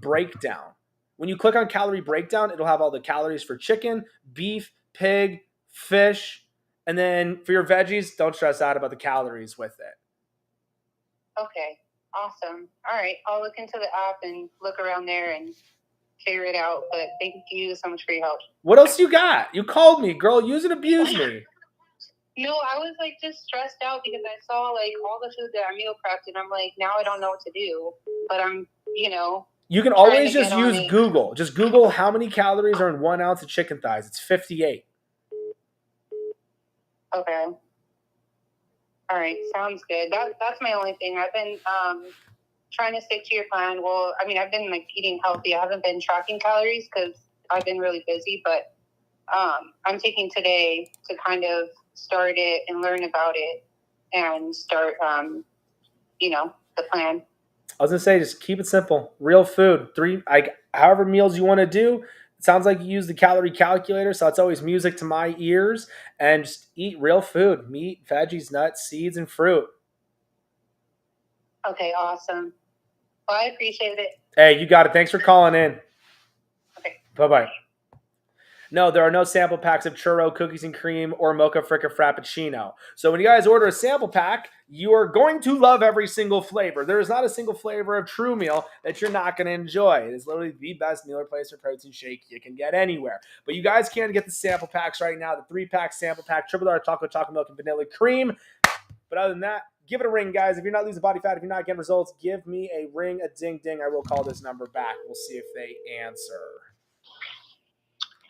breakdown. When you click on calorie breakdown, it'll have all the calories for chicken, beef, pig, fish, and then for your veggies, don't stress out about the calories with it. Okay, awesome. All right, I'll look into the app and look around there and figure it out. But thank you so much for your help. What else you got? You called me, girl. Use and abuse me. No, I was like just stressed out because I saw like all the food that I meal prepped, and I'm like, now I don't know what to do. But I'm, You can always just use Google. Just Google how many calories are in 1 ounce of chicken thighs. It's 58. Okay. All right, sounds good. That's my only thing. I've been trying to stick to your plan. Well, I mean, I've been like eating healthy. I haven't been tracking calories because I've been really busy. But I'm taking today to kind of start it and learn about it and start, the plan. I was gonna say, just keep it simple. Real food. However meals you want to do. It sounds like you use the calorie calculator, so it's always music to my ears. And just eat real food: meat, veggies, nuts, seeds, and fruit. Okay, awesome. Well, I appreciate it. Hey, you got it. Thanks for calling in. Okay. Bye-bye. No, there are no sample packs of churro, cookies and cream, or mocha fricka frappuccino. So when you guys order a sample pack, you are going to love every single flavor. There is not a single flavor of True Meal that you're not going to enjoy. It is literally the best meal replacement protein shake you can get anywhere. But you guys can get the sample packs right now. The 3-pack sample pack, triple R chocolate milk, and vanilla cream. But other than that, give it a ring, guys. If you're not losing body fat, if you're not getting results, give me a ring, a ding ding. I will call this number back. We'll see if they answer.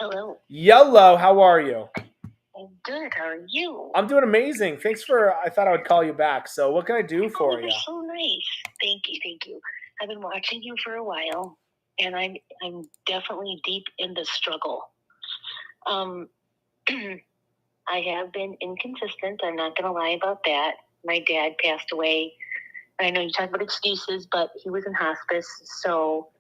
Hello. Yellow, how are you? I'm good. How are you? I'm doing amazing. I thought I would call you back. So what can I do for you? So nice. Thank you. I've been watching you for a while, and I'm definitely deep in the struggle. I have been inconsistent. I'm not going to lie about that. My dad passed away. I know you talk about excuses, but he was in hospice. So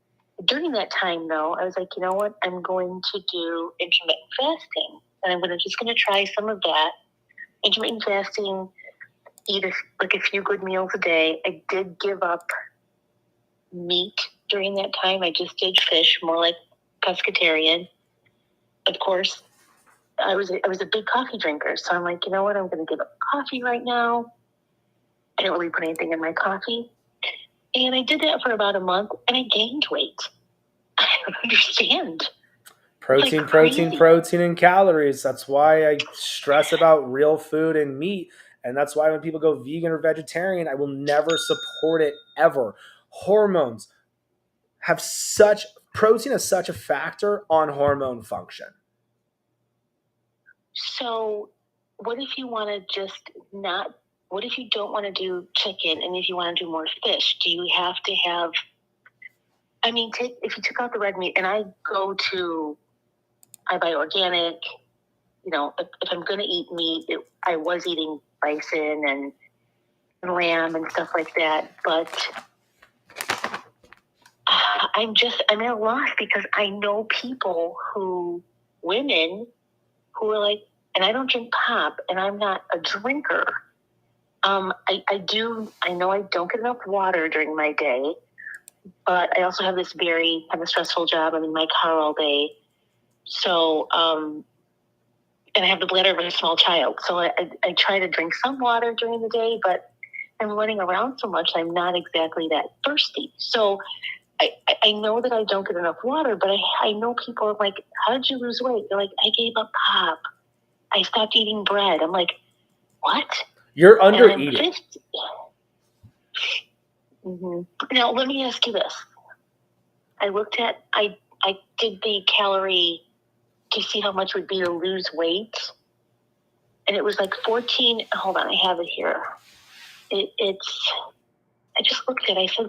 during that time, though, I was like, you know what? I'm going to do intermittent fasting. And I'm just going to try some of that. Intermittent fasting, eat a few good meals a day. I did give up meat during that time. I just did fish, more like pescatarian. Of course, I was a big coffee drinker. So I'm like, you know what? I'm going to give up coffee right now. I don't really put anything in my coffee. And I did that for about a month, and I gained weight. I don't understand. Protein, and calories. That's why I stress about real food and meat. And that's why when people go vegan or vegetarian, I will never support it ever. Hormones protein has such a factor on hormone function. So what if you want to what if you don't want to do chicken and if you want to do more fish? Do you have to have, if you took out the red meat and I buy organic, if I'm going to eat meat, I was eating bison and lamb and stuff like that. But I'm at a loss because I know women who are like, and I don't drink pop and I'm not a drinker. I know I don't get enough water during my day, but I also have this have a stressful job. I'm in my car all day. So, and I have the bladder of a small child. So I try to drink some water during the day, but I'm running around so much, I'm not exactly that thirsty. So I know that I don't get enough water, but I know people are like, how did you lose weight? They're like, I gave up pop. I stopped eating bread. I'm like, what? You're under eating. Mm-hmm. Now, let me ask you this. I did the calorie to see how much it would be to lose weight. And it was like 14. Hold on, I have it here. I just looked at it. I said,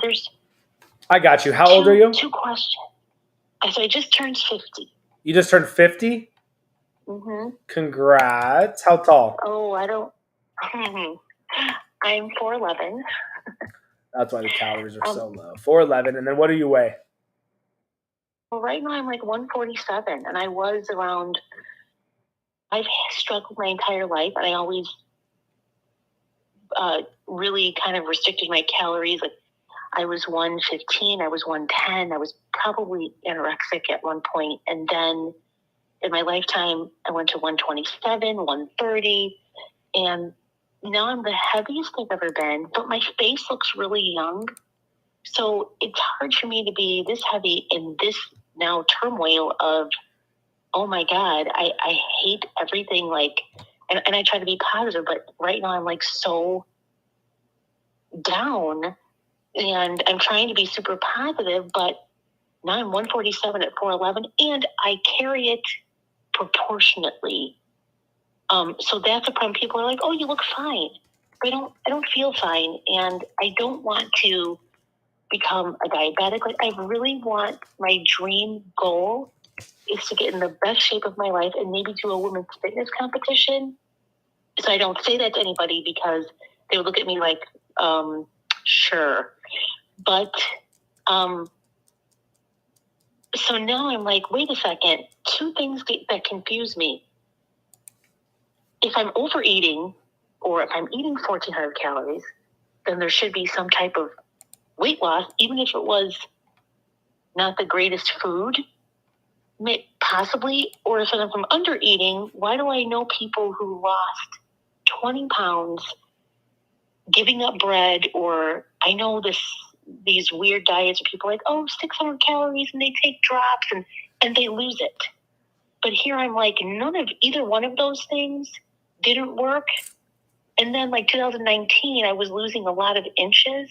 I got you. How old are you? 2 questions. So I just turned 50. You just turned 50? Mm-hmm. Congrats. How tall? Oh, I don't. I'm 4'11". That's why the calories are so low. 4'11", and then what do you weigh? Well, right now I'm like 147, and I was around. I've struggled my entire life, and I always really kind of restricted my calories. Like I was 115, I was 110, I was probably anorexic at one point. And then in my lifetime, I went to 127, 130, and now I'm the heaviest I've ever been, but my face looks really young. So it's hard for me to be this heavy in this now turmoil of, oh my God, I hate everything. Like, and I try to be positive, but right now I'm like so down, and I'm trying to be super positive, but now I'm 147 at 4'11", and I carry it proportionately. So that's a problem. People are like, "Oh, you look fine." I don't feel fine, and I don't want to become a diabetic. Like, I really want, my dream goal is to get in the best shape of my life and maybe do a women's fitness competition. So I don't say that to anybody because they would look at me like, sure. But so now I'm like, wait a second, two things that confuse me. If I'm overeating or if I'm eating 1,400 calories, then there should be some type of weight loss, even if it was not the greatest food, possibly. Or if I'm under eating, why do I know people who lost 20 pounds giving up bread? Or I know these weird diets where people are like, oh, 600 calories, and they take drops and they lose it. But here I'm like, none of either one of those things didn't work. And then like 2019, I was losing a lot of inches,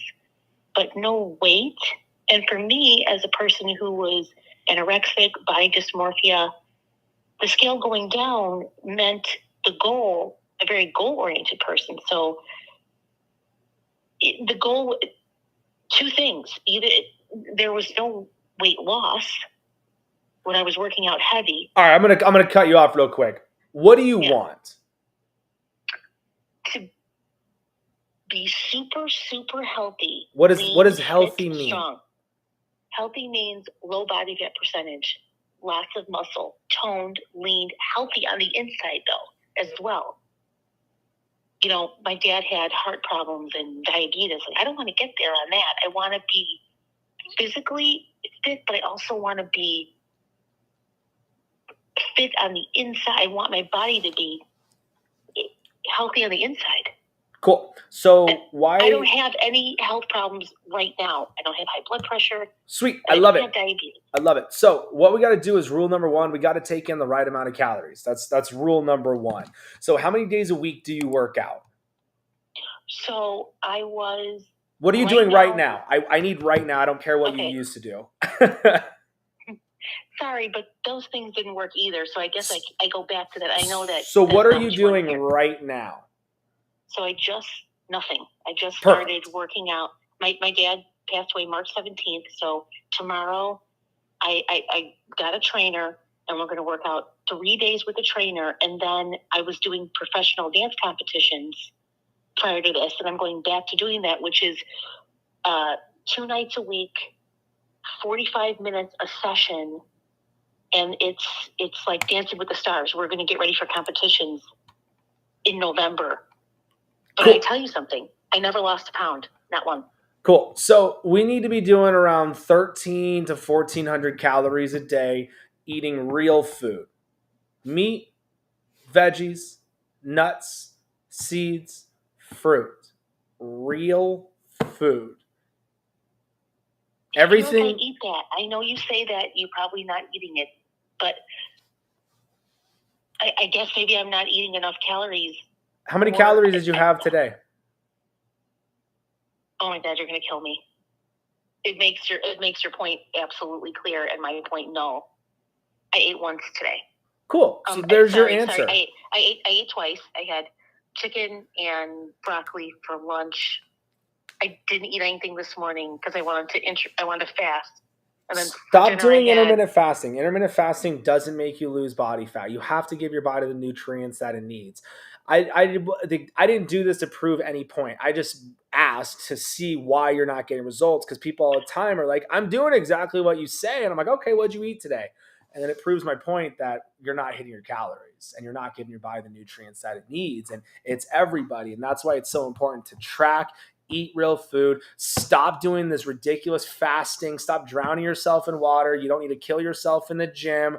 but no weight. And for me, as a person who was anorexic, body dysmorphia, the scale going down meant the goal, a very goal-oriented person. So the goal, two things. Either there was no weight loss when I was working out heavy. All right, I'm gonna cut you off real quick. What do you want? To be super, super healthy. What does healthy mean? Strong. Healthy means low body fat percentage, lots of muscle, toned, lean, healthy on the inside though, as well. You know, my dad had heart problems and diabetes. I don't want to get there on that. I want to be physically fit, but I also want to be fit on the inside. I want my body to be healthy on the inside. Cool. So why? I don't have any health problems right now. I don't have high blood pressure. Sweet. I love it. Have diabetes. I love it. So what we got to do is rule number one. We got to take in the right amount of calories. That's rule number one. So how many days a week do you work out? So I was. What are you doing right now? I need right now. I don't care what you used to do. Sorry, but those things didn't work either. So I guess I go back to that. I know that. So what are you doing right now? So nothing. I just started working out. My dad passed away March 17th. So tomorrow I got a trainer and we're going to work out 3 days with a trainer. And then I was doing professional dance competitions prior to this. And I'm going back to doing that, which is 2 nights a week, 45 minutes a session. And it's like Dancing with the Stars. We're going to get ready for competitions in November. But cool. I tell you something, I never lost a pound, not one. Cool. So we need to be doing around 1,300 to 1,400 calories a day, eating real food. Meat, veggies, nuts, seeds, fruit. Real food. Everything. I eat that. I know you say that you're probably not eating it, but I guess maybe I'm not eating enough calories. How many calories did you have today? Oh my God, you're going to kill me. It makes your point absolutely clear, and my point no. I ate once today. Cool. So there's your answer. Sorry, I ate twice. I had chicken and broccoli for lunch. I didn't eat anything this morning because I wanted to fast. And then stop doing intermittent fasting. Intermittent fasting doesn't make you lose body fat. You have to give your body the nutrients that it needs. I didn't do this to prove any point. I just asked to see why you're not getting results, because people all the time are like, I'm doing exactly what you say. And I'm like, okay, what'd you eat today? And then it proves my point that you're not hitting your calories and you're not giving your body the nutrients that it needs. And it's everybody. And that's why it's so important to track, eat real food. Stop doing this ridiculous fasting. Stop drowning yourself in water. You don't need to kill yourself in the gym.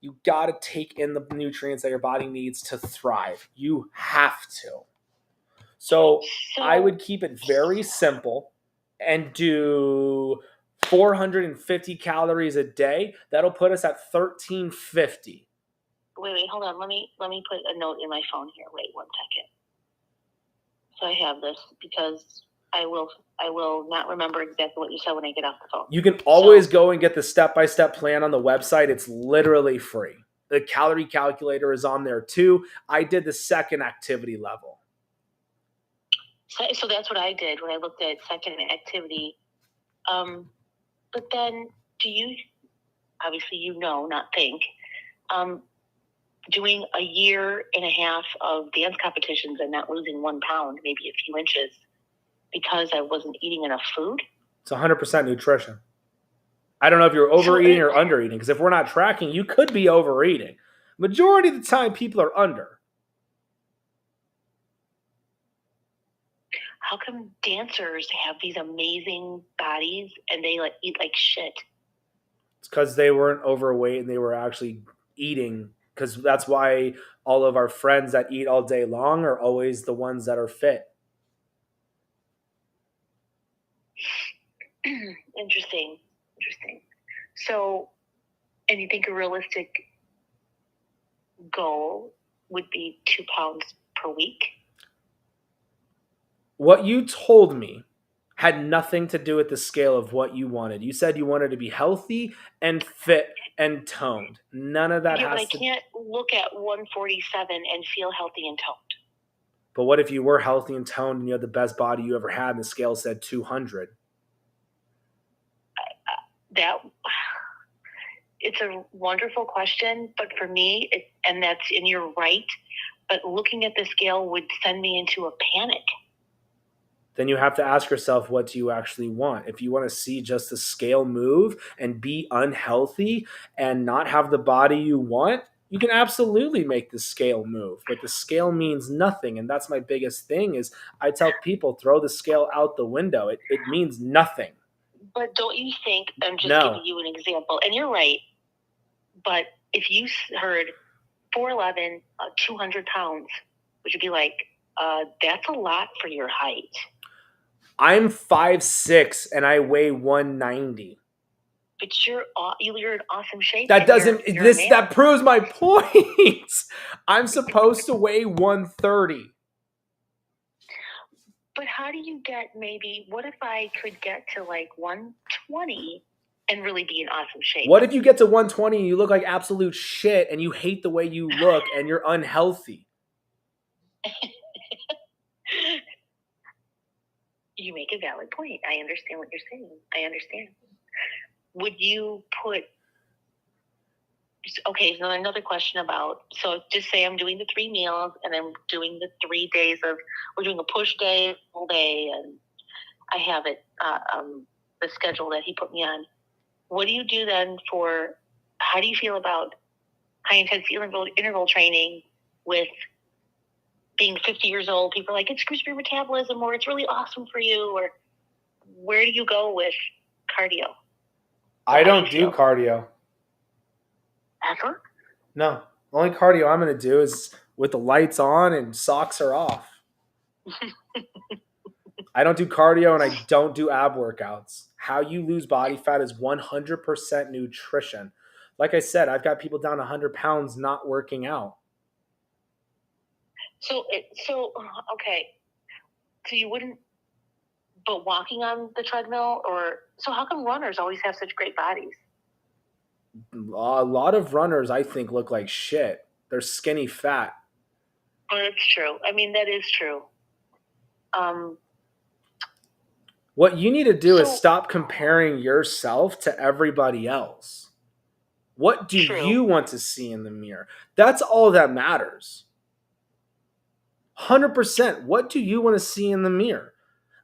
You got to take in the nutrients that your body needs to thrive. You have to. So I would keep it very simple and do 450 calories a day. That'll put us at 1350. Wait, hold on. Let me put a note in my phone here. Wait 1 second. So I have this because I will not remember exactly what you said when I get off the phone. You can always go and get the step-by-step plan on the website. It's literally free. The calorie calculator is on there too. I did the second activity level. So that's what I did when I looked at second activity. But then do you, obviously not think, doing a year and a half of dance competitions and not losing 1 pound, maybe a few inches, because I wasn't eating enough food? It's 100% nutrition. I don't know if you're overeating or undereating, because if we're not tracking, you could be overeating. Majority of the time, people are under. How come dancers have these amazing bodies and they eat like shit? It's because they weren't overweight and they were actually eating. Because that's why all of our friends that eat all day long are always the ones that are fit. Interesting. So, and you think a realistic goal would be 2 pounds per week? What you told me had nothing to do with the scale of what you wanted. You said you wanted to be healthy and fit and toned. None of that has but I can't look at 147 and feel healthy and toned. But what if you were healthy and toned and you had the best body you ever had and the scale said 200? It's a wonderful question, but for me, and you're right, but looking at the scale would send me into a panic. Then you have to ask yourself, what do you actually want? If you want to see just the scale move and be unhealthy and not have the body you want, you can absolutely make the scale move. But the scale means nothing. And that's my biggest thing is I tell people, throw the scale out the window. It means nothing. But don't you think, I'm just giving you an example, and you're right, but if you heard 4'11", 200 pounds, would you be like, that's a lot for your height? I'm 5'6" and I weigh 190. But you're in awesome shape. That that proves my point. I'm supposed to weigh 130. But how do you get what if I could get to 120 and really be in awesome shape? What if you get to 120 and you look like absolute shit and you hate the way you look and you're unhealthy? You make a valid point. I understand what you're saying. I understand. Would you put... Okay, so another question about... So just say I'm doing the 3 meals and I'm doing the 3 days of... We're doing a push day, full day, and I have it, the schedule that he put me on. What do you do then for... How do you feel about high-intensity interval training with... being 50 years old? People are like, it screws your metabolism, or it's really awesome for you, or where do you go with cardio? I don't do cardio. Ever? No. The only cardio I'm going to do is with the lights on and socks are off. I don't do cardio and I don't do ab workouts. How you lose body fat is 100% nutrition. Like I said, I've got people down 100 pounds not working out. So you wouldn't, but walking on the treadmill, so how come runners always have such great bodies? A lot of runners, I think, look like shit. They're skinny fat. Oh, that's true. I mean, that is true. What you need to do is stop comparing yourself to everybody else. What do you want to see in the mirror? That's all that matters. 100%. What do you want to see in the mirror?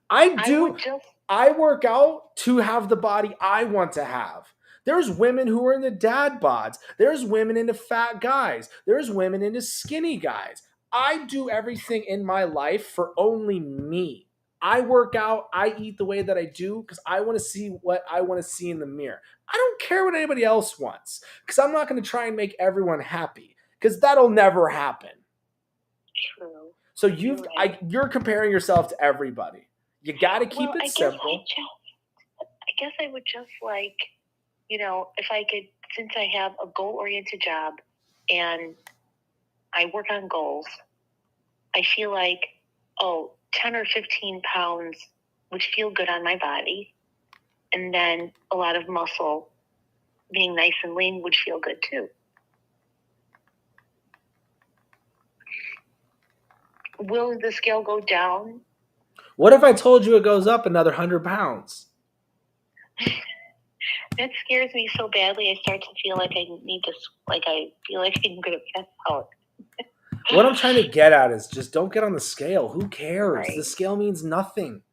I work out to have the body I want to have. There's women who are into dad bods. There's women into fat guys. There's women into skinny guys. I do everything in my life for only me. I work out, I eat the way that I do because I want to see what I want to see in the mirror. I don't care what anybody else wants because I'm not going to try and make everyone happy because that'll never happen. True. So You're right. you're comparing yourself to everybody. You got to keep it simple. I guess I would just like, if I could, since I have a goal-oriented job and I work on goals, I feel like, 10 or 15 pounds would feel good on my body. And then a lot of muscle, being nice and lean, would feel good too. Will the scale go down? What if I told you it goes up another 100 pounds? That scares me so badly. I start to feel like I feel like I'm going to pass out. What I'm trying to get at is just don't get on the scale. Who cares? Right. The scale means nothing.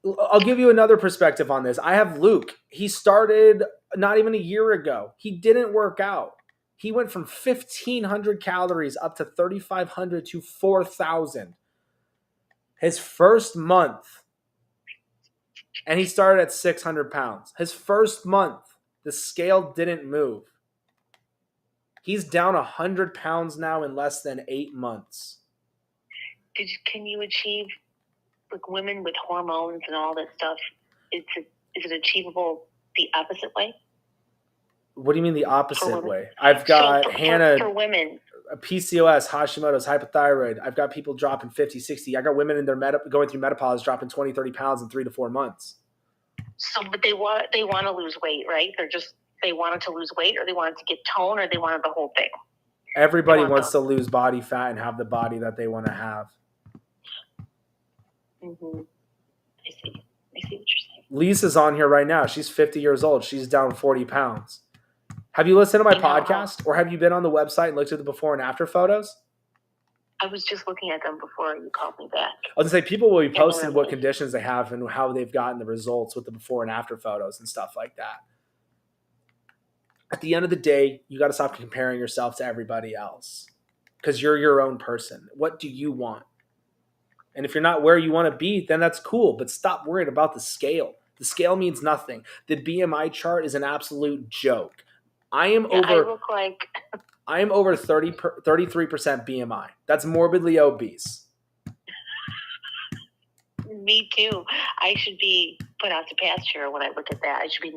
I'll give you another perspective on this. I have Luke. He started not even a year ago. He didn't work out. He went from 1,500 calories up to 3,500 to 4,000. His first month. And he started at 600 pounds. His first month, the scale didn't move. He's down 100 pounds now in less than 8 months. Can you achieve, like, women with hormones and all that stuff? Is it achievable the opposite way? What do you mean the opposite way? I've got Hannah for women. PCOS, Hashimoto's, hypothyroid. I've got people dropping 50, 60. I got women in their going through menopause dropping 20, 30 pounds in 3 to 4 months. So, but they want to lose weight, right? They wanted to lose weight, or they wanted to get tone, or they wanted the whole thing. Everybody wants to lose body fat and have the body that they want to have. Mm-hmm. I see what you're saying. Lisa's on here right now. She's 50 years old. She's down 40 pounds. Have you listened to my podcast, or have you been on the website and looked at the before and after photos? I was just looking at them before you called me back. I was going to say, people will be posting what conditions they have and how they've gotten the results with the before and after photos and stuff like that. At the end of the day, you got to stop comparing yourself to everybody else because you're your own person. What do you want? And if you're not where you want to be, then that's cool, but stop worrying about the scale. The scale means nothing. The BMI chart is an absolute joke. I am over 33% BMI. That's morbidly obese. Me too. I should be put out to pasture when I look at that. I should be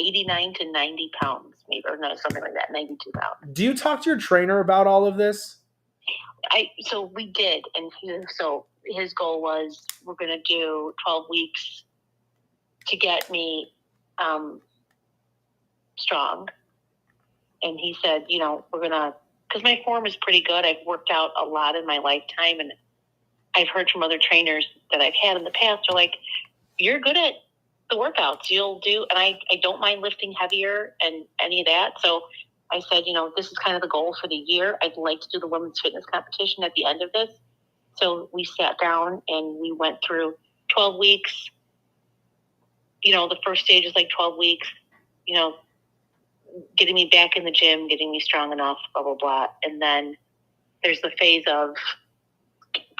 89 to 90 pounds, maybe, or no, something like that, 92 pounds. Do you talk to your trainer about all of this? So we did, and so his goal was, we're going to do 12 weeks to get me strong. And he said, we're going to, because my form is pretty good. I've worked out a lot in my lifetime, and I've heard from other trainers that I've had in the past are like, you're good at the workouts you'll do. And I don't mind lifting heavier and any of that. So I said, this is kind of the goal for the year. I'd like to do the women's fitness competition at the end of this. So we sat down and we went through 12 weeks. The first stage is like 12 weeks, getting me back in the gym, getting me strong enough, blah, blah, blah. And then there's the phase of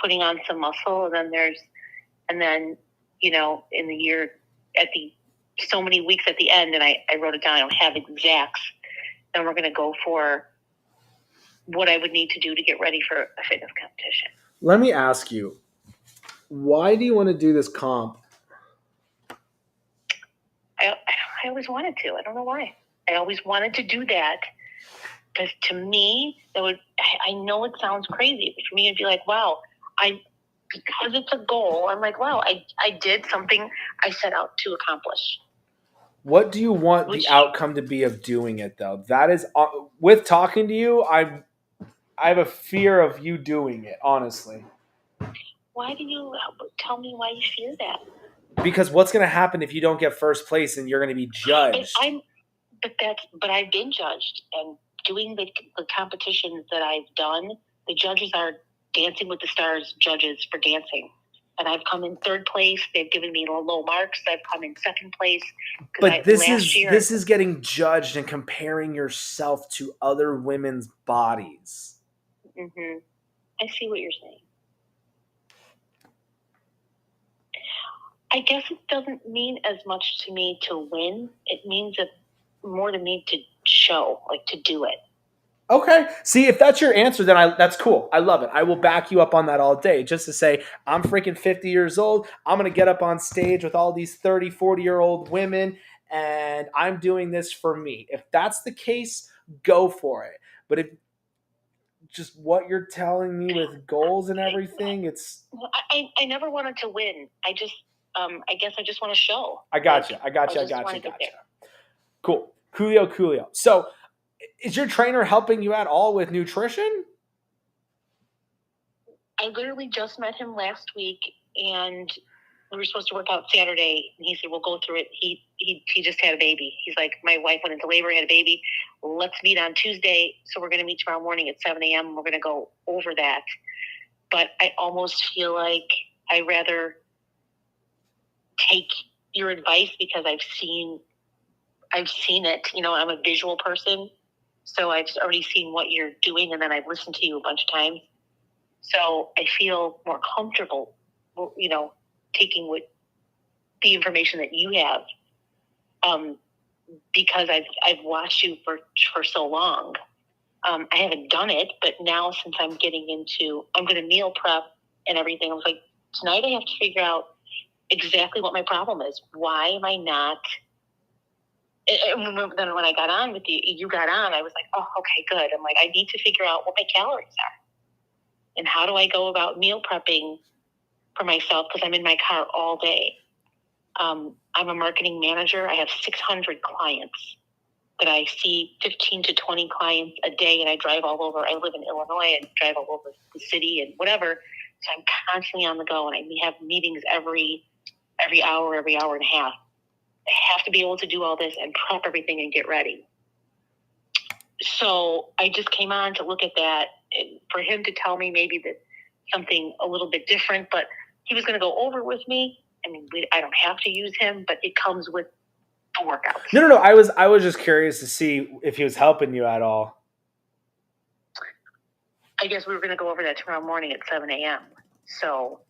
putting on some muscle. And then in the year, at the so many weeks at the end, and I wrote it down, I don't have exacts. Then we're going to go for what I would need to do to get ready for a fitness competition. Let me ask you, why do you want to do this comp? I always wanted to. I don't know why. I always wanted to do that because to me, I know it sounds crazy, but for me, it'd be like, wow, because it's a goal, I'm like, wow, I did something I set out to accomplish. What do you want the outcome to be of doing it, though? That is, with talking to you, I have a fear of you doing it, honestly. Why do you tell me why you fear that? Because what's going to happen if you don't get first place and you're going to be judged? But I've been judged, and doing the competitions that I've done, the judges are Dancing with the Stars judges for dancing. And I've come in third place. They've given me low marks. I've come in second place. But this is getting judged and comparing yourself to other women's bodies. Mm-hmm. I see what you're saying. I guess it doesn't mean as much to me to win. It means more to me to show, like to do it. Okay. See, if that's your answer, then that's cool. I love it. I will back you up on that all day. Just to say, I'm freaking 50 years old. I'm going to get up on stage with all these 30, 40-year-old women, and I'm doing this for me. If that's the case, go for it. But if just what you're telling me with goals and everything, it's... I never wanted to win. I guess I just want to show. I got you. Cool. Coolio. So, is your trainer helping you at all with nutrition? I literally just met him last week, and we were supposed to work out Saturday. And he said, "We'll go through it." He just had a baby. He's like, "My wife went into labor and had a baby. Let's meet on Tuesday." So we're going to meet tomorrow morning at 7 a.m. We're going to go over that. But I almost feel like I'd rather take your advice because I've seen it. You know, I'm a visual person. So I've already seen what you're doing, and then I've listened to you a bunch of times. So I feel more comfortable, you know, taking the information that you have, because I've watched you for so long. I haven't done it, but now since I'm going to meal prep and everything, I was like, tonight I have to figure out exactly what my problem is. Why am I not? And then when I got on with you got on, I was like, oh, okay, good. I'm like, I need to figure out what my calories are. And how do I go about meal prepping for myself? Because I'm in my car all day. I'm a marketing manager. I have 600 clients that I see, 15 to 20 clients a day, and I drive all over. I live in Illinois and drive all over the city and whatever. So I'm constantly on the go, and I have meetings every hour and a half. I have to be able to do all this and prep everything and get ready. So I just came on to look at that, and for him to tell me maybe that something a little bit different, but he was going to go over with me. I mean, I don't have to use him, but it comes with the workouts. No. I was just curious to see if he was helping you at all. I guess we were going to go over that tomorrow morning at 7 a.m. So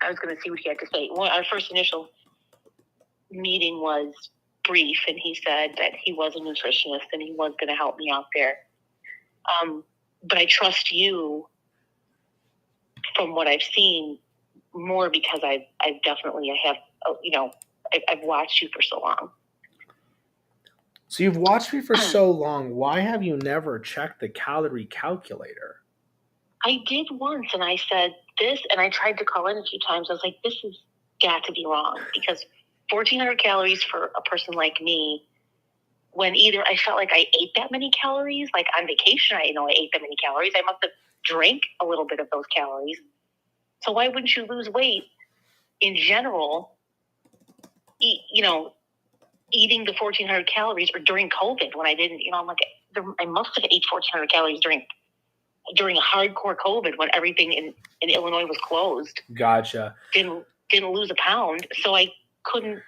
I was going to see what he had to say. Well, our first initial meeting was brief, and he said that he was a nutritionist and he was going to help me out there. But I trust you from what I've seen more because I've watched you for so long. So you've watched me for so long. Why have you never checked the calorie calculator? I did once, and I said this, and I tried to call in a few times. I was like, this has got to be wrong, because 1,400 calories for a person like me, when either I felt like I ate that many calories, like on vacation, I ate that many calories. I must have drank a little bit of those calories. So why wouldn't you lose weight in general, eating the 1,400 calories, or during COVID when I didn't, I'm like, I must have ate 1,400 calories during a hardcore COVID when everything in Illinois was closed. Gotcha. Didn't lose a pound, so I couldn't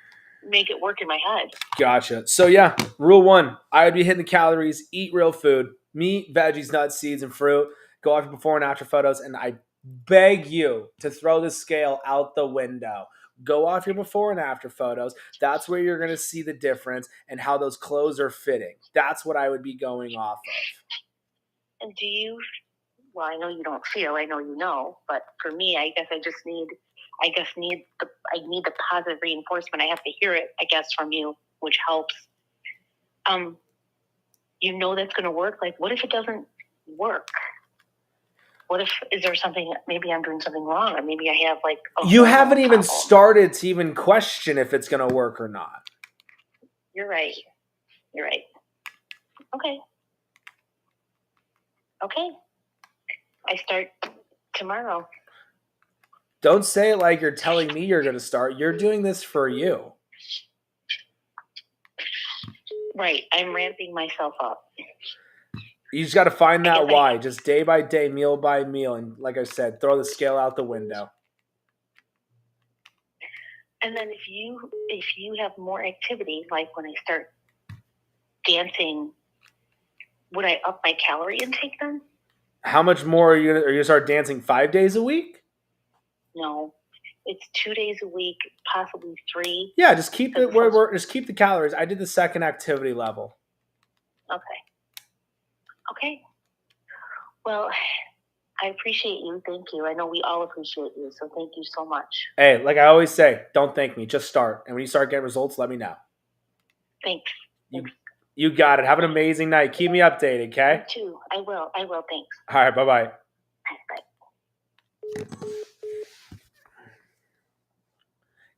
make it work in my head. Gotcha. So yeah, rule 1, I would be hitting the calories, eat real food, meat, veggies, nuts, seeds, and fruit. Go off your before and after photos, and I beg you to throw the scale out the window. Go off your before and after photos. That's where you're going to see the difference and how those clothes are fitting. That's what I would be going off of. And well, I know you don't feel, I know you know, but for me, I guess I just need the positive reinforcement. I have to hear it, I guess, from you, which helps. That's going to work. Like, what if it doesn't work? What if, is there something, maybe I'm doing something wrong, or maybe I have like you haven't even started to even question if it's going to work or not. You're right. Okay. I start tomorrow. Don't say it like you're telling me you're going to start. You're doing this for you. Right. I'm ramping myself up. You just got to find that why. Just day by day, meal by meal. And like I said, throw the scale out the window. And then if you have more activity, like when I start dancing, would I up my calorie intake then? How much more are you going to start dancing 5 days a week? No. it's 2 days a week, possibly 3. Yeah, just keep For it the where first- just keep the calories. I did the second activity level. Okay. Well, I appreciate you. Thank you. I know we all appreciate you. So thank you so much. Hey, like I always say, don't thank me. Just start. And when you start getting results, let me know. Thanks. You got it. Have an amazing night. Keep me updated, okay? You too. I will. Thanks. All right, bye-bye. Bye.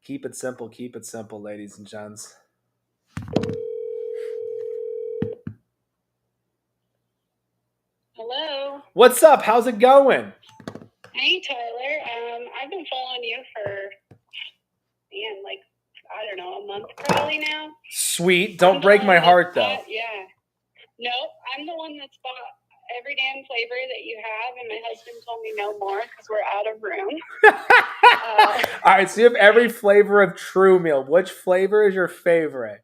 Keep it simple, ladies and gents. Hello. What's up? How's it going? Hey, Tyler. I've been following you for, like, I don't know, a month probably now. Sweet. Don't break my heart, though. Yeah. No, I'm the one that's bought every damn flavor that you have, and my husband told me no more because we're out of room. All right, so you have every flavor of True Meal. Which flavor is your favorite?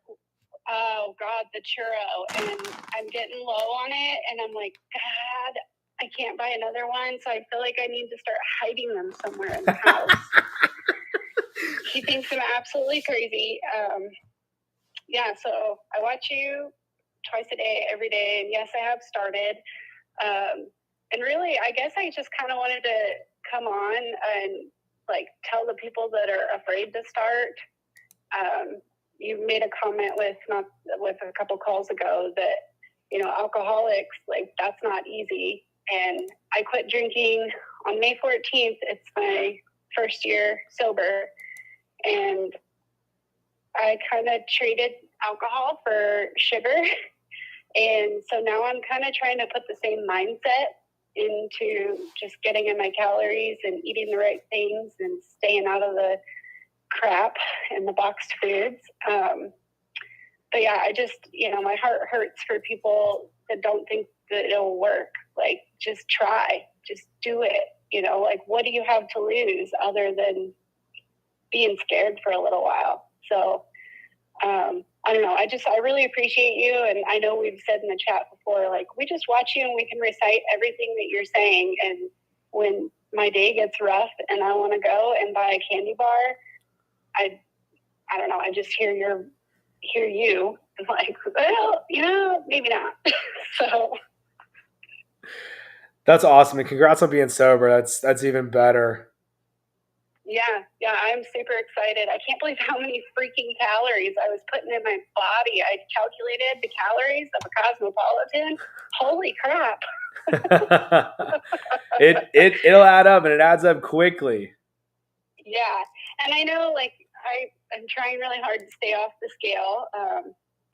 Oh, God, the churro. And I'm getting low on it, and I'm like, God, I can't buy another one, so I feel like I need to start hiding them somewhere in the house. He thinks I'm absolutely crazy. Yeah, so I watch you twice a day, every day, and yes, I have started. And really, I guess I just kind of wanted to come on and like tell the people that are afraid to start. You made a comment with a couple calls ago that, you know, alcoholics, like, that's not easy. And I quit drinking on May 14th. It's my first year sober. And I kind of traded alcohol for sugar. And so now I'm kind of trying to put the same mindset into just getting in my calories and eating the right things and staying out of the crap and the boxed foods. But yeah, I just, you know, my heart hurts for people that don't think that it'll work. Like, just try, just do it. You know, like, what do you have to lose other than being scared for a little while? So, I don't know. I really appreciate you. And I know we've said in the chat before, like, we just watch you and we can recite everything that you're saying. And when my day gets rough and I want to go and buy a candy bar, I don't know. I just hear you. I'm like, well, you know, maybe not. So That's awesome, and congrats on being sober. That's even better. yeah, I'm super excited. I can't believe how many freaking calories I was putting in my body. I calculated the calories of a Cosmopolitan. Holy crap. It'll add up, and it adds up quickly. Yeah. And I know, like, I'm trying really hard to stay off the scale.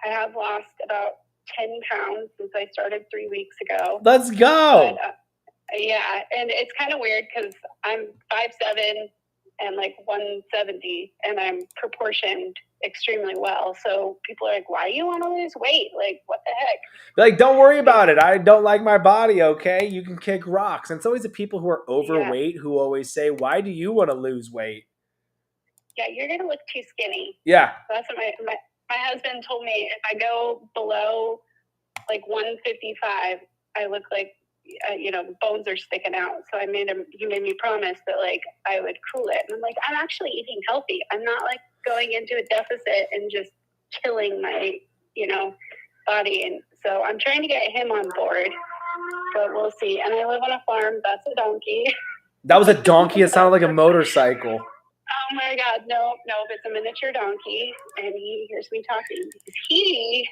I have lost about 10 pounds since I started 3 weeks ago. Let's go. But, yeah, and it's kind of weird because I'm 5'7" and like 170, and I'm proportioned extremely well. So people are like, why do you want to lose weight? Like, what the heck? Like, don't worry about it. I don't like my body, okay? You can kick rocks. And it's always the people who are overweight who always say, why do you want to lose weight? Yeah, you're going to look too skinny. Yeah. That's what my husband told me. If I go below like 155, I look like, you know, bones are sticking out. So he made me promise that, like, I would cool it. And I'm like, I'm actually eating healthy. I'm not like going into a deficit and just killing my, you know, body. And so I'm trying to get him on board, but we'll see. And I live on a farm. That's a donkey. That was a donkey. It sounded like a motorcycle. Oh my God, no, it's a miniature donkey, and he hears me talking because he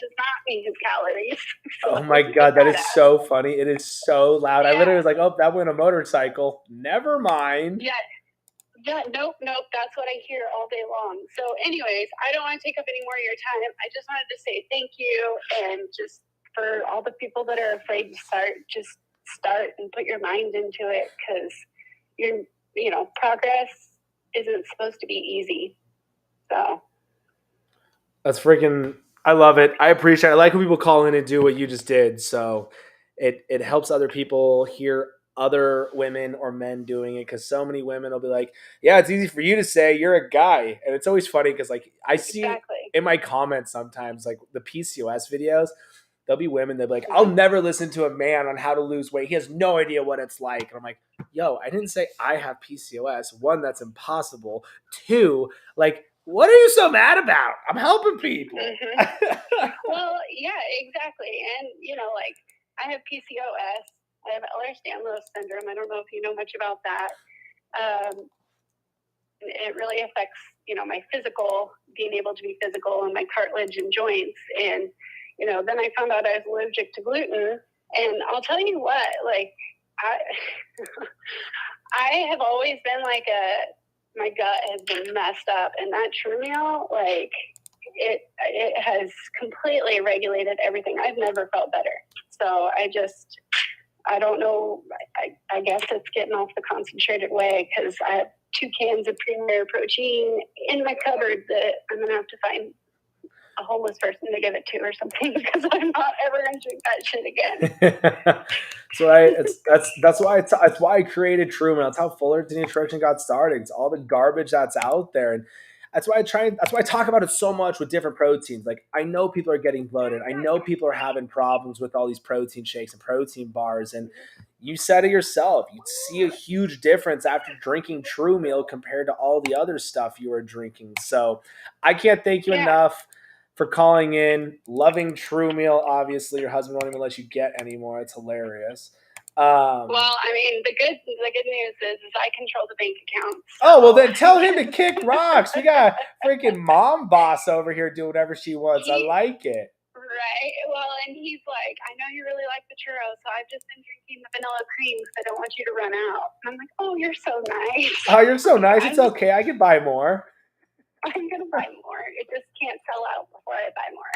does not need his calories. Oh my God, that is so funny. It is so loud. Yeah. I literally was like, oh, that went a motorcycle. Never mind. Yeah, nope. That's what I hear all day long. So anyways, I don't want to take up any more of your time. I just wanted to say thank you, and just for all the people that are afraid to start, just start and put your mind into it, because progress isn't supposed to be easy. So that's freaking, I love it. I appreciate it. I like when people call in and do what you just did. So it helps other people hear other women or men doing it, because so many women will be like, yeah, it's easy for you to say, you're a guy. And it's always funny because, like, I see in my comments sometimes, like, the PCOS videos, There'll be women that be like, I'll never listen to a man on how to lose weight. He has no idea what it's like. And I'm like, yo, I didn't say I have PCOS. One, that's impossible. Two, like, what are you so mad about? I'm helping people. Well, yeah, exactly. And, like, I have PCOS. I have Ehlers-Danlos syndrome. I don't know if you know much about that. It really affects, my physical, being able to be physical, and my cartilage and joints. And, then I found out I was allergic to gluten. And I'll tell you what, like, I have always been like my gut has been messed up, and that TrueMeal, like, it has completely regulated everything. I've never felt better. So I don't know. I guess it's getting off the concentrated whey, because I have 2 cans of Premier Protein in my cupboard that I'm going to have to find a homeless person to give it to or something, because I'm not ever going to drink that shit again. So that's why I created TrueMeal. That's how Fullerton Nutrition got started. It's all the garbage that's out there, and that's why I talk about it so much with different proteins. Like, I know people are getting bloated. I know people are having problems with all these protein shakes and protein bars. And you said it yourself. You see a huge difference after drinking TrueMeal compared to all the other stuff you were drinking. So I can't thank you enough for calling in, loving TrueMeal. Obviously, your husband won't even let you get anymore. It's hilarious. Well, I mean, the good news is I control the bank account. So. Oh, well, then tell him to kick rocks. We got a freaking mom boss over here doing whatever she wants. I like it. Right. Well, and he's like, I know you really like the churros, so I've just been drinking the vanilla cream because I don't want you to run out. And I'm like, oh, you're so nice. Oh, you're so nice. It's okay. I can buy more. I'm going to buy more. It just can't sell out before I buy more.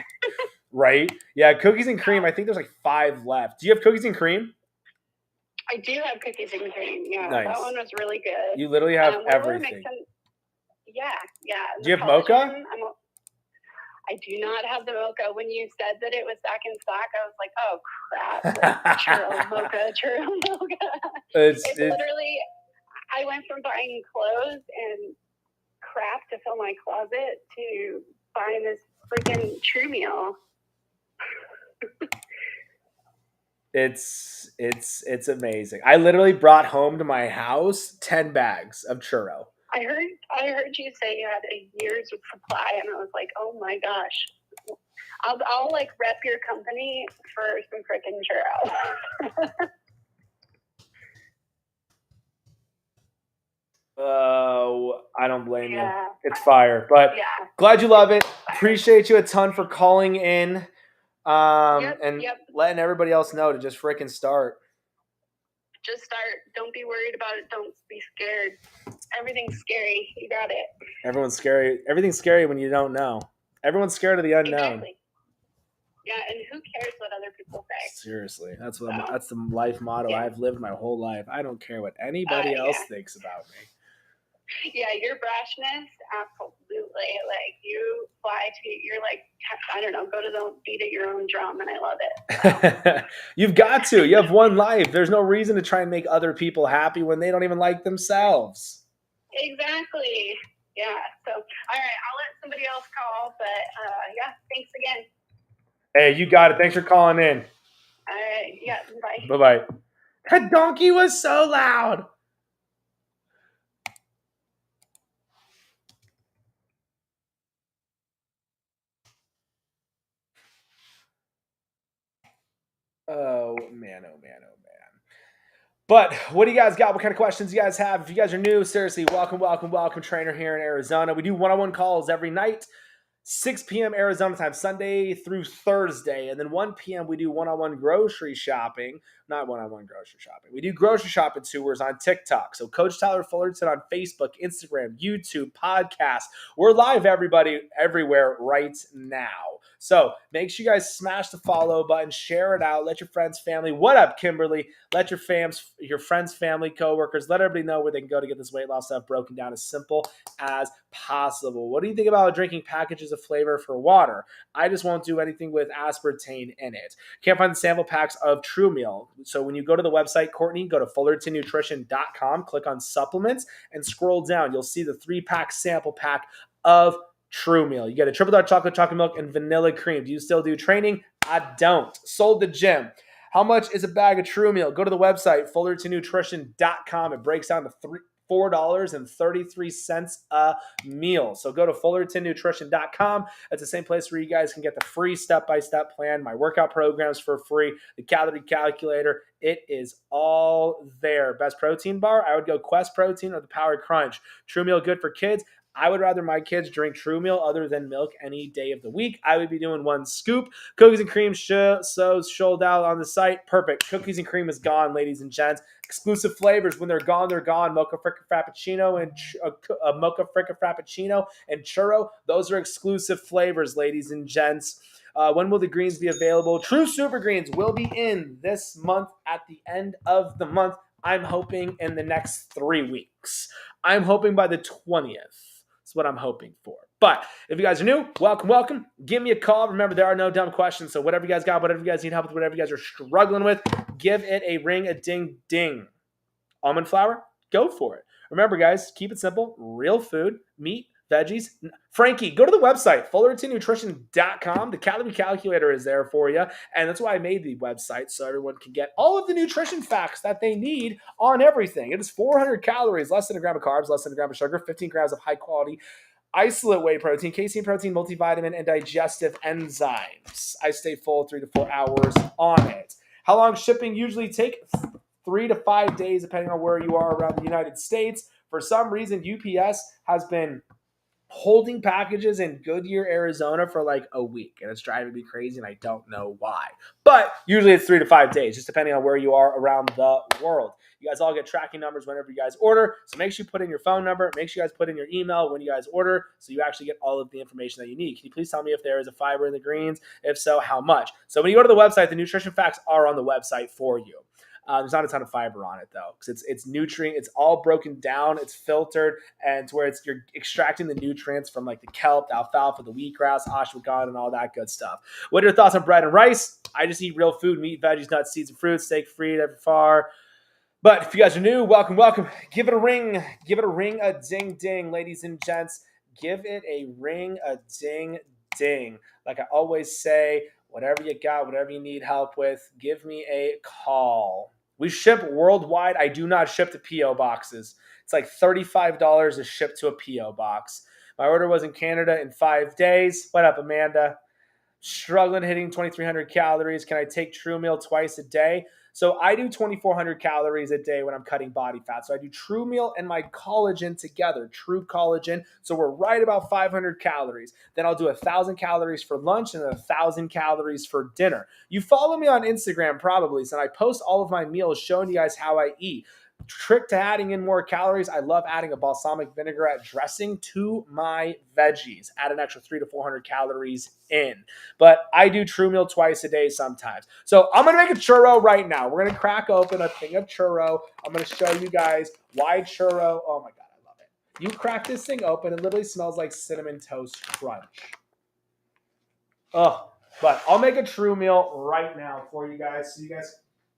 Right? Yeah, cookies and cream. I think there's like 5 left. Do you have cookies and cream? I do have cookies and cream. Yeah, nice. That one was really good. You literally have everything. Yeah. Do you have mocha? I do not have the mocha. When you said that it was back in stock, I was like, oh, crap. Churro mocha. It's literally, I went from buying clothes and crap to fill my closet to buying this freaking TrueMeal. It's amazing. I literally brought home to my house 10 bags of churro. I heard you say you had a year's supply, and I was like, oh my gosh. I'll like rep your company for some freaking churro. Oh, I don't blame you. It's fire. But glad you love it. Appreciate you a ton for calling in. And letting everybody else know to just freaking start. Just start. Don't be worried about it. Don't be scared. Everything's scary. You got it. Everyone's scary. Everything's scary when you don't know. Everyone's scared of the unknown. Exactly. Yeah, and who cares what other people say? Seriously, that's the life motto I've lived my whole life. I don't care what anybody else thinks about me. Yeah, your brashness, absolutely. Like, you fly to, you're like, I don't know, go to the beat of your own drum, and I love it. So. You've got to. You have one life. There's no reason to try and make other people happy when they don't even like themselves. Exactly. Yeah. So, all right, I'll let somebody else call, but thanks again. Hey, you got it. Thanks for calling in. All right. Yeah. Bye. Bye-bye. That donkey was so loud. Oh, man, oh, man, oh, man. But what do you guys got? What kind of questions you guys have? If you guys are new, seriously, welcome, Trainer here in Arizona. We do one-on-one calls every night, 6 p.m. Arizona time, Sunday through Thursday. And then 1 p.m. we do one-on-one grocery shopping. Not one-on-one grocery shopping. We do grocery shopping tours on TikTok. So Coach Tyler Fullerton on Facebook, Instagram, YouTube, podcast. We're live, everybody, everywhere right now. So make sure you guys smash the follow button, share it out, let your friends, family. What up, Kimberly? Let your friends, family, coworkers, let everybody know where they can go to get this weight loss stuff broken down as simple as possible. What do you think about drinking packages of flavor for water? I just won't do anything with aspartame in it. Can't find the sample packs of TrueMeal. So when you go to the website, Courtney, go to FullertonNutrition.com, click on supplements, and scroll down. You'll see the 3-pack sample pack of True Meal. You get a triple dark chocolate milk, and vanilla cream. Do you still do training? I don't. Sold the gym. How much is a bag of True Meal? Go to the website, fullertonnutrition.com. It breaks down to $4.33 a meal. So go to fullertonnutrition.com. That's the same place where you guys can get the free step-by-step plan, my workout programs for free, the calorie calculator. It is all there. Best protein bar, I would go Quest Protein or the Power Crunch. True Meal, good for kids. I would rather my kids drink True Meal other than milk any day of the week. I would be doing one scoop. Cookies and cream sold out on the site. Perfect. Cookies and cream is gone, ladies and gents. Exclusive flavors. When they're gone, they're gone. Mocha Fricka Frappuccino and Mocha Fricka Frappuccino and Churro. Those are exclusive flavors, ladies and gents. When will the greens be available? True Super Greens will be in this month at the end of the month. I'm hoping in the next 3 weeks. I'm hoping by the 20th. That's what I'm hoping for. But if you guys are new, welcome. Give me a call. Remember, there are no dumb questions. So whatever you guys got, whatever you guys need help with, whatever you guys are struggling with, give it a ring, a ding, ding. Almond flour, go for it. Remember, guys, keep it simple. Real food, meat, veggies. Frankie, go to the website, fullertonnutrition.com. The calorie calculator is there for you. And that's why I made the website, so everyone can get all of the nutrition facts that they need on everything. It is 400 calories, less than a gram of carbs, less than a gram of sugar, 15 grams of high quality isolate whey protein, casein protein, multivitamin, and digestive enzymes. I stay full 3 to 4 hours on it. How long shipping usually take? 3 to 5 days, depending on where you are around the United States. For some reason, UPS has been holding packages in Goodyear, Arizona for like a week, and it's driving me crazy, and I don't know why. But usually it's 3 to 5 days, just depending on where you are around the world. You guys all get tracking numbers whenever you guys order, so make sure you put in your phone number, make sure you guys put in your email when you guys order, so you actually get all of the information that you need. Can you please tell me if there is a fiber in the greens? If so, how much? So when you go to the website, the nutrition facts are on the website for you. There's not a ton of fiber on it though, because it's nutrient. It's all broken down. It's filtered, and to where you're extracting the nutrients from like the kelp, the alfalfa, the wheatgrass, ashwagandha, and all that good stuff. What are your thoughts on bread and rice? I just eat real food: meat, veggies, nuts, seeds, and fruits. Steak free, ever far. But if you guys are new, welcome. Give it a ring. Give it a ring, a ding, ding, ladies and gents. Give it a ring, a ding, ding. Like I always say, whatever you got, whatever you need help with, give me a call. We ship worldwide. I do not ship to P.O. boxes. It's like $35 to ship to a P.O. box. My order was in Canada in 5 days. What up, Amanda? Struggling hitting 2,300 calories. Can I take True Meal twice a day? So I do 2,400 calories a day when I'm cutting body fat. So I do True Meal and my collagen together, True Collagen. So we're right about 500 calories. Then I'll do 1,000 calories for lunch and 1,000 calories for dinner. You follow me on Instagram probably, so I post all of my meals showing you guys how I eat. Trick to adding in more calories. I love adding a balsamic vinaigrette dressing to my veggies. Add an extra 300 to 400 calories in. But I do True Meal twice a day sometimes. So I'm going to make a churro right now. We're going to crack open a thing of churro. I'm going to show you guys why churro. Oh my God, I love it. You crack this thing open. It literally smells like Cinnamon Toast Crunch. Oh, but I'll make a True Meal right now for you guys. So you guys...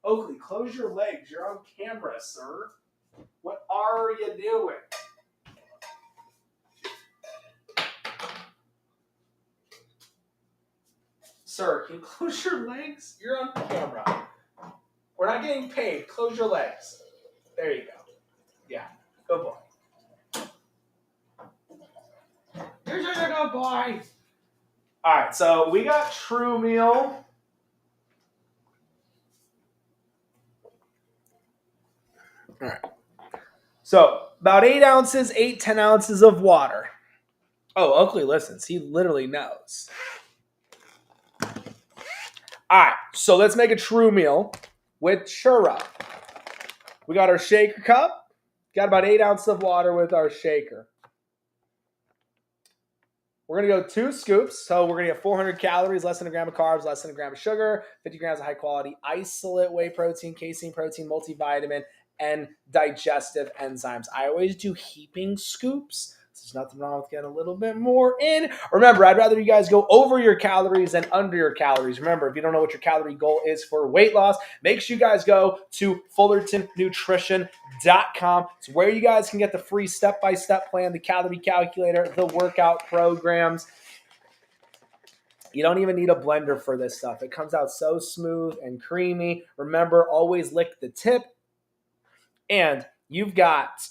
Oakley, close your legs. You're on camera, sir. What are you doing? Sir, can you close your legs? You're on camera. We're not getting paid. Close your legs. There you go. Yeah, good boy. You're such a good boy. All right, so we got True Meal. All right. So about 8 ounces, 10 ounces of water. Oh, Oakley listens. He literally knows. All right. So let's make a True Meal with churro. We got our shaker cup. Got about 8 ounces of water with our shaker. We're going to go 2 scoops. So we're going to get 400 calories, less than a gram of carbs, less than a gram of sugar, 50 grams of high quality isolate whey protein, casein protein, multivitamin, and digestive enzymes. I always do heaping scoops There's nothing wrong with getting a little bit more in. Remember, I'd rather you guys go over your calories than under your calories. Remember, if you don't know what your calorie goal is for weight loss, make sure you guys go to FullertonNutrition.com. It's where you guys can get the free step-by-step plan, the calorie calculator, the workout programs. You don't even need a blender for this stuff. It comes out so smooth and creamy. Remember, always lick the tip. And you've got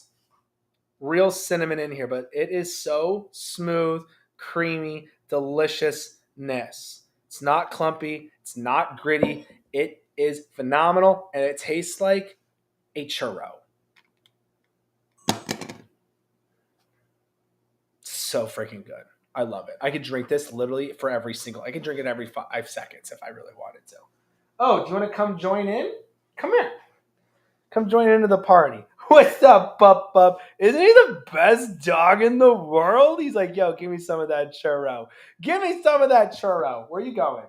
real cinnamon in here, but it is so smooth, creamy, deliciousness. It's not clumpy. It's not gritty. It is phenomenal, and it tastes like a churro. So freaking good. I love it. I could drink this literally for I could drink it every 5 seconds if I really wanted to. Oh, do you want to come join in? Come here. Come join into the party. What's up, Pup? Isn't he the best dog in the world? He's like, yo, give me some of that churro. Give me some of that churro. Where are you going?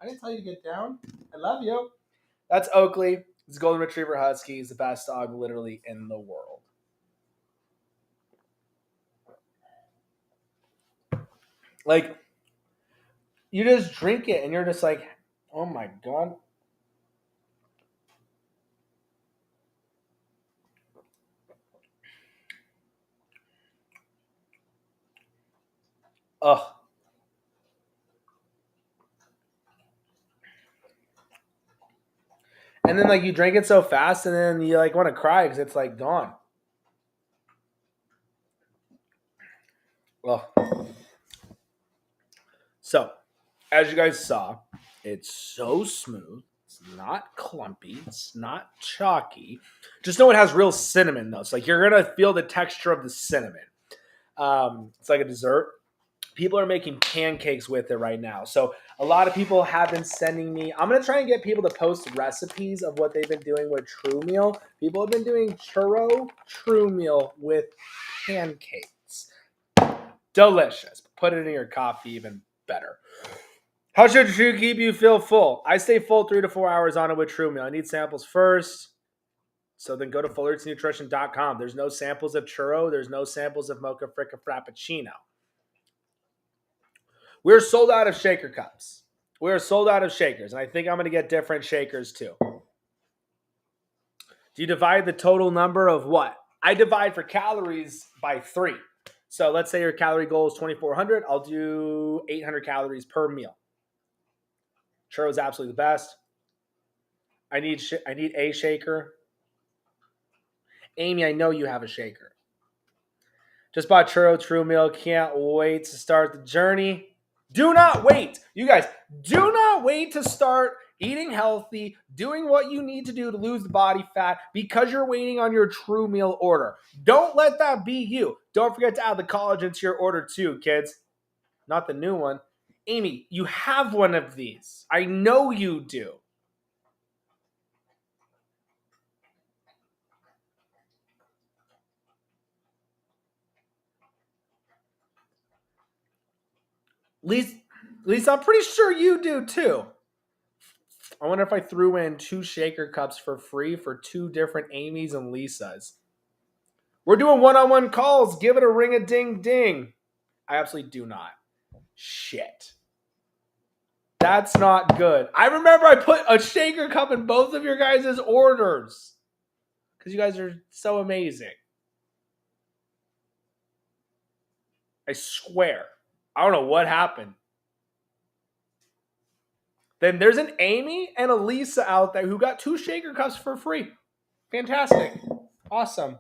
I didn't tell you to get down. I love you. That's Oakley. He's a Golden Retriever Husky. He's the best dog literally in the world. Like, you just drink it and you're just like, oh my God. Ugh. And then like you drink it so fast and then you like want to cry because it's like gone. Ugh. So, as you guys saw, it's so smooth. It's not clumpy. It's not chalky. Just know it has real cinnamon, though. So, like, you're going to feel the texture of the cinnamon. It's like a dessert. People are making pancakes with it right now. So, a lot of people have been sending me. I'm going to try and get people to post recipes of what they've been doing with True Meal. People have been doing churro True Meal with pancakes. Delicious. Put it in your coffee, even better. How should True keep you feel full? I stay full 3 to 4 hours on it with True Meal. I need samples first. So then go to FullertonNutrition.com. There's no samples of churro. There's no samples of Mocha Fricka Frappuccino. We're sold out of shaker cups. We're sold out of shakers. And I think I'm going to get different shakers too. Do you divide the total number of what? I divide for calories by 3. So let's say your calorie goal is 2,400. I'll do 800 calories per meal. Churro is absolutely the best. I need a shaker. Amy, I know you have a shaker. Just bought Churro True Meal. Can't wait to start the journey. Do not wait. You guys, do not wait to start eating healthy, doing what you need to do to lose the body fat because you're waiting on your True Meal order. Don't let that be you. Don't forget to add the collagen to your order too, kids. Not the new one. Amy, you have one of these. I know you do. Lisa, I'm pretty sure you do too. I wonder if I threw in 2 shaker cups for free for 2 different Amy's and Lisas. We're doing one-on-one calls. Give it a ring-a-ding-ding. I absolutely do not. Shit. That's not good. I remember I put a shaker cup in both of your guys' orders. Because you guys are so amazing. I swear. I don't know what happened. Then there's an Amy and a Lisa out there who got 2 shaker cups for free. Fantastic. Awesome.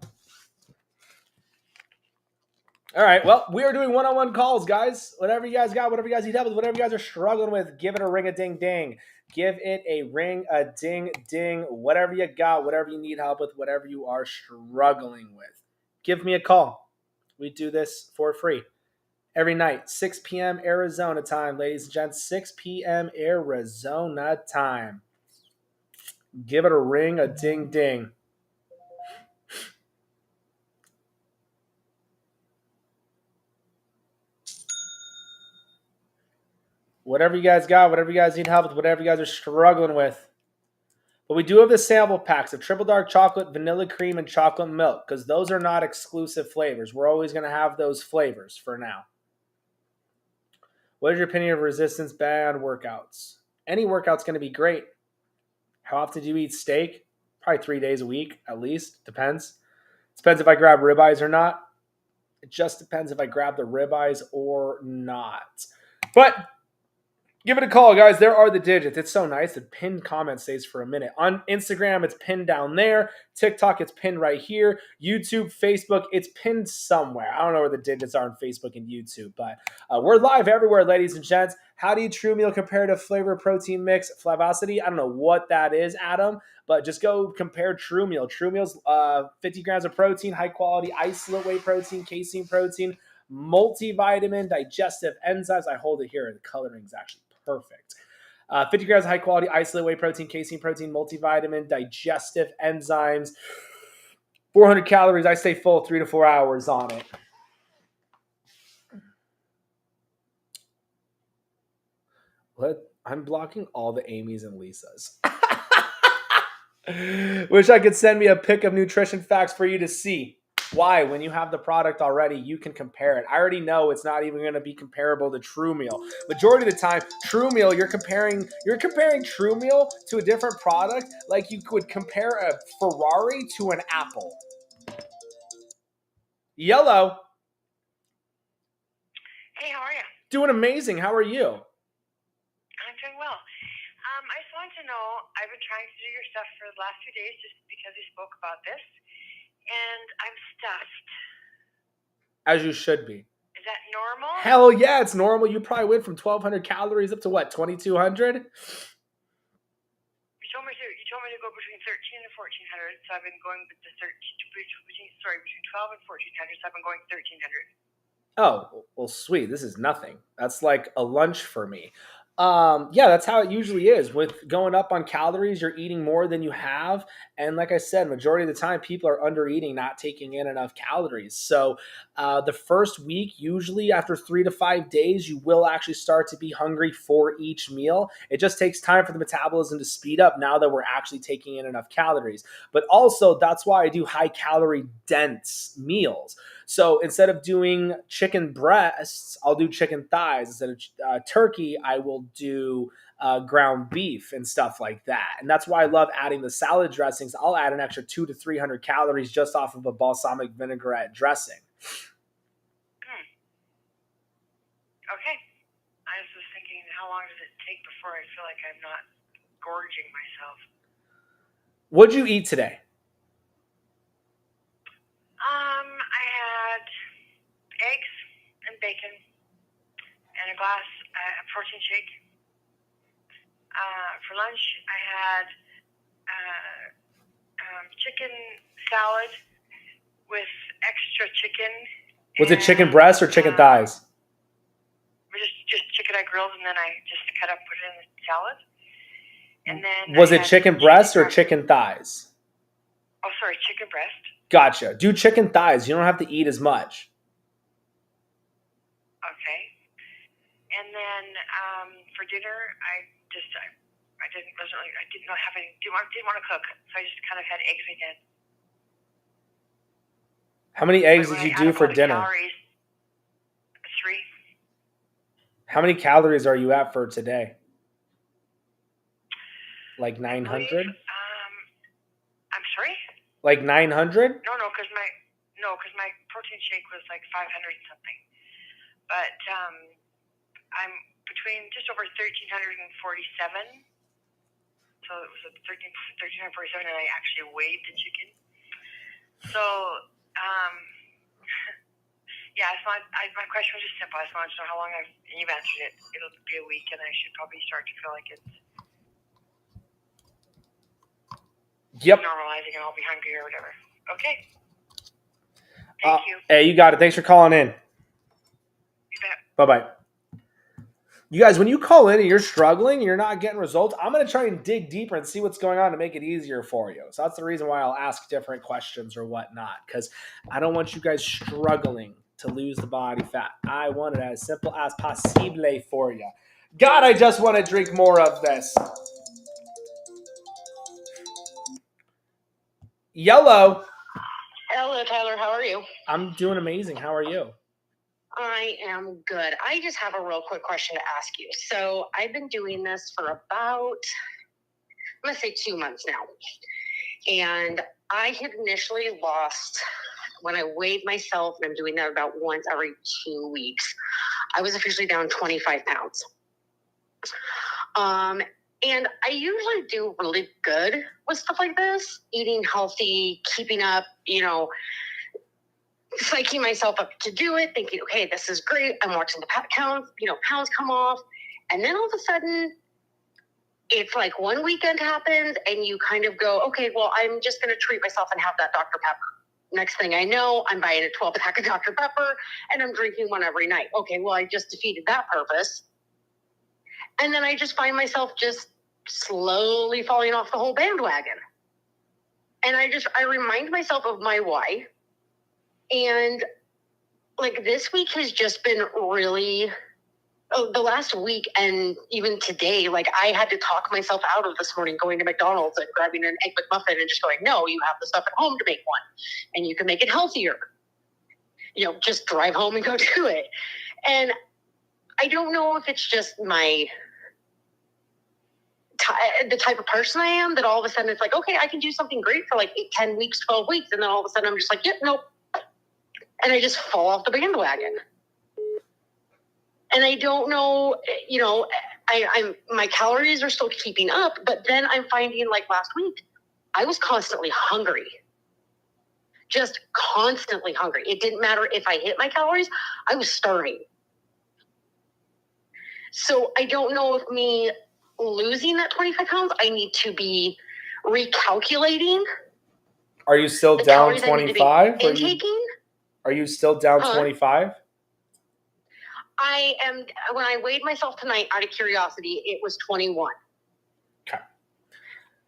All right. Well, we are doing one-on-one calls, guys. Whatever you guys got, whatever you guys need help with, whatever you guys are struggling with, give it a ring-a-ding-ding. Give it a ring-a-ding-ding. Whatever you got, whatever you need help with, whatever you are struggling with. Give me a call. We do this for free. Every night, 6 p.m. Arizona time, ladies and gents. 6 p.m. Arizona time. Give it a ring-a-ding-ding. Whatever you guys got, whatever you guys need help with, whatever you guys are struggling with. But we do have the sample packs of triple dark chocolate, vanilla cream, and chocolate milk because those are not exclusive flavors. We're always going to have those flavors for now. What is your opinion of resistance band workouts? Any workout's going to be great. How often do you eat steak? Probably 3 days a week at least. Depends. Depends if I grab ribeyes or not. It just depends if I grab the ribeyes or not. But give it a call, guys. There are the digits. It's so nice. The pinned comment stays for a minute. On Instagram, it's pinned down there. TikTok, it's pinned right here. YouTube, Facebook, it's pinned somewhere. I don't know where the digits are on Facebook and YouTube, but we're live everywhere, ladies and gents. How do you True Meal compare to Flavor Protein Mix Flavosity? I don't know what that is, Adam, but just go compare True Meal. True Meal's 50 grams of protein, high quality isolate whey protein, casein protein, multivitamin, digestive enzymes. I hold it here. The coloring is actually perfect. 50 grams of high quality isolate whey protein, casein protein, multivitamin, digestive enzymes, 400 calories. I stay full 3 to 4 hours on it. I'm blocking all the Amy's and Lisa's. Wish I could send me a pic of nutrition facts for you to see. Why? When you have the product already, you can compare it. I already know it's not even going to be comparable to True Meal. Majority of the time, True Meal, you're comparing True Meal to a different product like you could compare a Ferrari to an Apple. Yellow. Hey, how are you? Doing amazing. How are you? I'm doing well. I just wanted to know, I've been trying to do your stuff for the last few days just because we spoke about this, and I'm stuffed. As you should be. Is that normal? Hell yeah, it's normal. You probably went from 1,200 calories up to what, 2,200? You told me to go between 13 and 1,400, so I've been going between 12 and 1,400, so I've been going 1,300. Oh, well, sweet. This is nothing. That's like a lunch for me. Yeah, that's how it usually is. With going up on calories, you're eating more than you have. And like I said, majority of the time, people are under eating, not taking in enough calories. So the first week, usually after 3 to 5 days, you will actually start to be hungry for each meal. It just takes time for the metabolism to speed up now that we're actually taking in enough calories. But also, that's why I do high calorie dense meals. So instead of doing chicken breasts, I'll do chicken thighs. Instead of turkey, I will do ground beef and stuff like that. And that's why I love adding the salad dressings. I'll add an extra 200 to 300 calories just off of a balsamic vinaigrette dressing. Okay. I was just thinking, how long does it take before I feel like I'm not gorging myself? What'd you eat today? I had eggs and bacon and a glass of protein shake. For lunch, I had chicken salad with extra chicken. Was it chicken breast or chicken thighs? Just chicken I grilled, and then I just cut up, put it in the salad. And then was it chicken breast or chicken thighs? Oh, sorry, chicken breast. Gotcha. Do chicken thighs. You don't have to eat as much. Okay. And then for dinner, I didn't want to cook, so I just kind of had eggs again. How many eggs did you do for dinner? Calories, 3. How many calories are you at for today? Like 900? I'm sorry? Like 900? No, because my protein shake was like 500 and something. But I'm between just over 1,347. So it was 1,347, and I actually weighed the chicken. So, yeah, so my question was just simple. I just wanted to know how long you've answered it. It'll be a week, and I should probably start to feel like it's normalizing, and I'll be hungry or whatever. Okay. Thank you. Hey, you got it. Thanks for calling in. You bet. Bye-bye. You guys, when you call in and you're struggling, you're not getting results, I'm going to try and dig deeper and see what's going on to make it easier for you. So that's the reason why I'll ask different questions or whatnot, because I don't want you guys struggling to lose the body fat. I want it as simple as possible for you. God, I just want to drink more of this. Yellow. Hello, Tyler. How are you? I'm doing amazing. How are you? I am good. I just have a real quick question to ask you. So I've been doing this for about, I'm going to say 2 months now. And I had initially lost, when I weighed myself, and I'm doing that about once every 2 weeks, I was officially down 25 pounds. And I usually do really good with stuff like this, eating healthy, keeping up, psyching myself up to do it, thinking, okay, this is great. I'm watching the pounds come off. And then all of a sudden, it's like one weekend happens and you kind of go, okay, well, I'm just going to treat myself and have that Dr. Pepper. Next thing I know, I'm buying a 12-pack of Dr. Pepper and I'm drinking one every night. Okay, well, I just defeated that purpose. And then I just find myself just slowly falling off the whole bandwagon. And I remind myself of my why. And like this week has just been really, the last week and even today, like I had to talk myself out of this morning going to McDonald's and grabbing an Egg McMuffin and just going, no, you have the stuff at home to make one and you can make it healthier. Just drive home and go do it. And I don't know if it's just the type of person I am that all of a sudden it's like, okay, I can do something great for like 8, 10 weeks, 12 weeks. And then all of a sudden I'm just like, yep, nope. And I just fall off the bandwagon. And I don't know, my calories are still keeping up, but then I'm finding like last week, I was constantly hungry. Just constantly hungry. It didn't matter if I hit my calories, I was starving. So I don't know if me losing that 25 pounds, I need to be recalculating. Are you still down 25? Are you still down 25? I am. When I weighed myself tonight, out of curiosity, it was 21. Okay.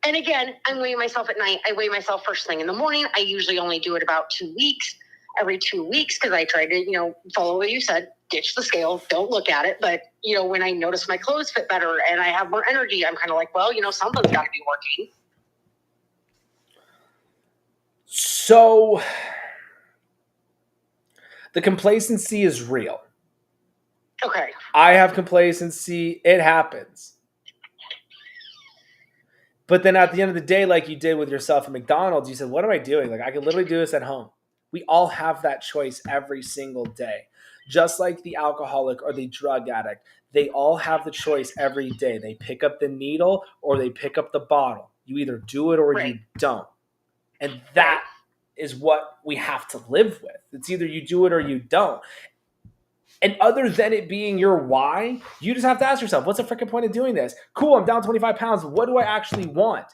And again, I'm weighing myself at night. I weigh myself first thing in the morning. I usually only do it about 2 weeks, every 2 weeks, because I try to, follow what you said, ditch the scale, don't look at it. But, when I notice my clothes fit better and I have more energy, I'm kind of like, well, something's got to be working. So the complacency is real. Okay. I have complacency. It happens. But then at the end of the day, like you did with yourself at McDonald's, you said, what am I doing? Like, I could literally do this at home. We all have that choice every single day. Just like the alcoholic or the drug addict, they all have the choice every day. They pick up the needle or they pick up the bottle. You either do it or you don't. And that is what we have to live with. It's either you do it or you don't. And other than it being your why, you just have to ask yourself, what's the freaking point of doing this? Cool, I'm down 25 pounds. What do I actually want?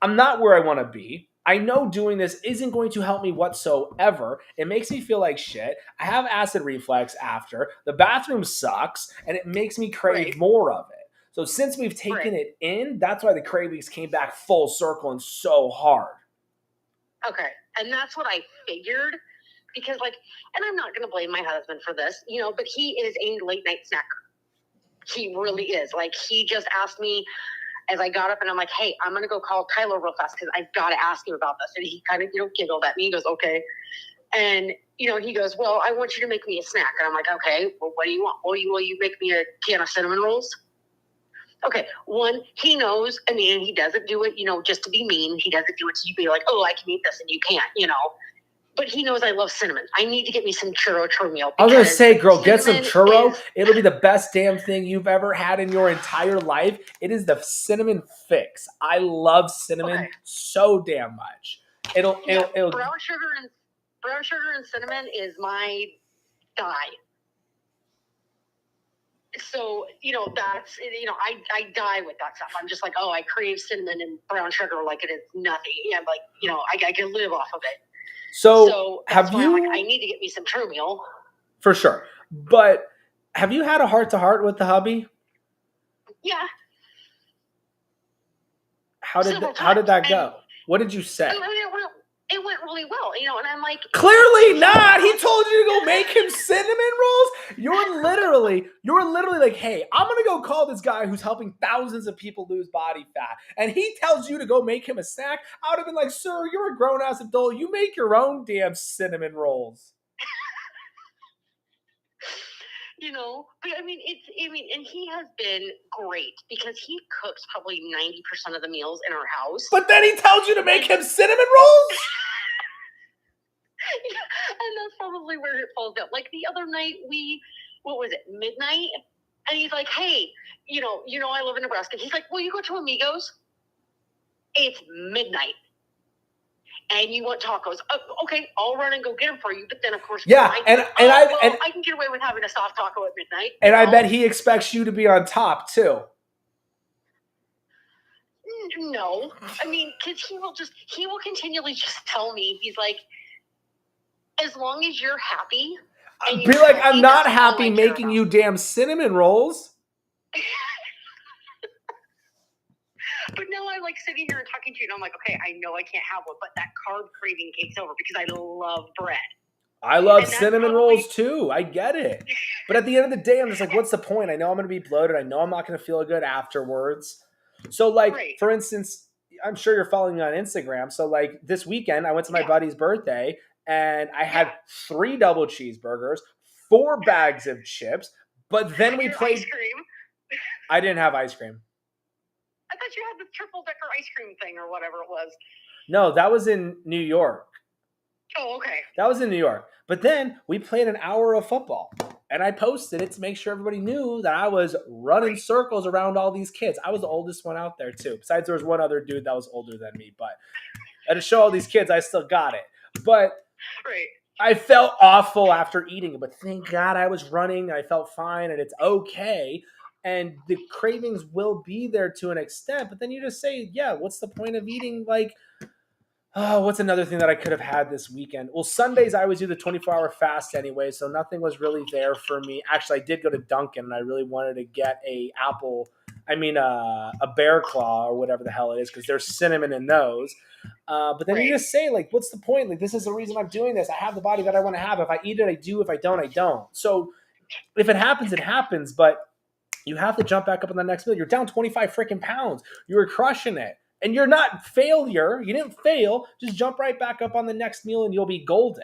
I'm not where I want to be. I know doing this isn't going to help me whatsoever. It makes me feel like shit. I have acid reflux after. The bathroom sucks, and it makes me crave more of it. So since we've taken it in, that's why the cravings came back full circle and so hard. Okay, and that's what I figured. Because and I'm not going to blame my husband for this, but he is a late night snacker. He really is. He just asked me as I got up and I'm like, hey, I'm going to go call Tyler real fast because I've got to ask him about this. And he kind of, giggled at me. He goes, okay. And, he goes, well, I want you to make me a snack. And I'm like, okay, well, what do you want? Will you make me a can of cinnamon rolls? Okay, one, he knows, he doesn't do it, just to be mean. He doesn't do it to be like, oh, I can eat this and you can't, But he knows I love cinnamon. I need to get me some churro meal. I was going to say, girl, get some churro. It'll be the best damn thing you've ever had in your entire life. It is the cinnamon fix. I love cinnamon so damn much. It'll brown sugar and cinnamon is my dye. So, that's, I die with that stuff. I'm just like, oh, I crave cinnamon and brown sugar like it is nothing. I'm like, I can live off of it. So have you? I need to get me some churro meal. For sure. But have you had a heart-to-heart with the hubby? Yeah. How did that go? What did you say? it went really well, and I'm like, Clearly not. He told you to go make him cinnamon rolls. You're literally like, hey, I'm gonna go call this guy who's helping thousands of people lose body fat, and he tells you to go make him a snack. I would have been like, sir, you're a grown ass adult. You make your own damn cinnamon rolls. but I mean, and he has been great because he cooks probably 90% of the meals in our house. But then he tells you to make him cinnamon rolls? And that's probably where it falls down. Like the other night, what was it, midnight? And he's like, hey, I live in Nebraska. He's like, will you go to Amigos? It's midnight. And you want tacos? Okay, I'll run and go get them for you. But then, of course, Yeah, I can get away with having a soft taco at midnight. And I bet he expects you to be on top too. No, I mean, because he will continually just tell me, he's like, as long as you're happy. Be like, I'm not happy making you damn cinnamon rolls. But now I'm like sitting here and talking to you, and I'm like, okay, I know I can't have one, but that carb craving takes over because I love bread. I love cinnamon rolls too. I get it. But at the end of the day, I'm just like, what's the point? I know I'm going to be bloated. I know I'm not going to feel good afterwards. So like, for instance, I'm sure you're following me on Instagram. So like this weekend, I went to my buddy's birthday and I had 3 double cheeseburgers, 4 bags of chips, but then we played. Ice cream. I didn't have ice cream. I thought you had the triple decker ice cream thing or whatever it was. No, that was in New York. Oh, okay. That was in New York. But then we played an hour of football. And I posted it to make sure everybody knew that I was running circles around all these kids. I was the oldest one out there too. Besides, there was one other dude that was older than me. But to show all these kids, I still got it. But I felt awful after eating it. But thank God I was running. I felt fine and it's okay. And the cravings will be there to an extent. But then you just say, yeah, what's the point of eating like... Oh, what's another thing that I could have had this weekend? Well, Sundays I always do the 24-hour fast anyway, so nothing was really there for me. Actually, I did go to Dunkin', and I really wanted to get a Bear Claw or whatever the hell it is, because there's cinnamon in those. But then you just say, like, what's the point? Like, this is the reason I'm doing this. I have the body that I want to have. If I eat it, I do. If I don't, I don't. So if it happens, it happens. But you have to jump back up in the next meal. You're down 25 freaking pounds. You were crushing it. And you're not failure. You didn't fail. Just jump right back up on the next meal and you'll be golden.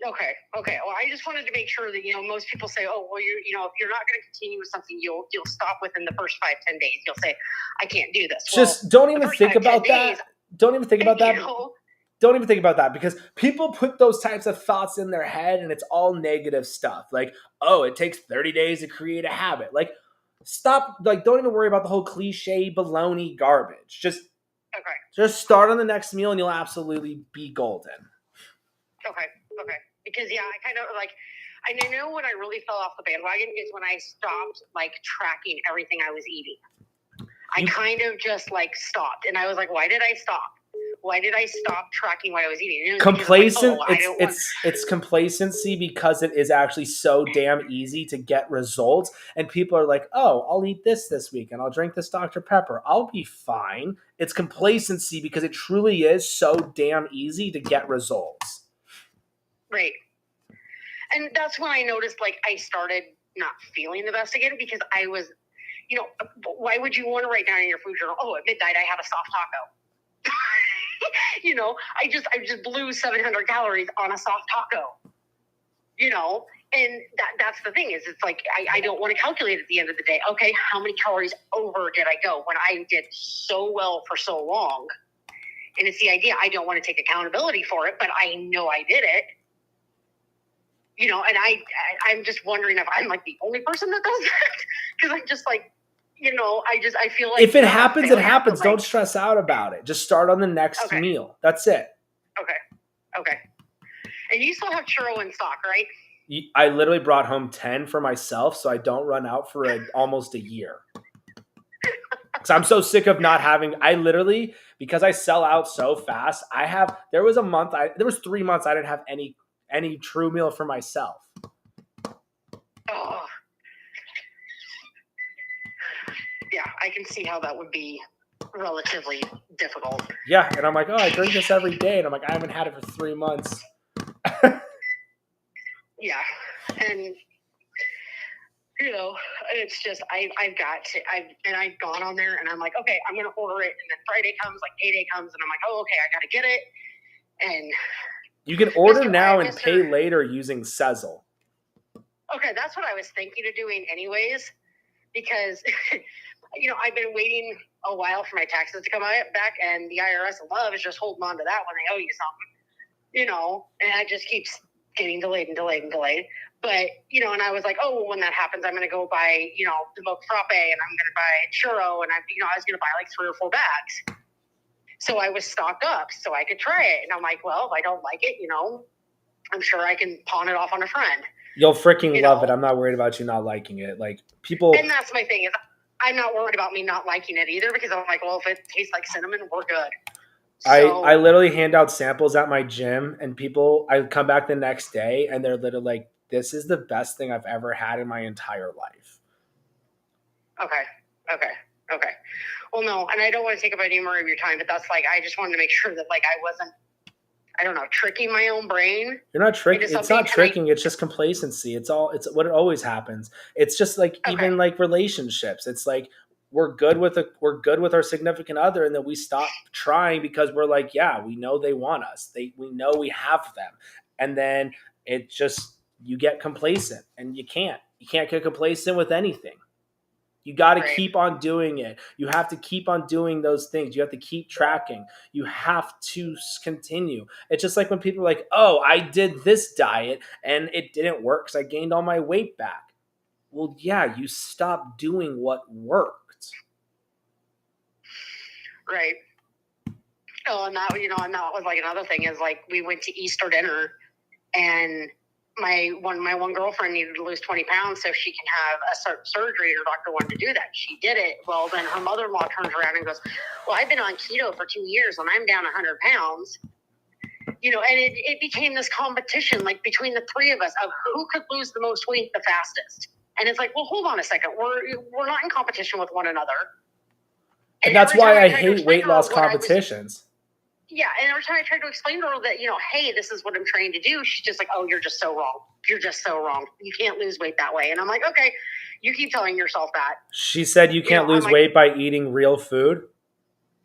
Okay. Well, I just wanted to make sure that, most people say, oh, well, if you're not going to continue with something, you'll stop within the first 5-10 days. You'll say, I can't do this. Just don't even think about that. Don't even think about that. Don't even think about that because people put those types of thoughts in their head and it's all negative stuff. Like, oh, it takes 30 days to create a habit. Like, stop, like, don't even worry about the whole cliche baloney garbage. Just start on the next meal and you'll absolutely be golden. Okay. Because, I kind of, like, I know when I really fell off the bandwagon is when I stopped, like, tracking everything I was eating. I kind of just, like, stopped. And I was like, why did I stop? Why did I stop tracking what I was eating? Complacent. It's complacency because it is actually so damn easy to get results. And people are like, oh, I'll eat this week and I'll drink this Dr. Pepper. I'll be fine. It's complacency because it truly is so damn easy to get results. Right. And that's when I noticed, like, I started not feeling the best again because I was, why would you want to write down in your food journal, oh, at midnight I had a soft taco? I just blew 700 calories on a soft taco, and that's the thing is it's like, I don't want to calculate at the end of the day. Okay. How many calories over did I go when I did so well for so long? And it's the idea. I don't want to take accountability for it, but I know I did it, and I'm just wondering if I'm like the only person that does that. Cause I'm just like, I feel like if it happens, it happens. Don't stress out about it. Just start on the next meal. That's it. Okay. And you still have churro in stock, right? I literally brought home 10 for myself, so I don't run out for almost a year. Because I'm so sick of not having. I literally, because I sell out so fast. There was 3 months I didn't have any true meal for myself. Oh. Yeah, I can see how that would be relatively difficult. Yeah, and I'm like, oh, I drink this every day, and I'm like, I haven't had it for 3 months. Yeah, and it's just I've got to I've gone on there and I'm like, okay, I'm gonna order it, and then Friday comes, like payday comes, and I'm like, oh, okay, I gotta get it. And you can order Mr. now I- and Mr. pay later using Sezzle. Okay, that's what I was thinking of doing anyways, because I've been waiting a while for my taxes to come back, and the IRS loves just holding on to that when they owe you something, and it just keeps getting delayed and delayed and delayed. But, and I was like, oh, well, when that happens, I'm going to go buy, the mocha frappe, and I'm going to buy churro, and I was going to buy like 3 or 4 bags. So I was stocked up so I could try it. And I'm like, well, if I don't like it, I'm sure I can pawn it off on a friend. You'll freaking love it. I'm not worried about you not liking it. Like, people... And that's my thing, is I'm not worried about me not liking it either, because I'm like, well, if it tastes like cinnamon, we're good. So, I literally hand out samples at my gym, and I come back the next day, and they're literally like, this is the best thing I've ever had in my entire life. Okay. Well, no, and I don't want to take up any more of your time, but that's like, I just wanted to make sure that like I wasn't, I don't know, tricking my own brain. You're not tricking. It's not tricking. It's just complacency. It's what it always happens. It's just like, even like relationships. It's like, we're good with our significant other, and then we stop trying because we're like, yeah, we know they want us. We know we have them. And then it just, you get complacent, and you can't get complacent with anything. You got to keep on doing it. You have to keep on doing those things. You have to keep tracking. You have to continue. It's just like when people are like, oh, I did this diet and it didn't work because I gained all my weight back. Well, yeah, you stopped doing what worked. Right. Oh, and that was like another thing is like we went to Easter dinner, and my one girlfriend needed to lose 20 pounds so she can have a surgery. Her doctor wanted to do that. She did it. Well, then her mother-in-law turns around and goes, well, I've been on keto for 2 years and I'm down 100 pounds. And it became this competition like between the 3 of us of who could lose the most weight the fastest. And it's like, well, hold on a second. We're not in competition with one another. And that's why I hate weight loss competitions. Yeah, and every time I tried to explain to her that, hey, this is what I'm trying to do, she's just like, oh, you're just so wrong. You're just so wrong. You can't lose weight that way. And I'm like, okay, you keep telling yourself that. She said you can't lose weight by eating real food?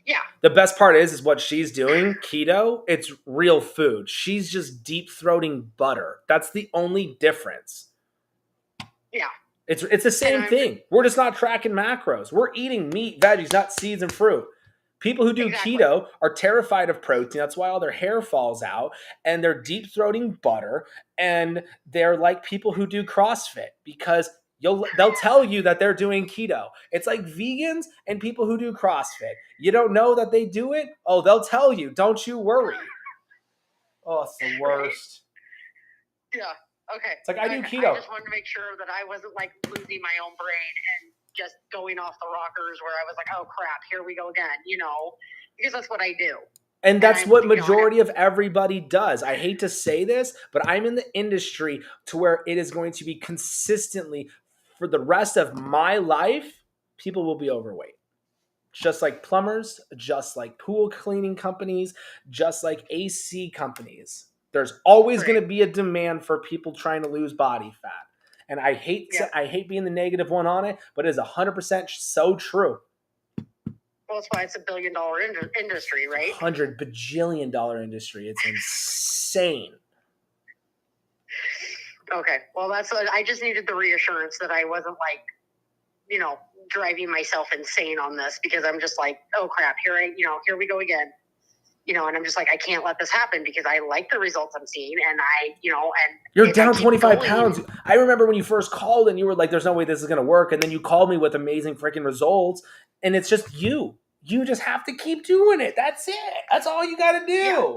Yeah. The best part is what she's doing, keto, it's real food. She's just deep-throating butter. That's the only difference. Yeah. It's the same thing. We're just not tracking macros. We're eating meat, veggies, not seeds and fruit. People who do keto are terrified of protein. That's why all their hair falls out, and they're deep-throating butter, and they're like people who do CrossFit because they'll tell you that they're doing keto. It's like vegans and people who do CrossFit. You don't know that they do it? Oh, they'll tell you. Don't you worry. Oh, it's the worst. Yeah. Okay. It's like I do keto. I just wanted to make sure that I wasn't like losing my own brain and just going off the rockers where I was like, oh crap, here we go again, because that's what I do. And that's what majority of everybody does. I hate to say this, but I'm in the industry to where it is going to be consistently for the rest of my life, people will be overweight. Just like plumbers, just like pool cleaning companies, just like AC companies. There's always going to be a demand for people trying to lose body fat. And I hate being the negative one on it, but it is 100% so true. Well, that's why it's $1 billion industry, right? $100 bajillion industry. It's insane. Okay. Well, I just needed the reassurance that I wasn't like, driving myself insane on this, because I'm just like, oh crap, here we go again. And I'm just like, I can't let this happen because I like the results I'm seeing, and you're down 25 pounds. I remember when you first called and you were like, there's no way this is going to work. And then you called me with amazing freaking results, and it's just you just have to keep doing it. That's it. That's all you got to do. Yeah.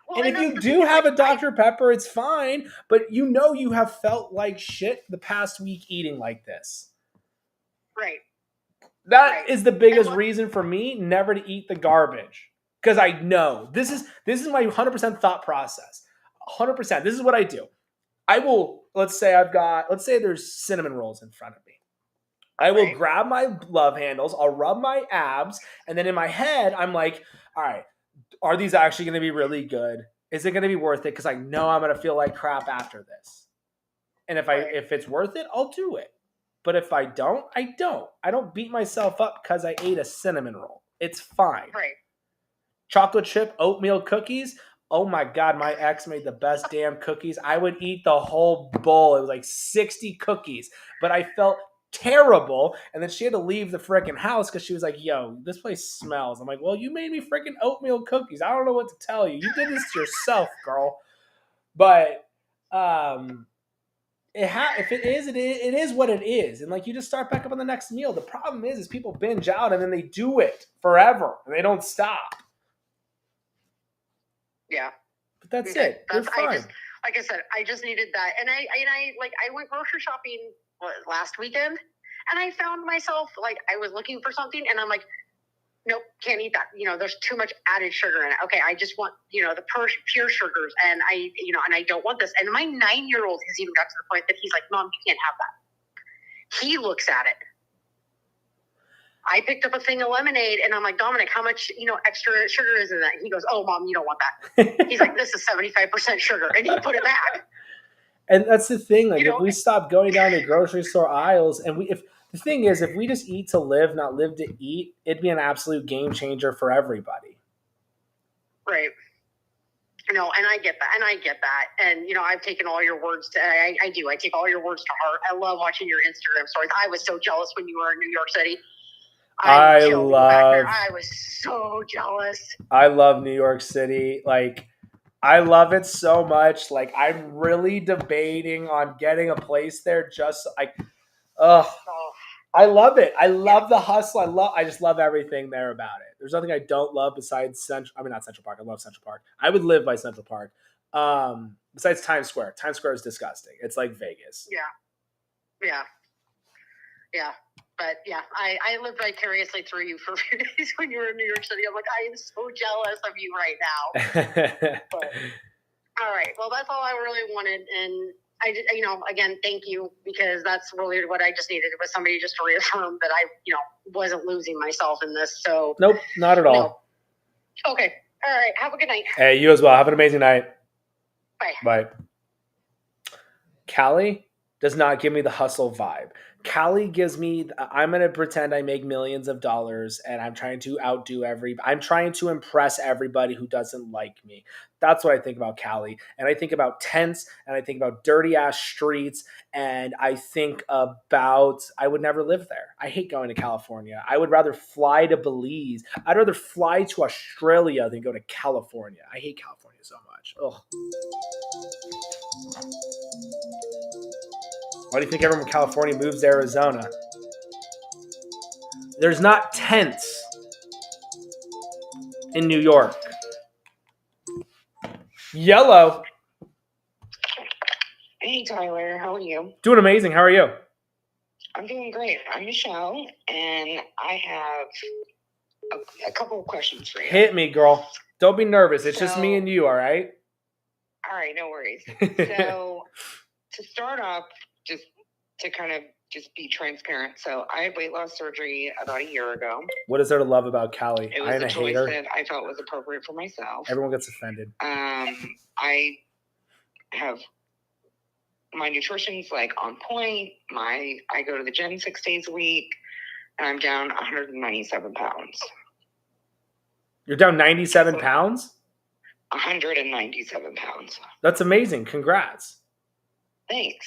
Well, and if you do have a Dr. Pepper, it's fine, but you have felt like shit the past week eating like this. Right. That is the biggest reason for me never to eat the garbage. Because I know this is my 100% thought process. 100%. This is what I do. I will, let's say there's cinnamon rolls in front of me. I will Right. grab my love handles, I'll rub my abs, and then in my head, I'm like, all right, are these actually going to be really good? Is it going to be worth it? Because I know I'm going to feel like crap after this. And Right. if it's worth it, I'll do it. But if I don't, I don't. I don't beat myself up because I ate a cinnamon roll. It's fine. Right. Chocolate chip oatmeal cookies. Oh my God, my ex made the best damn cookies. I would eat the whole bowl. It was like 60 cookies, but I felt terrible. And then she had to leave the freaking house because she was like, yo, this place smells. I'm like, well, you made me freaking oatmeal cookies. I don't know what to tell you. You did this to yourself, girl. But if it is what it is. And like, you just start back up on the next meal. The problem is people binge out and then they do it forever and they don't stop. Yeah. But that's Okay. it. You're fine. Like I said, I just needed that. And I went grocery shopping last weekend, and I found myself, like, I was looking for something, and I'm like, nope, can't eat that. There's too much added sugar in it. Okay, I just want, the pure sugars, and I don't want this. And my 9-year-old has even got to the point that he's like, Mom, you can't have that. He looks at it. I picked up a thing of lemonade, and I'm like, Dominic, how much, extra sugar is in that? He goes, oh, Mom, you don't want that. He's like, this is 75% sugar, and he put it back. And that's the thing. Like, if we stop going down the grocery store aisles, and if the thing is, if we just eat to live, not live to eat, it'd be an absolute game changer for everybody. Right. And I get that. And, I've taken all your words I take all your words to heart. I love watching your Instagram stories. I was so jealous when you were in New York City. I was so jealous. I love New York City. Like, I love it so much. Like, I'm really debating on getting a place there. Just like, I love it. I love the hustle. I just love everything there about it. There's nothing I don't love besides not Central Park. I love Central Park. I would live by Central Park. Besides Times Square. Times Square is disgusting. It's like Vegas. Yeah. But yeah, I lived vicariously through you for a few days when you were in New York City. I'm like, I am so jealous of you right now. But, all right. Well, that's all I really wanted. And I, again, thank you, because that's really what I just needed. It was somebody just to reaffirm that I, wasn't losing myself in this. So nope, not at all. No. Okay. All right. Have a good night. Hey, you as well. Have an amazing night. Bye. Bye. Callie does not give me the hustle vibe. Callie gives me, I'm going to pretend I make millions of dollars and I'm trying to I'm trying to impress everybody who doesn't like me. That's what I think about Callie. And I think about tents, and I think about dirty ass streets, and I think about, I would never live there. I hate going to California. I would rather fly to Belize. I'd rather fly to Australia than go to California. I hate California so much. Ugh. Why do you think everyone from California moves to Arizona? There's not tents in New York. Yellow. Hey, Tyler. How are you? Doing amazing. How are you? I'm doing great. I'm Michelle, and I have a couple of questions for you. Hit me, girl. Don't be nervous. It's just me and you, all right? All right, no worries. So, to start off, just to kind of just be transparent. So, I had weight loss surgery about a year ago. What is there to love about Callie? It was a choice that I felt was appropriate for myself. Everyone gets offended. I have my nutrition's like on point. I go to the gym 6 days a week, and I'm down 197 pounds. You're down 97 pounds? 197 pounds. That's amazing. Congrats. Thanks.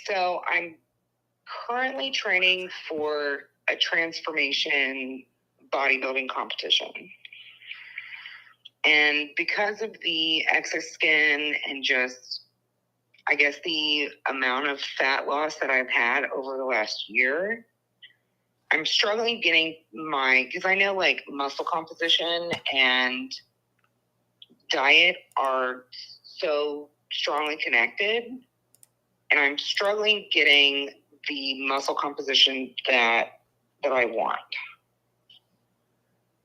So I'm currently training for a transformation bodybuilding competition. And because of the excess skin and just, I guess, the amount of fat loss that I've had over the last year, I'm struggling getting because I know like muscle composition and diet are so strongly connected, and I'm struggling getting the muscle composition that I want.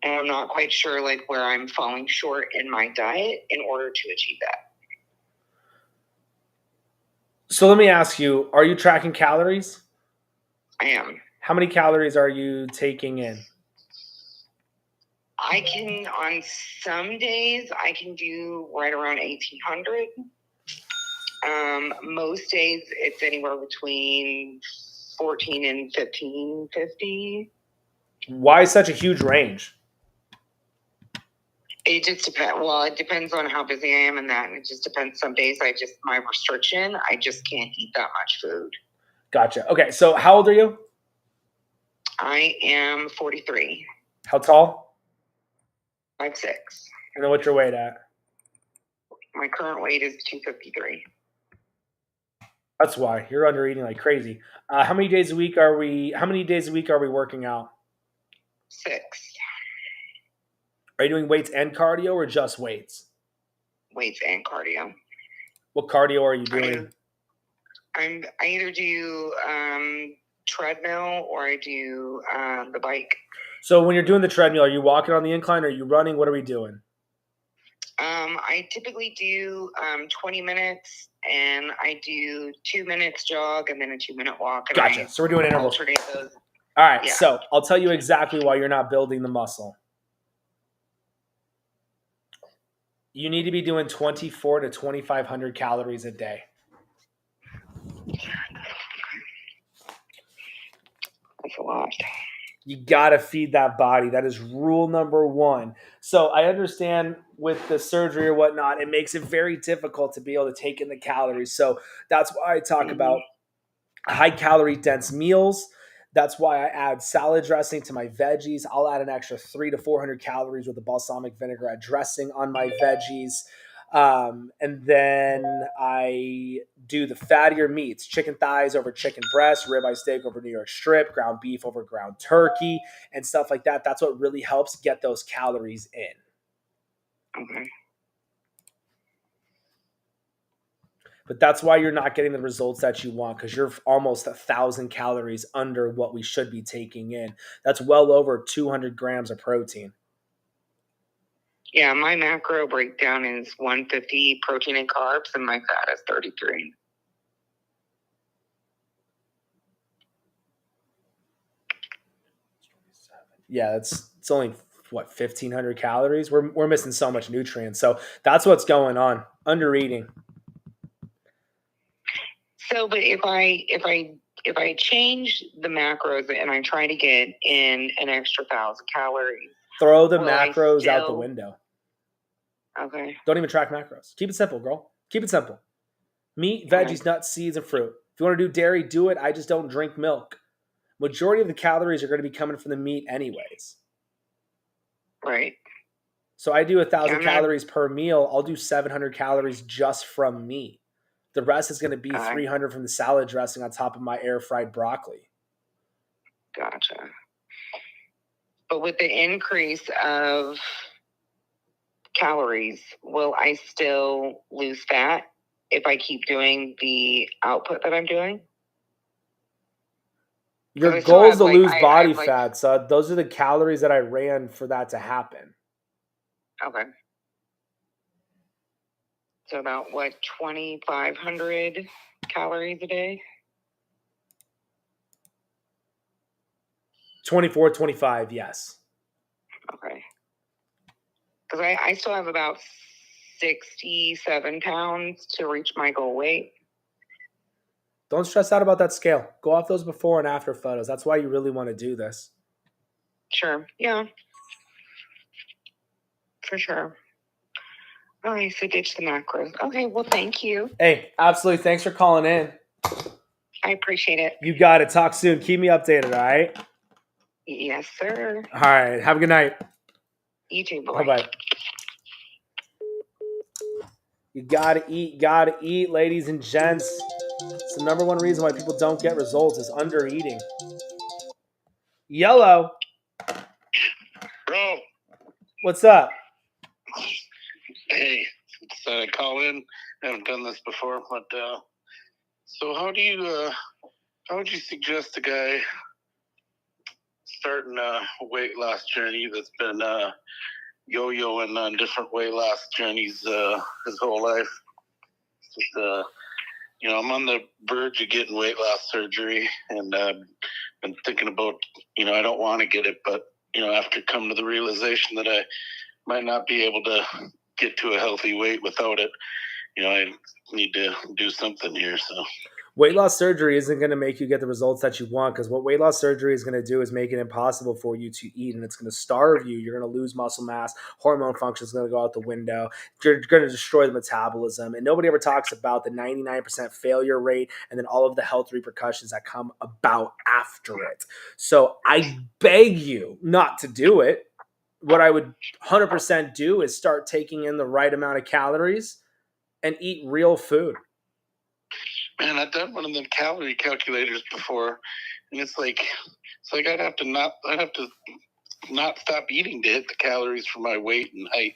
And I'm not quite sure like where I'm falling short in my diet in order to achieve that. So let me ask you, are you tracking calories? I am. How many calories are you taking in? I can, on some days, I can do right around 1,800. Most days, it's anywhere between 14 and 1550. Why such a huge range? It just depends. Well, it depends on how busy I am and that. And it just depends. Some days my restriction, I just can't eat that much food. Gotcha. Okay, so how old are you? I am 43, How tall? 5'6". And then what's your weight at? My current weight is 253. That's why you're under eating like crazy. How many days a week are we? How many days a week are we working out? 6. Are you doing weights and cardio or just weights? Weights and cardio. What cardio are you doing? I either do treadmill or I do the bike. So when you're doing the treadmill, are you walking on the incline? Or are you running? What are we doing? I typically do 20 minutes, and I do 2 minutes jog and then a 2-minute walk. And Gotcha. So we're doing I intervals. alternate those. All right. Yeah. So I'll tell you exactly why you're not building the muscle. You need to be doing 24 to 2,500 calories a day. That's a lot. You got to feed that body. That is rule number one. So I understand with the surgery or whatnot, it makes it very difficult to be able to take in the calories. So that's why I talk about high calorie dense meals. That's why I add salad dressing to my veggies. I'll add an extra 300 to 400 calories with the balsamic vinaigrette dressing on my veggies. And then I do the fattier meats, chicken thighs over chicken breast, ribeye steak over New York strip, ground beef over ground turkey, and stuff like that. That's what really helps get those calories in. Okay. But that's why you're not getting the results that you want, because you're almost 1,000 calories under what we should be taking in. That's well over 200 grams of protein. Yeah, my macro breakdown is 150 protein and carbs, and my fat is 33. Yeah, it's only what 1,500 calories. We're missing so much nutrients. So that's what's going on. Under eating. So, but if I change the macros and I try to get in an extra 1,000 calories, throw the will I macros out the still- window. Okay. Don't even track macros. Keep it simple, girl. Keep it simple. Meat, veggies, nuts, seeds, and fruit. If you want to do dairy, do it. I just don't drink milk. Majority of the calories are going to be coming from the meat anyways. Right. So I do 1,000 Yeah, calories per meal. I'll do 700 calories just from meat. The rest is going to be 300 from the salad dressing on top of my air fried broccoli. Gotcha. But with the increase of calories, will I still lose fat if I keep doing the output that I'm doing? Your goal is to lose body fat, so those are the calories that I ran for that to happen. Okay. So about what, 2,500 calories a day? 24, 25, yes. Okay. Because I still have about 67 pounds to reach my goal weight. Don't stress out about that scale. Go off those before and after photos. That's why you really want to do this. Sure. Yeah. For sure. All right, so ditch the macros. Okay, well, thank you. Hey, absolutely. Thanks for calling in. I appreciate it. You got it. Talk soon. Keep me updated, all right? Yes, sir. All right. Have a good night. You too. Bye-bye. You gotta eat, ladies and gents. It's the number one reason why people don't get results is under eating. Yellow. Bro. What's up? Hey, it's call in. I haven't done this before, but so how would you suggest a guy starting a weight loss journey that's been yo-yoing on different weight loss journeys his whole life? Just, I'm on the verge of getting weight loss surgery, and been thinking about, I don't want to get it, but, after coming to the realization that I might not be able to get to a healthy weight without it, I need to do something here. So Weight loss surgery isn't going to make you get the results that you want, because what weight loss surgery is going to do is make it impossible for you to eat, and it's going to starve you. You're going to lose muscle mass. Hormone function is going to go out the window. You're going to destroy the metabolism. And nobody ever talks about the 99% failure rate and then all of the health repercussions that come about after it. So I beg you not to do it. What I would 100% do is start taking in the right amount of calories and eat real food. Man, I've done one of them calorie calculators before, and it's like I'd have to not stop eating to hit the calories for my weight and height.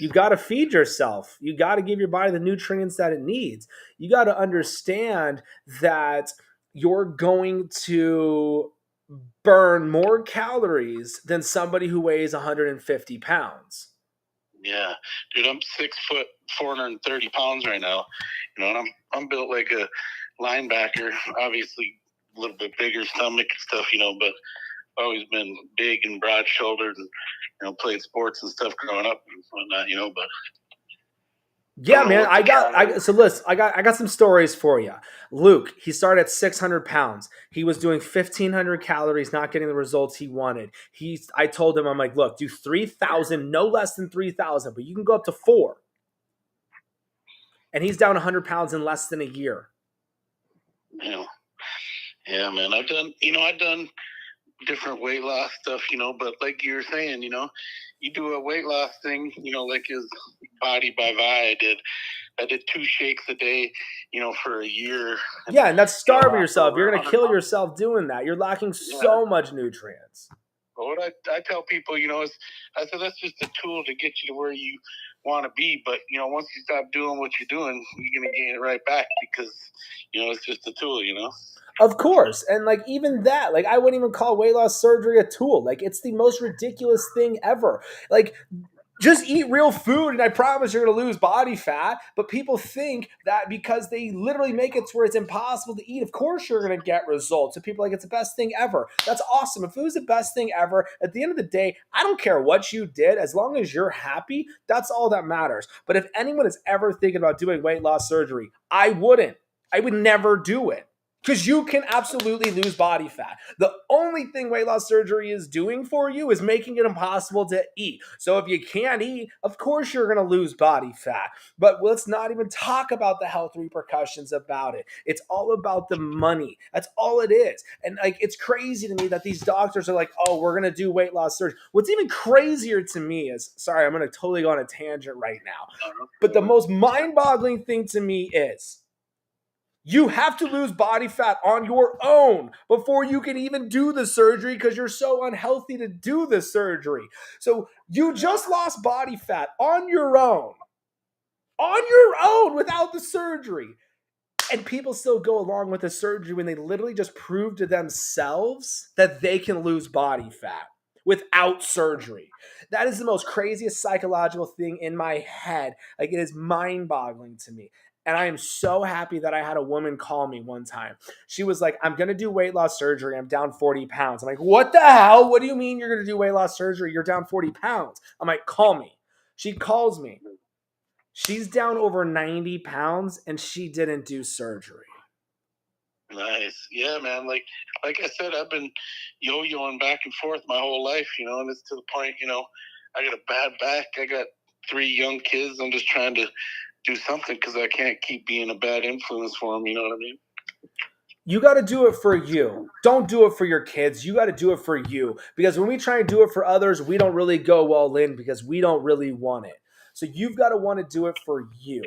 You got to feed yourself. You got to give your body the nutrients that it needs. You got to understand that you're going to burn more calories than somebody who weighs 150 pounds. Yeah, dude, I'm 6 foot, 430 pounds right now. And I'm built like a linebacker. Obviously, a little bit bigger stomach and stuff, but always been big and broad-shouldered, and played sports and stuff growing up and whatnot. But yeah, man, so listen, I got some stories for you. Luke, he started at 600 pounds. He was doing 1,500 calories, not getting the results he wanted. I told him, I'm like, look, do 3,000, no less than 3,000, but you can go up to 4. And he's down 100 pounds in less than a year. Yeah, man, I've done different weight loss stuff, but like you were saying, you do a weight loss thing, like his Body by Vi I did 2 shakes a day, for a year. Yeah, and that's starving yourself. You're going to kill yourself doing that. You're lacking so much nutrients. But what I tell people, is I said that's just a tool to get you to where you want to be. But, once you stop doing what you're doing, you're going to gain it right back because, it's just a tool, Of course. And even that, I wouldn't even call weight loss surgery a tool. It's the most ridiculous thing ever. Just eat real food and I promise you're going to lose body fat. But people think that because they literally make it to where it's impossible to eat, of course you're going to get results. And people are like, it's the best thing ever. That's awesome. If it was the best thing ever, at the end of the day, I don't care what you did. As long as you're happy, that's all that matters. But if anyone is ever thinking about doing weight loss surgery, I wouldn't. I would never do it. Because you can absolutely lose body fat. The only thing weight loss surgery is doing for you is making it impossible to eat. So if you can't eat, of course you're going to lose body fat. But let's not even talk about the health repercussions about it. It's all about the money. That's all it is. And it's crazy to me that these doctors are like, oh, we're going to do weight loss surgery. What's even crazier to me is, sorry, I'm going to totally go on a tangent right now. But the most mind-boggling thing to me is, you have to lose body fat on your own before you can even do the surgery because you're so unhealthy to do the surgery. So you just lost body fat on your own without the surgery. And people still go along with the surgery when they literally just prove to themselves that they can lose body fat without surgery. That is the most craziest psychological thing in my head. It is mind-boggling to me. And I am so happy that I had a woman call me one time. She was like, I'm going to do weight loss surgery. I'm down 40 pounds. I'm like, what the hell? What do you mean you're going to do weight loss surgery? You're down 40 pounds. I'm like, call me. She calls me. She's down over 90 pounds and she didn't do surgery. Nice. Yeah, man. Like I said, I've been yo-yoing back and forth my whole life, and it's to the point, I got a bad back. I got 3 young kids. I'm just trying to do something because I can't keep being a bad influence for them. You know what I mean? You got to do it for you. Don't do it for your kids. You got to do it for you. Because when we try and do it for others, we don't really go all in because we don't really want it. So you've got to want to do it for you.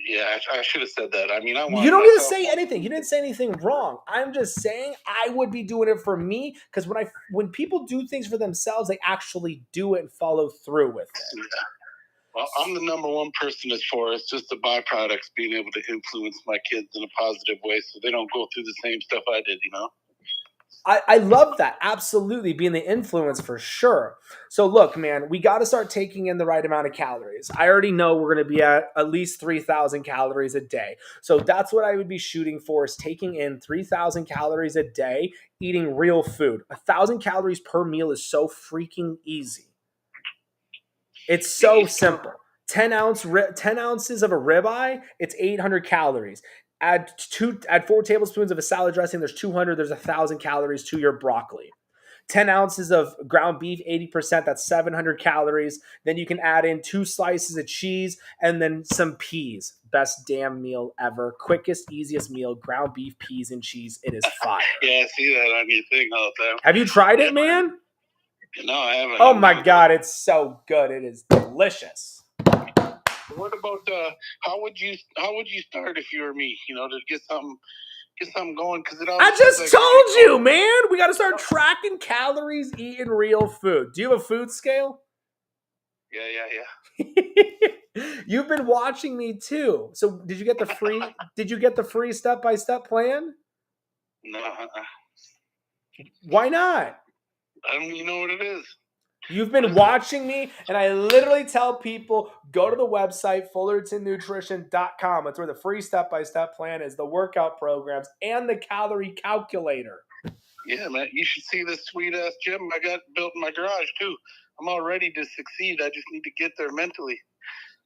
Yeah, I should have said that. I mean, you don't need to say anything. You didn't say anything wrong. I'm just saying I would be doing it for me because when people do things for themselves, they actually do it and follow through with it. Yeah. Well, I'm the number one person as far as just the byproducts being able to influence my kids in a positive way so they don't go through the same stuff I did, I love that. Absolutely. Being the influence for sure. So look, man, we got to start taking in the right amount of calories. I already know we're going to be at least 3,000 calories a day. So that's what I would be shooting for, is taking in 3,000 calories a day, eating real food. 1,000 calories per meal is so freaking easy. It's so simple. 10 ounces of a ribeye, it's 800 calories. Add 4 tablespoons of a salad dressing, there's 200, there's 1,000 calories to your broccoli. 10 ounces of ground beef, 80%, that's 700 calories. Then you can add in 2 slices of cheese and then some peas. Best damn meal ever. Quickest, easiest meal, ground beef, peas, and cheese. It is fire. Yeah, I see that on your thing all the time. Have you tried it, man? No, I haven't. Oh my God, it's so good. It is delicious. What about how would you start if you were me? You know, to get something going, because it. I just told you, man. We got to start tracking calories, eating real food. Do you have a food scale? Yeah. You've been watching me too. So did you get the free? Did you get the free step-by-step plan? No. Why not? I don't even know what it is. You've been watching me, and I literally tell people, go to the website, fullertonnutrition.com. That's where the free step-by-step plan is, the workout programs, and the calorie calculator. Yeah, man, you should see this sweet-ass gym I got built in my garage, too. I'm all ready to succeed. I just need to get there mentally.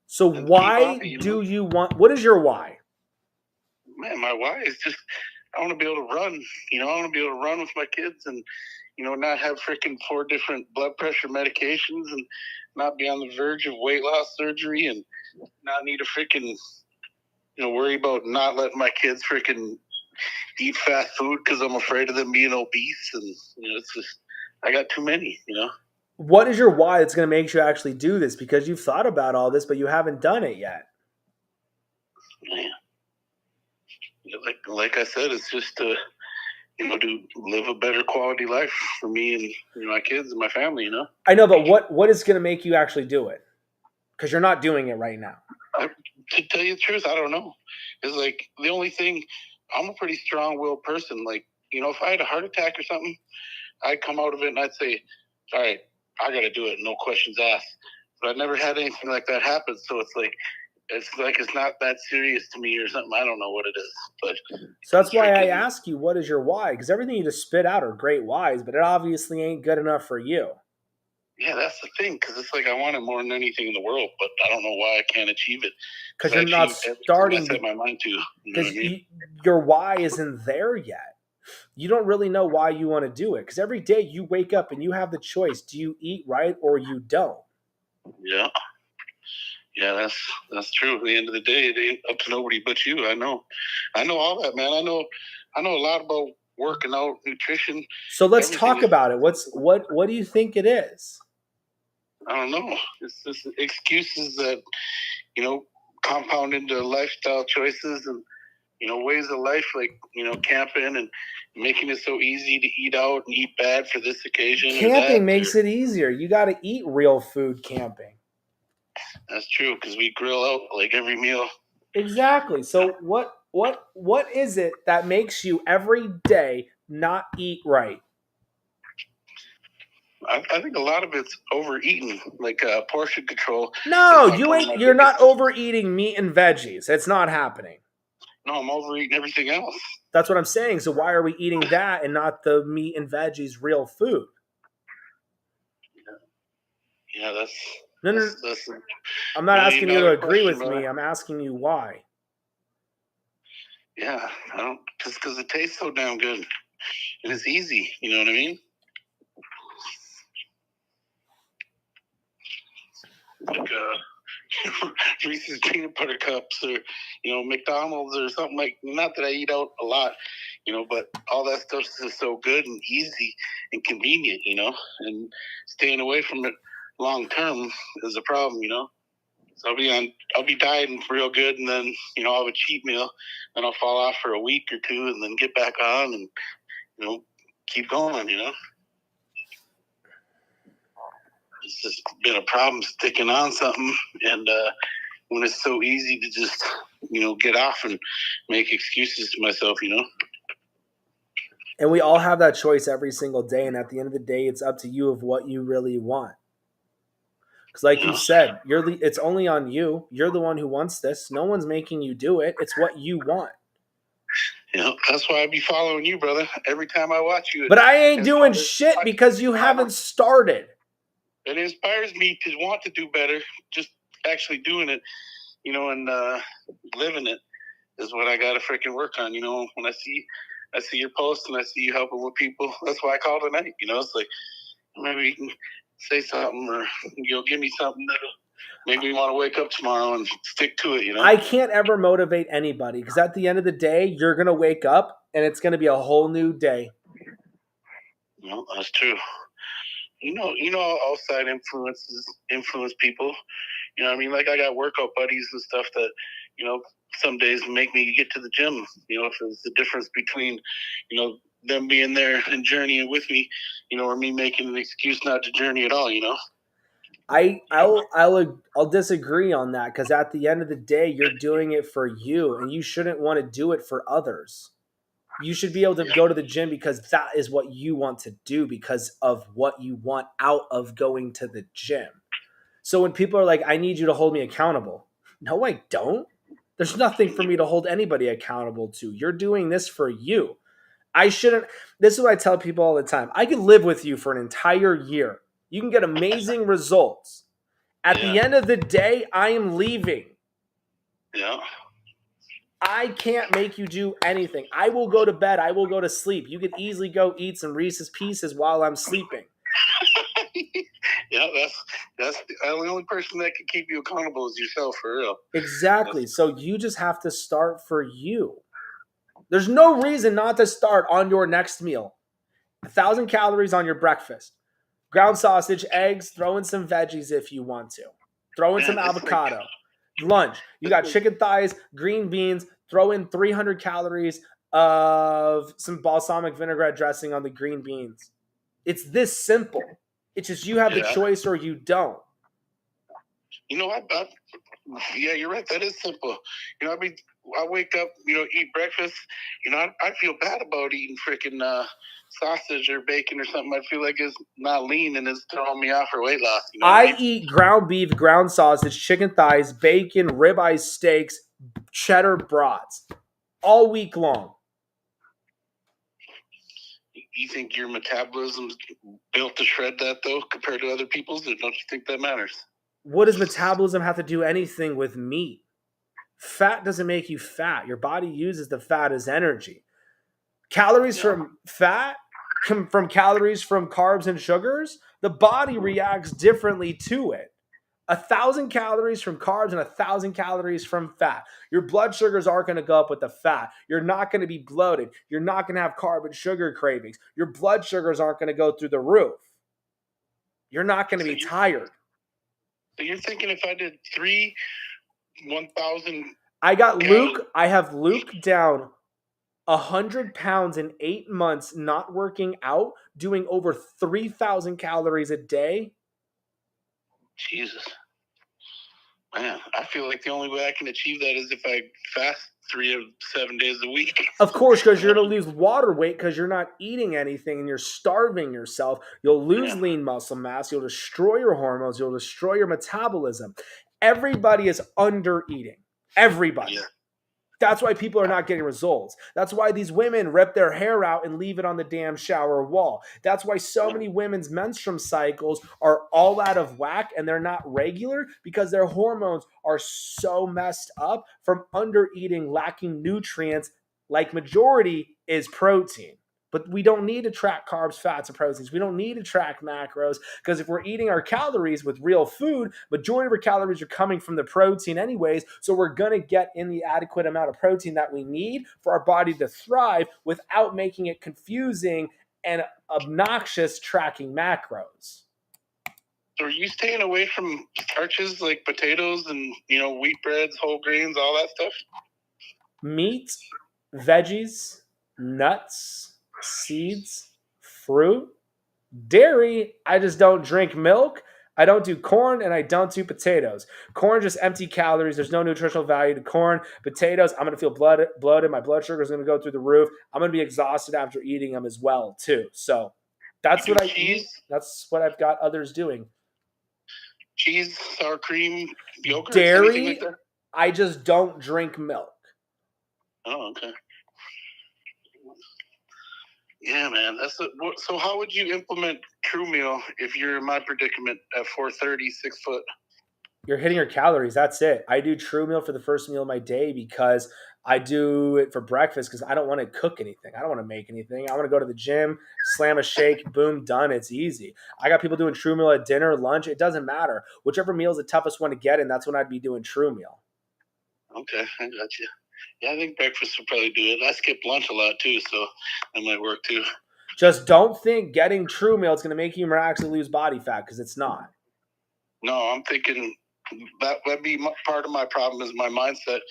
So why do you want, what is your why? Man, my why is just, I want to be able to run. You know, I want to be able to run with my kids and, you know, not have freaking 4 different blood pressure medications and not be on the verge of weight loss surgery and not need to freaking, you know, worry about not letting my kids freaking eat fast food because I'm afraid of them being obese. And, you know, it's just, I got too many, you know. What is your why that's going to make you actually do this? Because you've thought about all this, but you haven't done it yet. Yeah. Like I said, it's just to, you know, to live a better quality life for me and, you know, my kids and my family, you know. I know, but what is going to make you actually do it? Because you're not doing it right now. To tell you the truth, I don't know. It's like the only thing, I'm a pretty strong-willed person. Like, you know, if I had a heart attack or something, I'd come out of it and I'd say, all right, I got to do it. No questions asked. But I've never had anything like that happen. So it's like it's not that serious to me or something. I don't know what it is. But so that's why I ask you, what is your why? Because everything you just spit out are great whys, but it obviously ain't good enough for you. Yeah, that's the thing. Because it's like I want it more than anything in the world, but I don't know why I can't achieve it. Because you're not starting. I set my mind to. Because your why isn't there yet. You don't really know why you want to do it. Because every day you wake up and you have the choice: do you eat right or you don't? Yeah. Yeah, that's true. At the end of the day, it ain't up to nobody but you. I know all that, man. I know a lot about working out, nutrition. So let's talk about it. What do you think it is? I don't know. It's just excuses that, you know, compound into lifestyle choices and, you know, ways of life, like, you know, camping and making it so easy to eat out and eat bad for this occasion. Camping makes it easier. You got to eat real food camping. That's true, because we grill out like every meal. Exactly. So what is it that makes you every day not eat right? I think a lot of it's overeating, like portion control. No, you're not overeating meat and veggies. It's not happening. No, I'm overeating everything else. That's what I'm saying. So why are we eating that and not the meat and veggies real food? Yeah, that's... No. I'm not asking you to agree with me. I'm asking you why. Yeah, I don't, just because it tastes so damn good and it's easy. You know what I mean? Like Reese's peanut butter cups, or, you know, McDonald's or something like. Not that I eat out a lot, you know, but all that stuff is just so good and easy and convenient, you know. And staying away from it long term is a problem, you know. So I'll be dieting real good, and then, you know, I'll have a cheat meal, and I'll fall off for a week or two, and then get back on, and, you know, keep going, you know. It's just been a problem sticking on something, and when it's so easy to just, you know, get off and make excuses to myself, you know. And we all have that choice every single day. And at the end of the day, it's up to you of what you really want. Because like you said, it's only on you. You're the one who wants this. No one's making you do it. It's what you want. That's why I be following you, brother. Every time I watch you. But I ain't doing shit because you haven't started. It inspires me to want to do better. Just actually doing it, and living it is what I got to freaking work on. When I see your posts and I see you helping with people, that's why I call tonight. It's like maybe you can say something or give me something that make me want to wake up tomorrow and stick to it. I can't ever motivate anybody because at the end of the day, you're gonna wake up and it's gonna be a whole new day. No, that's true. Outside influence people. I mean, like I got workout buddies and stuff that, some days make me get to the gym. If it's the difference between, them being there and journeying with me, or me making an excuse not to journey at all. I'll disagree on that because at the end of the day, you're doing it for you, and you shouldn't want to do it for others. You should be able to go to the gym because that is what you want to do because of what you want out of going to the gym. So when people are like, I need you to hold me accountable. No, I don't. There's nothing for me to hold anybody accountable to. You're doing this for you. This is what I tell people all the time. I can live with you for an entire year. You can get amazing results. At the end of the day, I am leaving. Yeah. I can't make you do anything. I will go to bed. I will go to sleep. You could easily go eat some Reese's Pieces while I'm sleeping. Yeah, that's the only person that can keep you accountable is yourself, for real. Exactly. So you just have to start for you. There's no reason not to start on your next meal. 1,000 calories on your breakfast. Ground sausage, eggs, throw in some veggies if you want to. Throw in some avocado. Lunch. You got chicken thighs, green beans, throw in 300 calories of some balsamic vinaigrette dressing on the green beans. It's this simple. It's just you have the choice or you don't. Yeah, you're right. That is simple. I wake up, eat breakfast. I feel bad about eating freaking sausage or bacon or something. I feel like it's not lean and it's throwing me off for weight loss. I eat ground beef, ground sausage, chicken thighs, bacon, ribeye steaks, cheddar brats all week long. You think your metabolism's built to shred that, though, compared to other people's? Or don't you think that matters? What does metabolism have to do anything with meat? Fat doesn't make you fat. Your body uses the fat as energy. Calories from fat, from calories from carbs and sugars, the body reacts differently to it. 1,000 calories from carbs and 1,000 calories from fat. Your blood sugars aren't going to go up with the fat. You're not going to be bloated. You're not going to have carb and sugar cravings. Your blood sugars aren't going to go through the roof. You're not going to be tired. So you're thinking if I did 1,000... I have Luke down 100 pounds in 8 months, not working out, doing over 3,000 calories a day. Jesus. Man, I feel like the only way I can achieve that is if I fast 3 of 7 days a week. Of course, because you're going to lose water weight because you're not eating anything and you're starving yourself. You'll lose lean muscle mass. You'll destroy your hormones. You'll destroy your metabolism. Everybody is under eating. Everybody. Yeah. That's why people are not getting results. That's why these women rip their hair out and leave it on the damn shower wall. That's why so many women's menstrual cycles are all out of whack and they're not regular because their hormones are so messed up from under eating, lacking nutrients, like majority is protein. But we don't need to track carbs, fats, and proteins. We don't need to track macros because if we're eating our calories with real food, majority of our calories are coming from the protein anyways. So we're going to get in the adequate amount of protein that we need for our body to thrive without making it confusing and obnoxious tracking macros. So are you staying away from starches like potatoes and, wheat breads, whole grains, all that stuff? Meat, veggies, nuts, seeds, fruit, dairy. I just don't drink milk. I don't do corn and I don't do potatoes. Corn just empty calories. There's no nutritional value to corn. Potatoes, I'm going to feel bloated. My blood sugar is going to go through the roof. I'm going to be exhausted after eating them as well, too. So that's You what do I cheese? eat. That's what I've got others doing. Cheese, sour cream, yogurt, anything Dairy, like that? I just don't drink milk. Oh, okay. Yeah, man. So how would you implement True Meal if you're in my predicament at 430, 6 foot? You're hitting your calories. That's it. I do True Meal for the first meal of my day because I do it for breakfast because I don't want to cook anything. I don't want to make anything. I want to go to the gym, slam a shake, boom, done. It's easy. I got people doing True Meal at dinner, lunch. It doesn't matter. Whichever meal is the toughest one to get in, that's when I'd be doing True Meal. Okay, I got you. Yeah, I think breakfast would probably do it. I skip lunch a lot too, so that might work too. Just don't think getting True Meal is going to make you miraculously lose body fat because it's not. No, I'm thinking that'd be part of my problem is my mindset,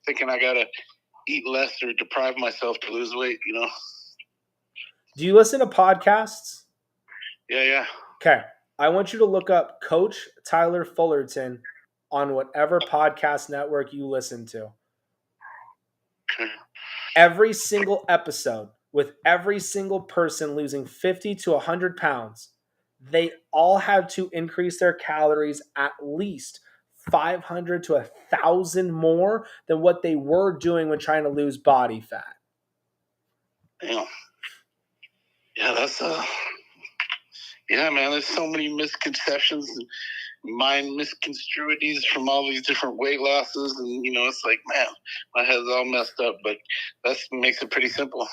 thinking I gotta eat less or deprive myself to lose weight. You know? Do you listen to podcasts? Yeah. Okay. I want you to look up Coach Tyler Fullerton on whatever podcast network you listen to. Okay. Every single episode with every single person losing 50 to 100 pounds, they all have to increase their calories at least 500 to 1,000 more than what they were doing when trying to lose body fat. Damn. Yeah, that's yeah, man. There's so many misconceptions and mind misconstruities from all these different weight losses, and it's like, man, my head's all messed up. But that makes it pretty simple.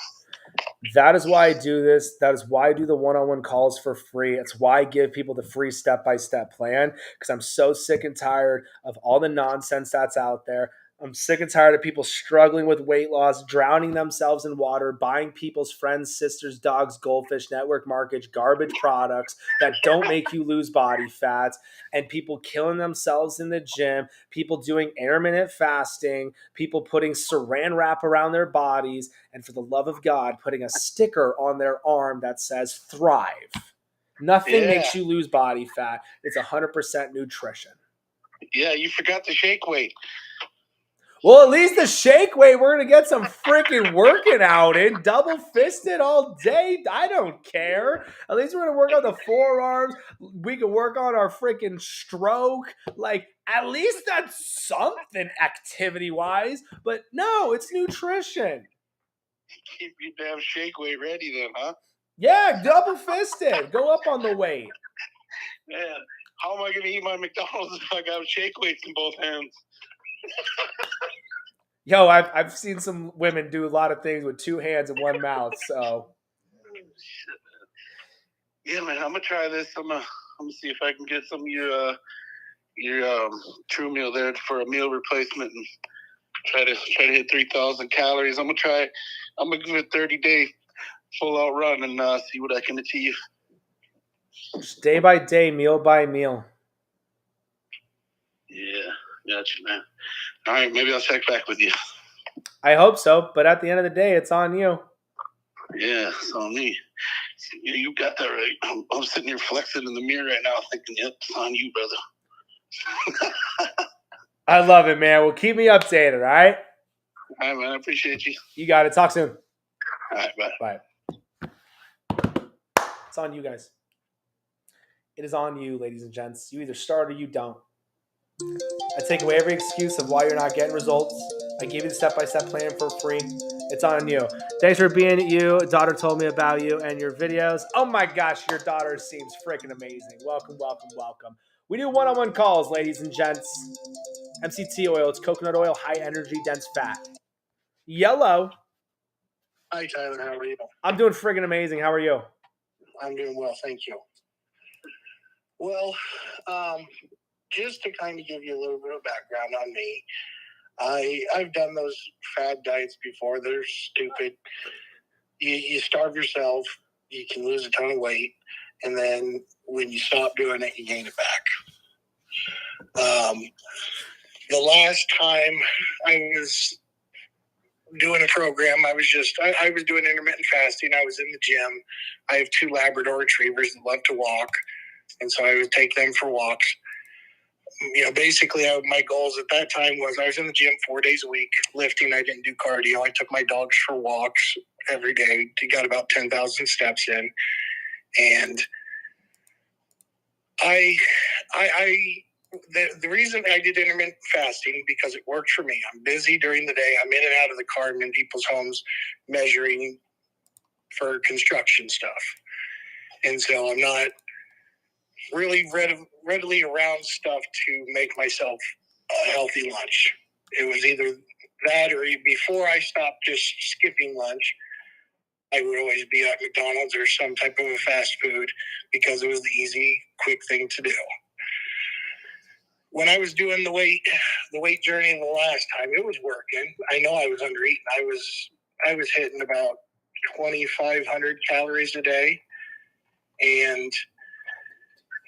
That is why I do this. That is why I do the one-on-one calls for free. It's why I give people the free step-by-step plan because I'm so sick and tired of all the nonsense that's out there. I'm sick and tired of people struggling with weight loss, drowning themselves in water, buying people's friends, sisters, dogs, goldfish, network markets, garbage products that don't make you lose body fat, and people killing themselves in the gym, people doing intermittent fasting, people putting saran wrap around their bodies, and for the love of God, putting a sticker on their arm that says Thrive. Nothing makes you lose body fat. It's 100% nutrition. Yeah, you forgot the shake weight. Well, at least the shake weight, we're going to get some freaking working out in. Double fisted all day. I don't care. At least we're going to work on the forearms. We can work on our freaking stroke. Like, at least that's something activity-wise. But no, it's nutrition. Keep your damn shake weight ready then, huh? Yeah, double fisted. Go up on the weight. Man, how am I going to eat my McDonald's if I got shake weights in both hands? Yo, I've seen some women do a lot of things with two hands and one mouth. So, yeah, man, I'm gonna try this. I'm gonna see if I can get some of your True Meal there for a meal replacement and try to hit 3,000 calories. I'm gonna give it a 30-day full out run and see what I can achieve. just day by day, meal by meal. Yeah, gotcha, man. All right, maybe I'll check back with you. I hope so, but at the end of the day, it's on you. Yeah, it's on me. Yeah, you got that right. I'm sitting here flexing in the mirror right now thinking, yep, it's on you, brother. I love it, man. Well, keep me updated, all right? All right, man. I appreciate you. You got it. Talk soon. All right, bye. Bye. It's on you guys. It is on you, ladies and gents. You either start or you don't. I take away every excuse of why you're not getting results. I give you the step-by-step plan for free. It's on you. Thanks for being you. Daughter told me about you and your videos. Oh my gosh, your daughter seems freaking amazing. Welcome, welcome, welcome. We do one-on-one calls, ladies and gents. MCT oil. It's coconut oil, high energy, dense fat. Yellow. Hi, Tyler. How are you? I'm doing friggin' amazing. How are you? I'm doing well, thank you. Well, just to kind of give you a little bit of background on me, I've done those fad diets before. They're stupid. You starve yourself, you can lose a ton of weight, and then when you stop doing it, you gain it back. The last time I was doing a program, I was doing intermittent fasting. I was in the gym. I have 2 Labrador retrievers that love to walk. And so I would take them for walks. Basically, my goals at that time was I was in the gym 4 days a week, lifting. I didn't do cardio. I took my dogs for walks every day. I got about 10,000 steps in. And the reason I did intermittent fasting, because it worked for me. I'm busy during the day. I'm in and out of the car. I'm in people's homes measuring for construction stuff. And so I'm not really readily around stuff to make myself a healthy lunch. It was either that or before I stopped just skipping lunch, I would always be at McDonald's or some type of a fast food because it was the easy, quick thing to do. When I was doing the weight journey the last time, it was working. I know I was under eating. I was hitting about 2,500 calories a day, and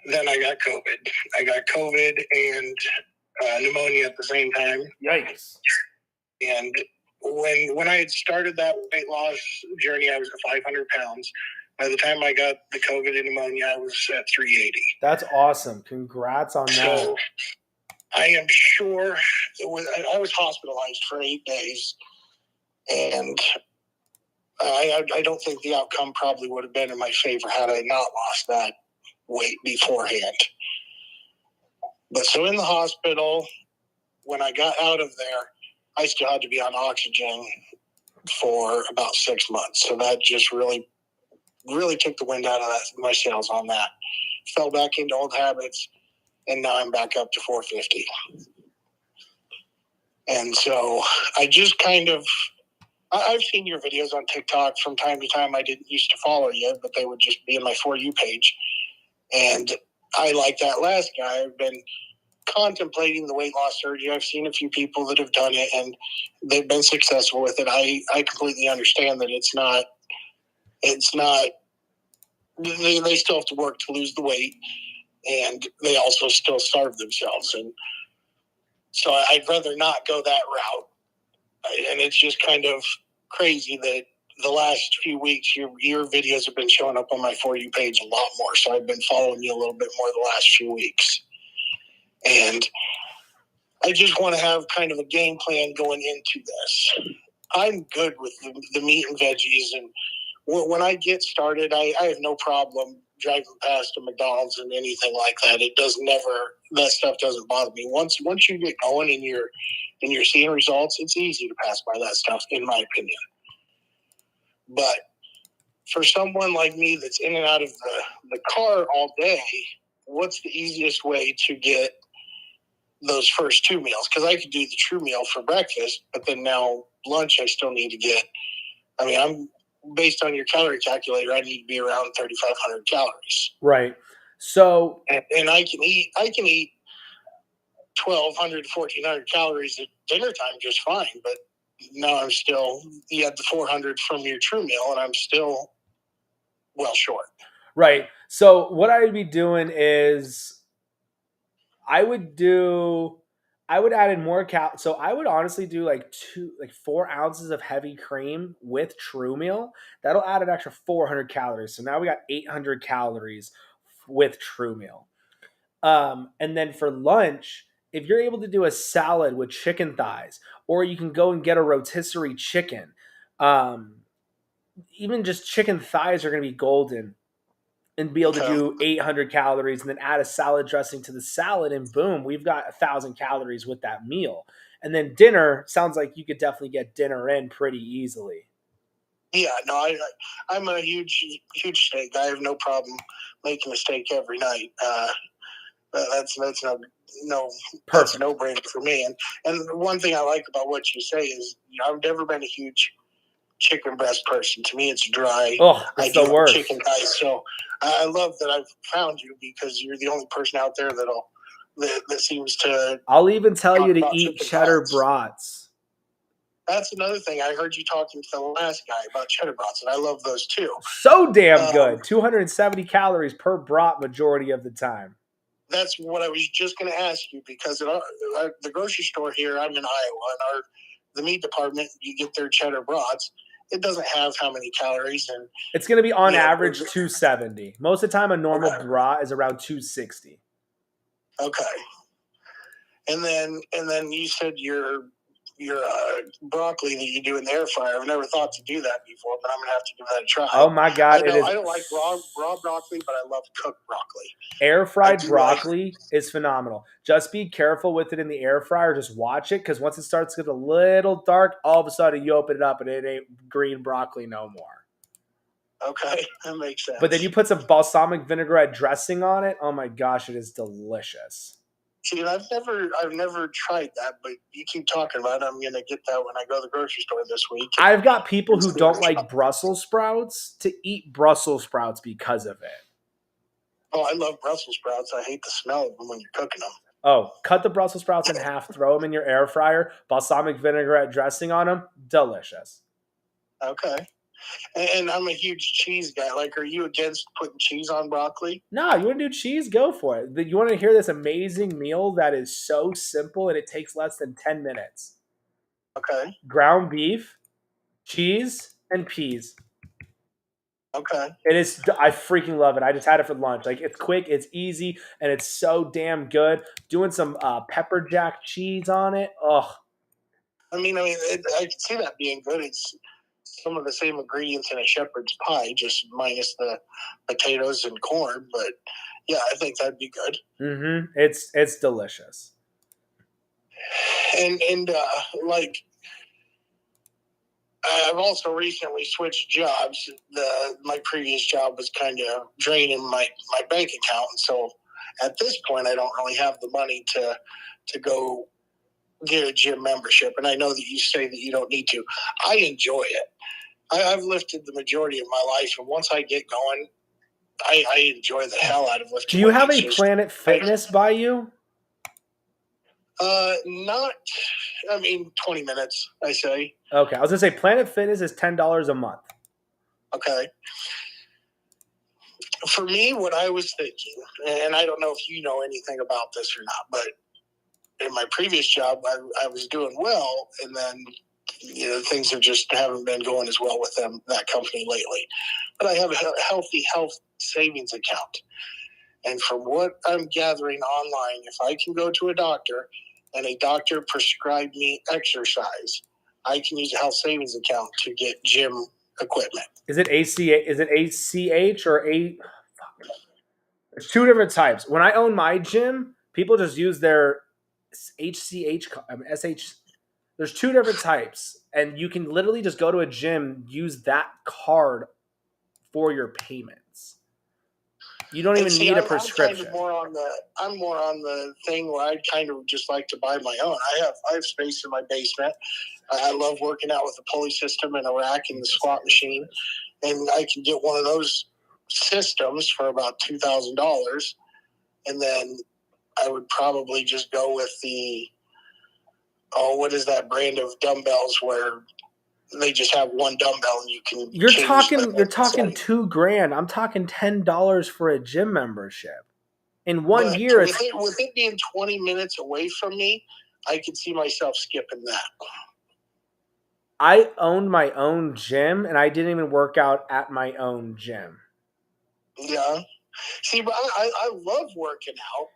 then I got COVID. I got COVID and pneumonia at the same time. Yikes. And when I had started that weight loss journey, I was at 500 pounds. By the time I got the COVID and pneumonia, I was at 380. That's awesome. Congrats on that. So I am sure I was hospitalized for 8 days, and I don't think the outcome probably would have been in my favor had I not lost that weight beforehand. But so in the hospital, when I got out of there, I still had to be on oxygen for about 6 months. So that just really took the wind out of my sails on that. Fell back into old habits, and now I'm back up to 450. And so I just I've seen your videos on TikTok from time to time. I didn't used to follow you, but they would just be in my For You page. And I like that last guy. I've been contemplating the weight loss surgery. I've seen a few people that have done it, and they've been successful with it. I completely understand that it's not, they still have to work to lose the weight, and they also still starve themselves. And so I'd rather not go that route. And it's just kind of crazy that the last few weeks, your videos have been showing up on my For You page a lot more. So I've been following you a little bit more the last few weeks. And I just want to have kind of a game plan going into this. I'm good with the meat and veggies. And when I get started, I have no problem driving past a McDonald's and anything like that. That stuff doesn't bother me. Once you get going and you're seeing results, it's easy to pass by that stuff, in my opinion. But for someone like me that's in and out of the car all day, what's the easiest way to get those first 2 meals? Because I could do the true meal for breakfast, but then now lunch I still need to get. I mean, I'm based on your calorie calculator, I need to be around 3,500 calories. Right. So and I can eat 1,200 to 1,400 calories at dinner time just fine, but now you had the 400 from your true meal, and I'm still well short. Right. So what I would be doing is I would add in more so I would honestly do like 4 ounces of heavy cream with true meal. That'll add an extra 400 calories. So now we got 800 calories with true meal. And then for lunch, if you're able to do a salad with chicken thighs, or you can go and get a rotisserie chicken, even just chicken thighs are going to be golden, and be able to do 800 calories and then add a salad dressing to the salad, and boom, we've got 1,000 calories with that meal. And then dinner, sounds like you could definitely get dinner in pretty easily. Yeah, no, I'm a huge steak guy. I have no problem making a steak every night. That's no brainer for me. And one thing I like about what you say is, I've never been a huge chicken breast person. To me, it's dry. Oh, it's the worst. Chicken thighs. So I love that I've found you, because you're the only person out there that seems to. I'll even tell you to eat cheddar brats. That's another thing. I heard you talking to the last guy about cheddar brats, and I love those too. So damn good. 270 calories per brat majority of the time. That's what I was just going to ask you, because at the grocery store here, I'm in Iowa, and the meat department, you get their cheddar brats, it doesn't have how many calories, and It's going to be on Yeah, average but- 270. Most of the time, a normal Okay. bra is around 260. okay. And then you said your broccoli that you do in the air fryer. I've never thought to do that before, but I'm gonna have to give that a try. Oh my God, I it is. don't like raw broccoli, but I love cooked broccoli. Air I fried do broccoli is phenomenal. Just be careful with it in the air fryer. Just watch it, because once it starts to get a little dark, all of a sudden you open it up and it ain't green broccoli no more. Okay, that makes sense. But then you put some balsamic vinaigrette dressing on it. Oh my gosh, it is delicious. See, I've never tried that, but you keep talking about it. I'm gonna get that when I go to the grocery store this week. I've got people who don't like Brussels sprouts to eat Brussels sprouts because of it. Oh, I love Brussels sprouts. I hate the smell of them when you're cooking them. Oh, cut the Brussels sprouts in half, throw them in your air fryer, balsamic vinaigrette dressing on them, delicious. Okay. And I'm a huge cheese guy. Like, are you against putting cheese on broccoli? No, you want to do cheese? Go for it. You want to hear this amazing meal that is so simple and it takes less than 10 minutes. Okay. Ground beef, cheese, and peas. Okay. It is. I freaking love it. I just had it for lunch. Like, it's quick, it's easy, and it's so damn good. Doing some pepper jack cheese on it. Oh, I can see that being good. It's some of the same ingredients in a shepherd's pie, just minus the potatoes and corn. But yeah, I think that'd be good. mm-hmm. It's delicious. And like, I've also recently switched jobs. My previous job was kind of draining my bank account, and so at this point, I don't really have the money to go get a gym membership. And I know that you say that you don't need to. I enjoy it. I've lifted the majority of my life, and once I get going, I enjoy the hell out of lifting. Do you have weights. a Planet Fitness by you? Not. 20 minutes. I say. Okay, I was gonna say Planet Fitness is $10 a month. Okay. For me, what I was thinking, and I don't know if you know anything about this or not, but in my previous job, I was doing well, and then things haven't been going as well with that company lately. But I have a healthy health savings account, and from what I'm gathering online, if I can go to a doctor and a doctor prescribe me exercise, I can use a health savings account to get gym equipment. Is it ACH or A? There's two different types. When I own my gym, people just use their SH. There's two different types, and you can literally just go to a gym, use that card for your payments. You don't even need a prescription. I'm more on the thing where I'd kind of just like to buy my own. I have space in my basement. I love working out with the pulley system and a rack and the squat machine, and I can get one of those systems for about $2,000, and then I would probably just go with what is that brand of dumbbells where they just have one dumbbell and you can. You're talking $2,000. I'm talking $10 for a gym membership. In 1 year, with it being 20 minutes away from me, I could see myself skipping that. I owned my own gym, and I didn't even work out at my own gym. Yeah. See, but I love working out.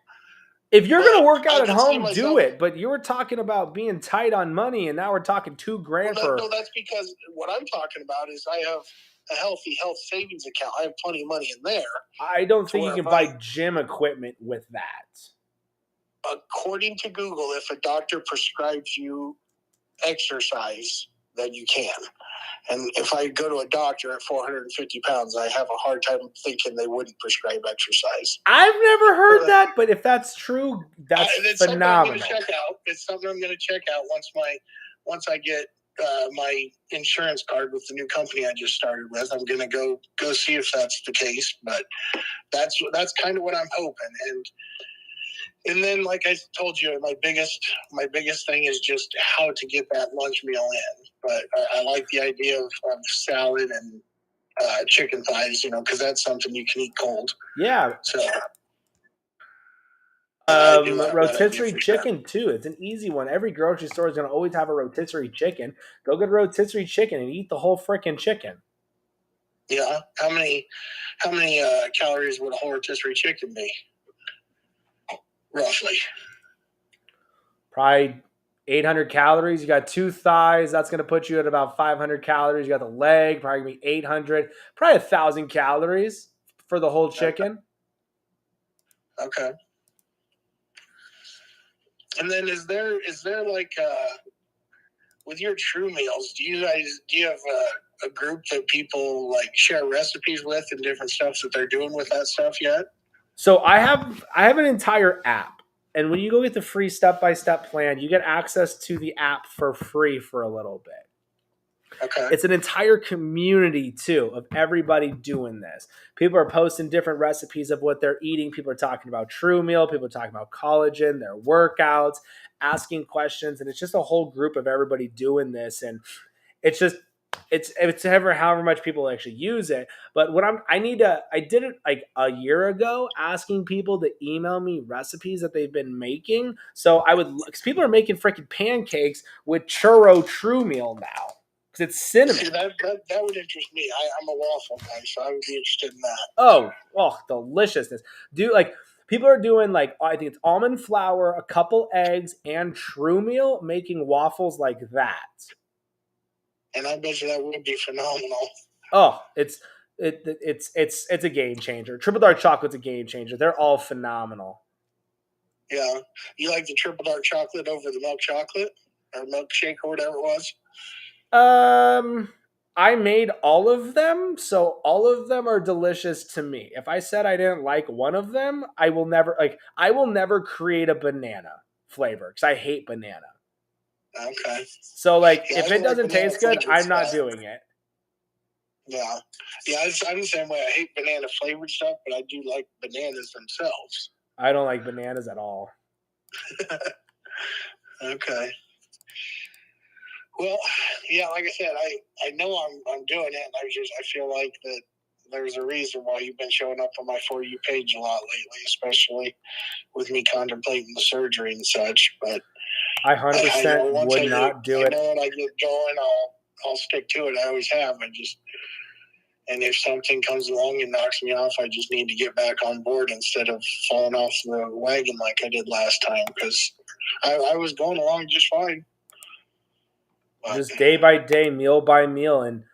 If you're going to work out at home, do it. But you were talking about being tight on money, and now we're talking $2,000 for. No, that's because what I'm talking about is I have a healthy health savings account. I have plenty of money in there. I don't think you can buy gym equipment with that. According to Google, if a doctor prescribes you exercise, then you can. And if I go to a doctor at 450 pounds, I have a hard time thinking they wouldn't prescribe exercise. I've never heard that, but if that's true, that's phenomenal. It's something I'm going to check out once I get my insurance card with the new company I just started with. I'm going to go see if that's the case, but that's kind of what I'm hoping. And then, like I told you, my biggest thing is just how to get that lunch meal in. But I like the idea of salad and chicken thighs, because that's something you can eat cold. Yeah. So I do like that idea Rotisserie for sure. chicken too. It's an easy one. Every grocery store is going to always have a rotisserie chicken. Go get a rotisserie chicken and eat the whole freaking chicken. Yeah. How many calories would a whole rotisserie chicken be? Roughly. Probably 800 calories. You got 2 thighs. That's going to put you at about 500 calories. You got the leg, probably going to be 800. Probably 1,000 calories for the whole chicken. Okay. And then is there like with your True Meals, do you have a group that people like share recipes with and different stuff that they're doing with that stuff yet? So I have an entire app. And when you go get the free step-by-step plan, you get access to the app for free for a little bit. Okay. It's an entire community, too, of everybody doing this. People are posting different recipes of what they're eating. People are talking about True Meal. People are talking about collagen, their workouts, asking questions. And it's just a whole group of everybody doing this. And it's just, it's however much people actually use it. But what I did it like a year ago, asking people to email me recipes that they've been making. So because people are making freaking pancakes with churro True Meal now. Because it's cinnamon. See, that would interest me. I'm a waffle guy, so I would be interested in that. Oh, deliciousness. People are doing I think it's almond flour, a couple eggs, and True Meal, making waffles like that. And I bet you that would be phenomenal. Oh, it's a game changer. Triple Dark Chocolate's a game changer. They're all phenomenal. Yeah. You like the Triple Dark Chocolate over the milk chocolate or milkshake or whatever it was? I made all of them, so all of them are delicious to me. If I said I didn't like one of them, I will never create a banana flavor because I hate banana. Okay. So Yeah, if it doesn't taste good, flavored I'm not stuff. doing it. Yeah. Yeah, I'm the same way. I hate banana flavored stuff, but I do like bananas themselves. I don't like bananas at all. Okay. Well, yeah, like I said, I know I'm doing it, and I feel like that there's a reason why you've been showing up on my For You page a lot lately, especially with me contemplating the surgery and such. But I 100% would not do it. I know when I get going, I'll stick to it. I always have. And if something comes along and knocks me off, I just need to get back on board instead of falling off the wagon like I did last time, because I was going along just fine. Just day by day, meal by meal. And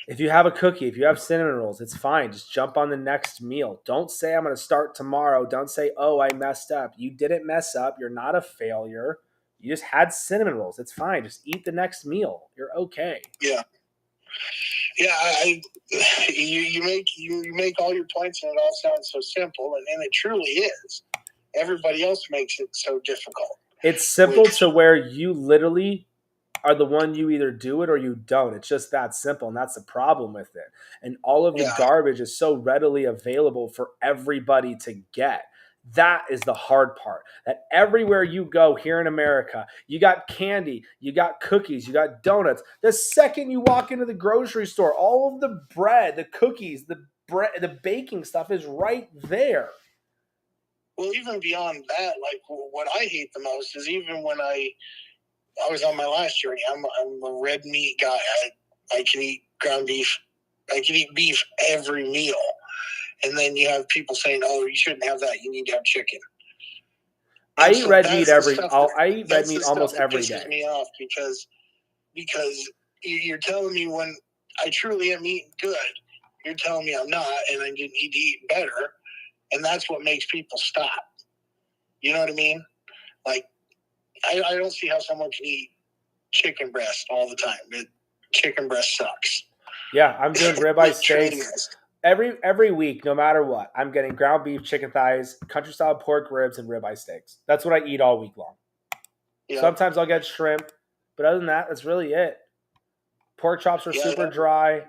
if you have a cookie, if you have cinnamon rolls, it's fine. Just jump on the next meal. Don't say I'm going to start tomorrow. Don't say, oh, I messed up. You didn't mess up. You're not a failure. You just had cinnamon rolls. It's fine. Just eat the next meal. You're okay. Yeah. Yeah, you make all your points and it all sounds so simple, and it truly is. Everybody else makes it so difficult. It's simple to where you literally are the one, you either do it or you don't. It's just that simple, and that's the problem with it. And all of the garbage is so readily available for everybody to get. That is the hard part. That everywhere you go here in America, you got candy, you got cookies, you got donuts. The second you walk into the grocery store, all of the bread, the cookies, the baking stuff is right there. Well, even beyond that, like what I hate the most is even when I was on my last journey. I'm a red meat guy. I can eat ground beef. I can eat beef every meal. And then you have people saying, "Oh, you shouldn't have that. You need to have chicken." I eat red meat almost every day. That pisses me off because you're telling me when I truly am eating good, you're telling me I'm not, and I didn't need to eat better, and that's what makes people stop. You know what I mean? Like, I don't see how someone can eat chicken breast all the time. Chicken breast sucks. Yeah, I'm doing ribeye steaks. Every week, no matter what, I'm getting ground beef, chicken thighs, country style pork ribs, and ribeye steaks. That's what I eat all week long. Yeah. Sometimes I'll get shrimp, but other than that, that's really it. Pork chops are super dry.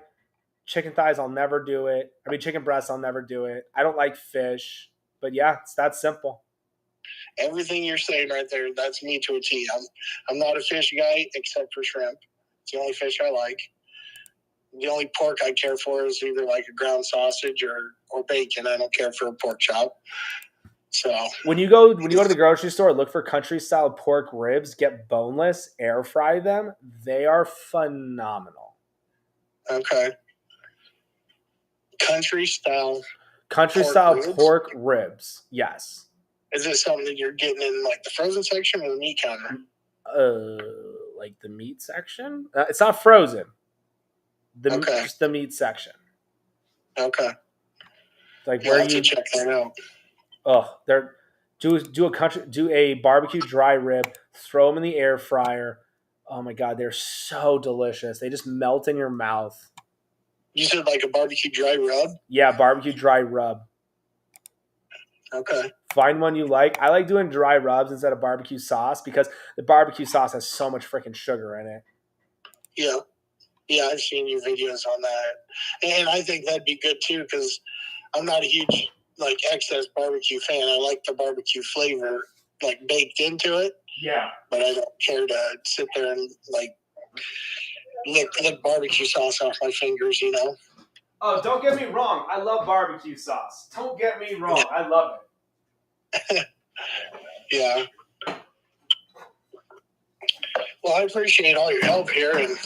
Chicken thighs, I'll never do it. Chicken breasts, I'll never do it. I don't like fish, but yeah, it's that simple. Everything you're saying right there, that's me to a T. I'm not a fish guy except for shrimp. It's the only fish I like. The only pork I care for is either like a ground sausage or bacon. I don't care for a pork chop. So When you go to the grocery store, look for country style pork ribs. Get boneless, air fry them. They are phenomenal. okay, country style. Country Pork style ribs? pork ribs. Yes. Is this something that you're getting in like the frozen section or the meat counter? Like the meat section. It's not frozen. Okay. Just the meat section. Okay. Like You'll where have to check that out. they're do a barbecue dry rib, throw them in the air fryer. Oh my god, they're so delicious. They just melt in your mouth. You said like a barbecue dry rub? Yeah, barbecue dry rub. Okay. Find one you like. I like doing dry rubs instead of barbecue sauce because the barbecue sauce has so much freaking sugar in it. Yeah. Yeah, I've seen your videos on that. And I think that'd be good too because I'm not a huge like excess barbecue fan. I like the barbecue flavor like baked into it, Yeah. but I don't care to sit there and like lick barbecue sauce off my fingers, you know? Oh, don't get me wrong. I love barbecue sauce. Don't get me wrong. I love it. Yeah. Well, I appreciate all your help here, and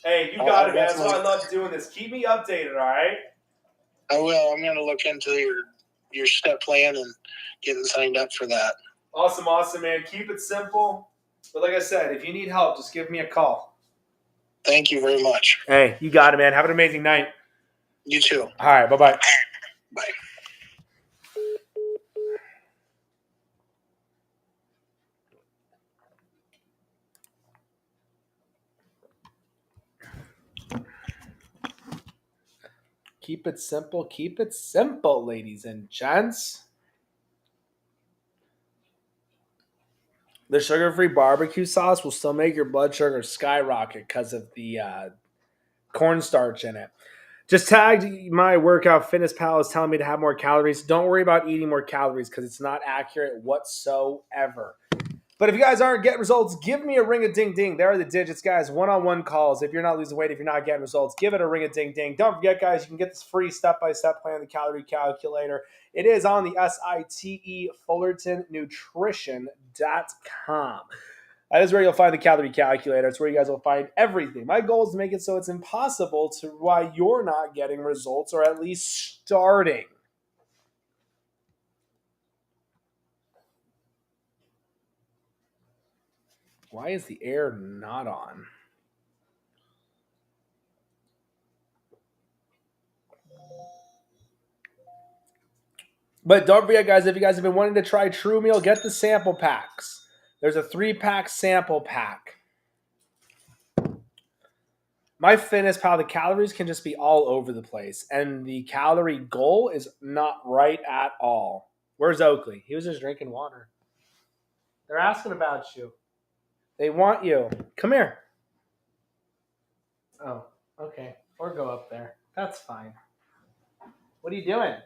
Hey, you got it, man. That's why I love doing this. Keep me updated, all right? I will. I'm going to look into your step plan and getting signed up for that. Awesome, man. Keep it simple. But like I said, if you need help, just give me a call. Thank you very much. Hey, you got it, man. Have an amazing night. You too. All right, bye-bye. Bye. Keep it simple, ladies and gents. The sugar-free barbecue sauce will still make your blood sugar skyrocket because of the cornstarch in it. Just tagged my workout. Fitness Pal is telling me to have more calories. Don't worry about eating more calories because it's not accurate whatsoever. But if you guys aren't getting results, give me a ring-a-ding-ding. There are the digits, guys. One-on-one calls. If you're not losing weight, if you're not getting results, give it a ring-a-ding-ding. Don't forget, guys, you can get this free step-by-step plan, the calorie calculator. It is on the SITE Fullerton Nutrition.com. That is where you'll find the calorie calculator. It's where you guys will find everything. My goal is to make it so it's impossible to why you're not getting results or at least starting. Why is the air not on? But don't forget, guys, if you guys have been wanting to try True Meal, get the sample packs. There's a 3-pack sample pack. My Fitness Pal, the calories can just be all over the place. And the calorie goal is not right at all. Where's Oakley? He was just drinking water. They're asking about you. They want you. Come here. Oh, okay. Or go up there. That's fine. What are you doing?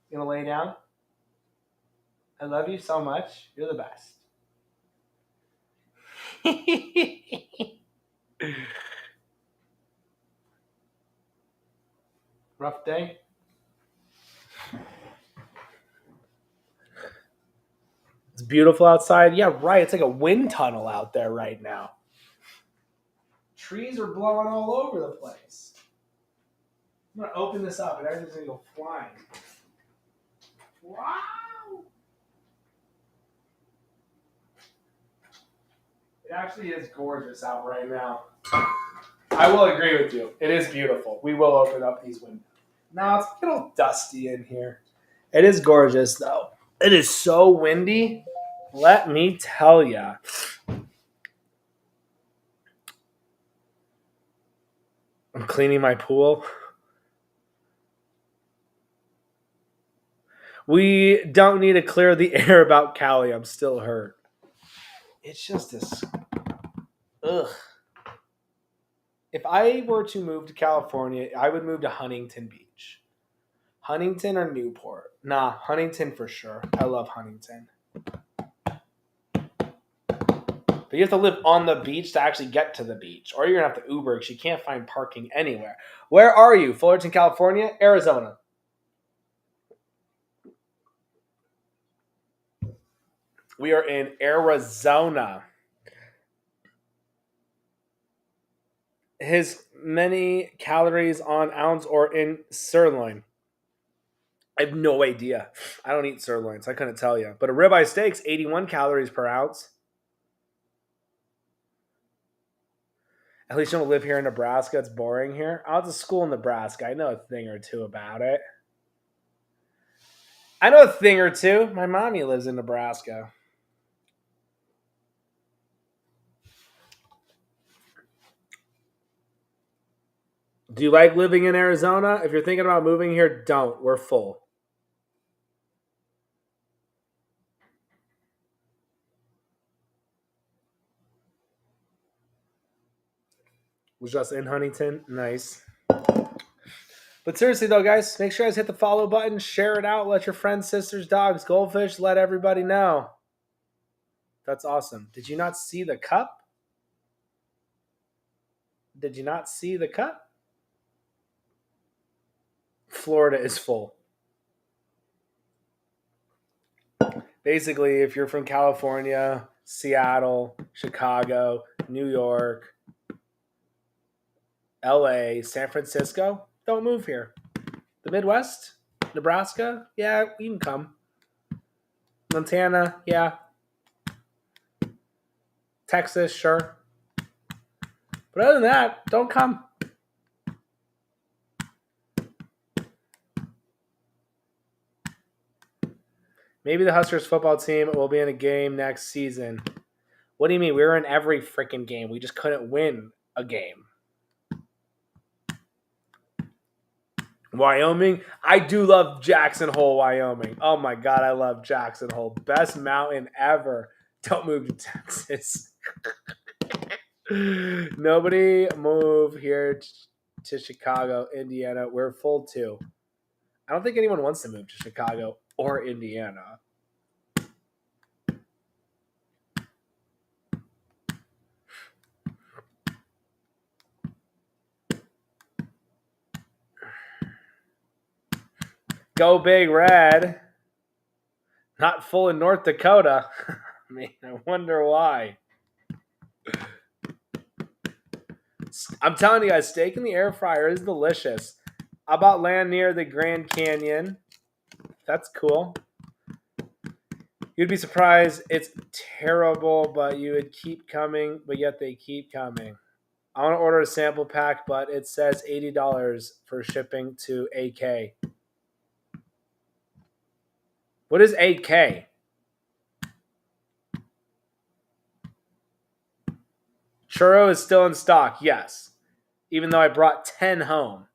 You gonna lay down? I love you so much. You're the best. Rough day? It's beautiful outside. Yeah, right. It's like a wind tunnel out there right now. Trees are blowing all over the place. I'm going to open this up and everything's going to go flying. Wow! It actually is gorgeous out right now. I will agree with you. It is beautiful. We will open up these windows. Now it's a little dusty in here. It is gorgeous, though. It is so windy. Let me tell ya. I'm cleaning my pool. We don't need to clear the air about Cali. I'm still hurt. It's just this. Ugh. If I were to move to California, I would move to Huntington Beach. Huntington or Newport? Nah, Huntington for sure. I love Huntington. But you have to live on the beach to actually get to the beach. Or you're going to have to Uber because you can't find parking anywhere. Where are you? Fullerton, California? Arizona. We are in Arizona. His many calories on ounce or in sirloin. I have no idea. I don't eat sirloins. I couldn't tell you. But a ribeye steak's 81 calories per ounce. At least you don't live here in Nebraska. It's boring here. I went to school in Nebraska. I know a thing or two about it. I know a thing or two. My mommy lives in Nebraska. Do you like living in Arizona? If you're thinking about moving here, don't. We're full. Was just in Huntington. Nice. But seriously, though, guys, make sure you guys hit the follow button, share it out, let your friends, sisters, dogs, goldfish, let everybody know. That's awesome. Did you not see the cup? Did you not see the cup? Florida is full. Basically, if you're from California, Seattle, Chicago, New York, LA, San Francisco, don't move here. The Midwest, Nebraska, yeah, you can come. Montana, yeah. Texas, sure. But other than that, don't come. Maybe the Huskers football team will be in a game next season. What do you mean? We were in every freaking game. We just couldn't win a game. Wyoming. I do love Jackson Hole, Wyoming. Oh my God, I love Jackson Hole. Best mountain ever. Don't move to Texas. Nobody move here to Chicago, Indiana. We're full too. I don't think anyone wants to move to Chicago or Indiana. Go Big Red. Not full in North Dakota. I mean, I wonder why. I'm telling you guys, steak in the air fryer is delicious. How about land near the Grand Canyon? That's cool. You'd be surprised. It's terrible, but you would keep coming, but yet they keep coming. I want to order a sample pack, but it says $80 for shipping to AK. What is AK? Churro is still in stock, yes. Even though I brought 10 home.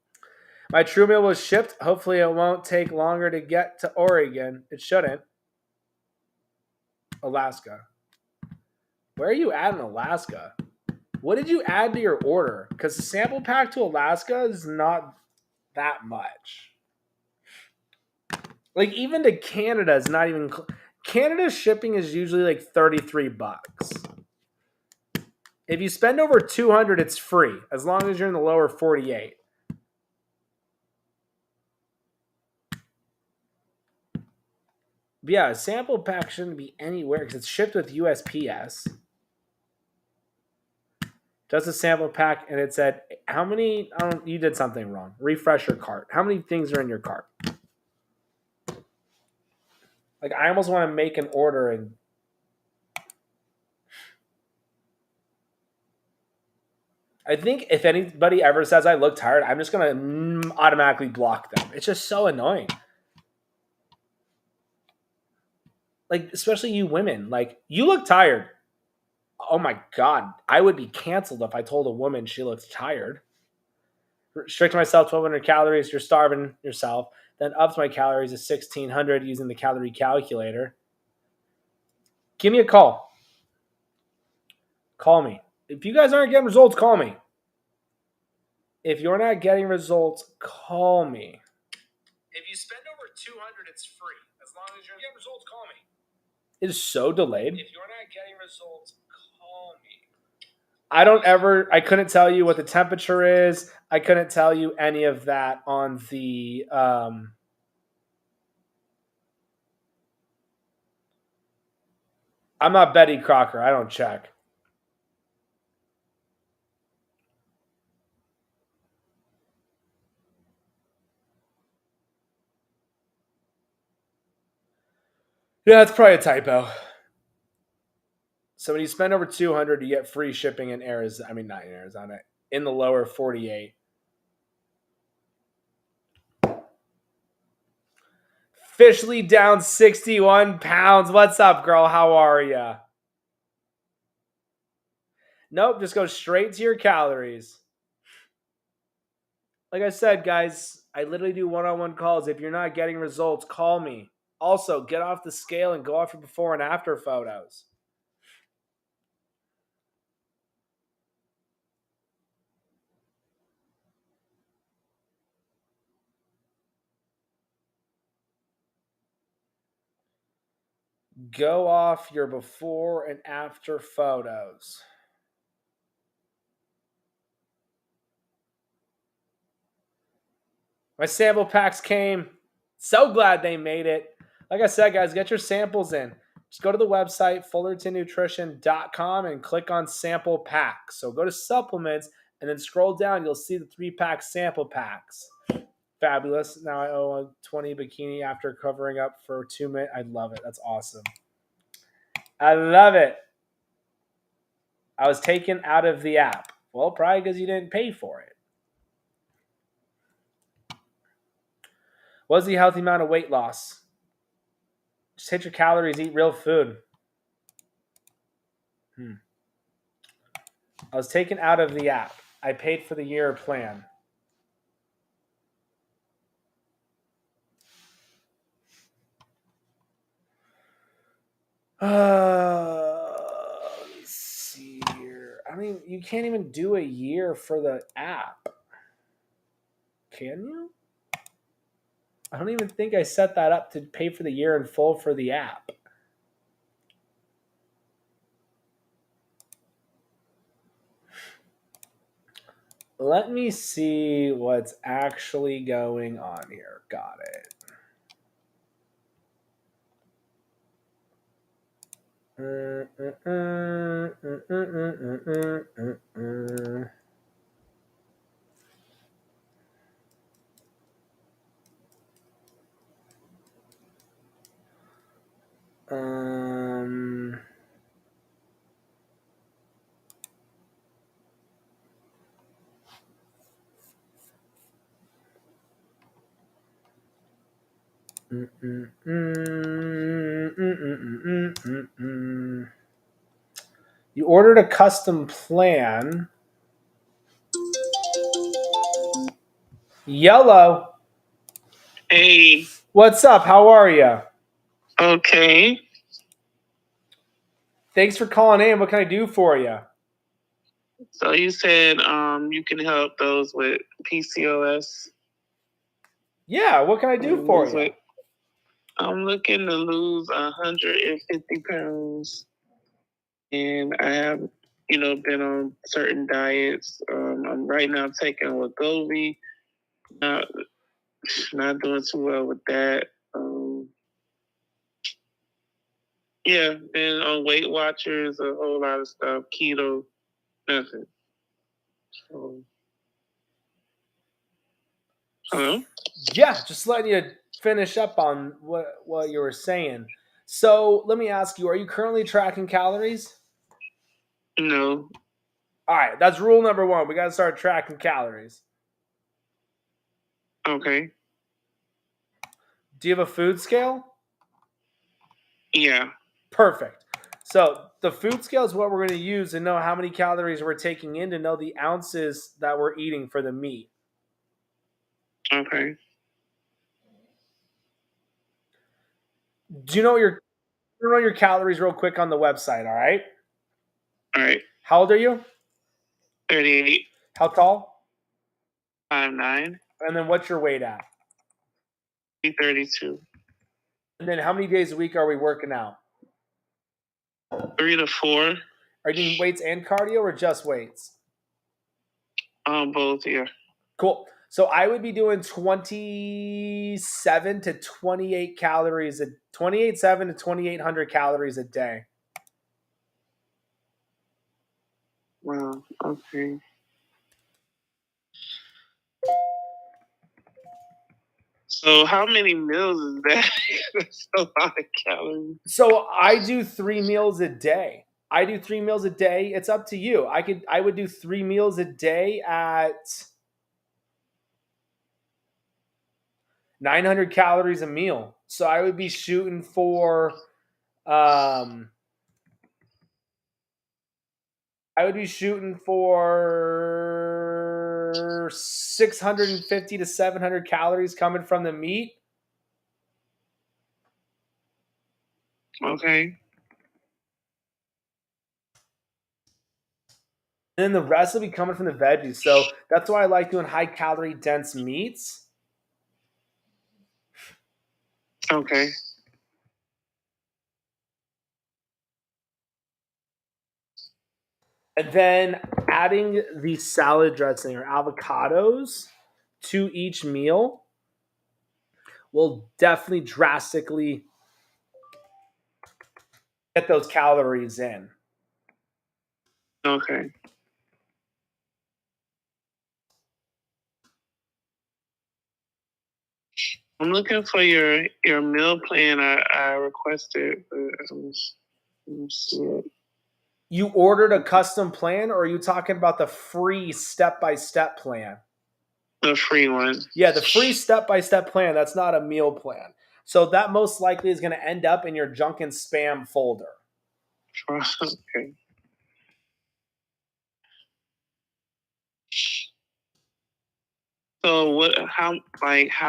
My True Meal was shipped. Hopefully it won't take longer to get to Oregon. It shouldn't. Alaska. Where are you at in Alaska? What did you add to your order? Because the sample pack to Alaska is not that much. Like, even to Canada is not even... Canada's shipping is usually like $33. If you spend over $200, it's free, as long as you're in the lower 48. But yeah, a sample pack shouldn't be anywhere because it's shipped with USPS. Just a sample pack, and it said, how many... you did something wrong. Refresh your cart. How many things are in your cart? Like, I almost want to make an order and... I think if anybody ever says I look tired, I'm just going to automatically block them. It's just so annoying. Like, especially you women. Like, you look tired. Oh my God. I would be canceled if I told a woman she looks tired. Restrict myself 1,200 calories. You're starving yourself. Then up my calories to 1,600 using the calorie calculator. Give me a call. Call me. If you guys aren't getting results, call me. If you're not getting results, call me. If you spend over $200, it's free. As long as you're getting results, call me. It is so delayed. If you're not getting results, call me. I couldn't tell you what the temperature is. I couldn't tell you any of that on the I'm not Betty Crocker. I don't check. Yeah, that's probably a typo. So when you spend over 200, you get free shipping in Arizona. I mean, not in Arizona, in the lower 48. Officially down 61 pounds. What's up, girl? How are ya? Nope, just go straight to your calories. Like I said, guys, I literally do one-on-one calls. If you're not getting results, call me. Also, get off the scale and go off your before and after photos. Go off your before and after photos. My sample packs came. So glad they made it. Like I said, guys, get your samples in. Just go to the website, fullertonnutrition.com, and click on sample packs. So go to supplements and then scroll down. You'll see the 3-pack sample packs. Fabulous. Now I owe a 20 bikini after covering up for 2 minutes. I love it. That's awesome. I love it. I was taken out of the app. Well, probably because you didn't pay for it. What's the healthy amount of weight loss? Just hit your calories, eat real food. I was taken out of the app. I paid for the year plan. Let's see here. I mean, you can't even do a year for the app. Can you? I don't even think I set that up to pay for the year in full for the app. Let me see what's actually going on here. Got it. You ordered a custom plan. Yellow. Hey, What's up? How are you? okay. Thanks for calling in. What can I do for you? So you said you can help those with PCOS. Yeah, what can I do for you? I'm looking to lose 150 pounds, and I have, been on certain diets. I'm right now taking Wegovy. Not doing too well with that. Yeah, been on Weight Watchers, a whole lot of stuff, keto, nothing. So, hello? Yeah, just letting you finish up on what you were saying. So let me ask you, are you currently tracking calories? No. All right, that's rule number 1. We got to start tracking calories. Okay. Do you have a food scale? Yeah. Perfect. So the food scale is what we're going to use to know how many calories we're taking in, to know the ounces that we're eating for the meat. Okay. Do you know your calories real quick on the website, all right? All right. How old are you? 38. How tall? 5'9". And then what's your weight at? 32. And then how many days a week are we working out? 3 to 4. Are you doing weights and cardio or just weights? Both, yeah. Cool. So I would be doing 27 to 28 calories, 28.7 to 2,800 calories a day. Wow. Okay. So how many meals is that? That's a lot of calories. So I do 3 meals a day. It's up to you. I would do 3 meals a day at 900 calories a meal. So I would be shooting for I would be shooting for 650 to 700 calories coming from the meat. Okay. And then the rest will be coming from the veggies. So that's why I like doing high calorie dense meats. Okay. And then adding the salad dressing or avocados to each meal will definitely drastically get those calories in. Okay. I'm looking for your meal plan. I requested, but I don't see it. You ordered a custom plan, or are you talking about the free step-by-step plan? The free one. Yeah, the free step-by-step plan, that's not a meal plan. So that most likely is going to end up in your junk and spam folder. Okay. So how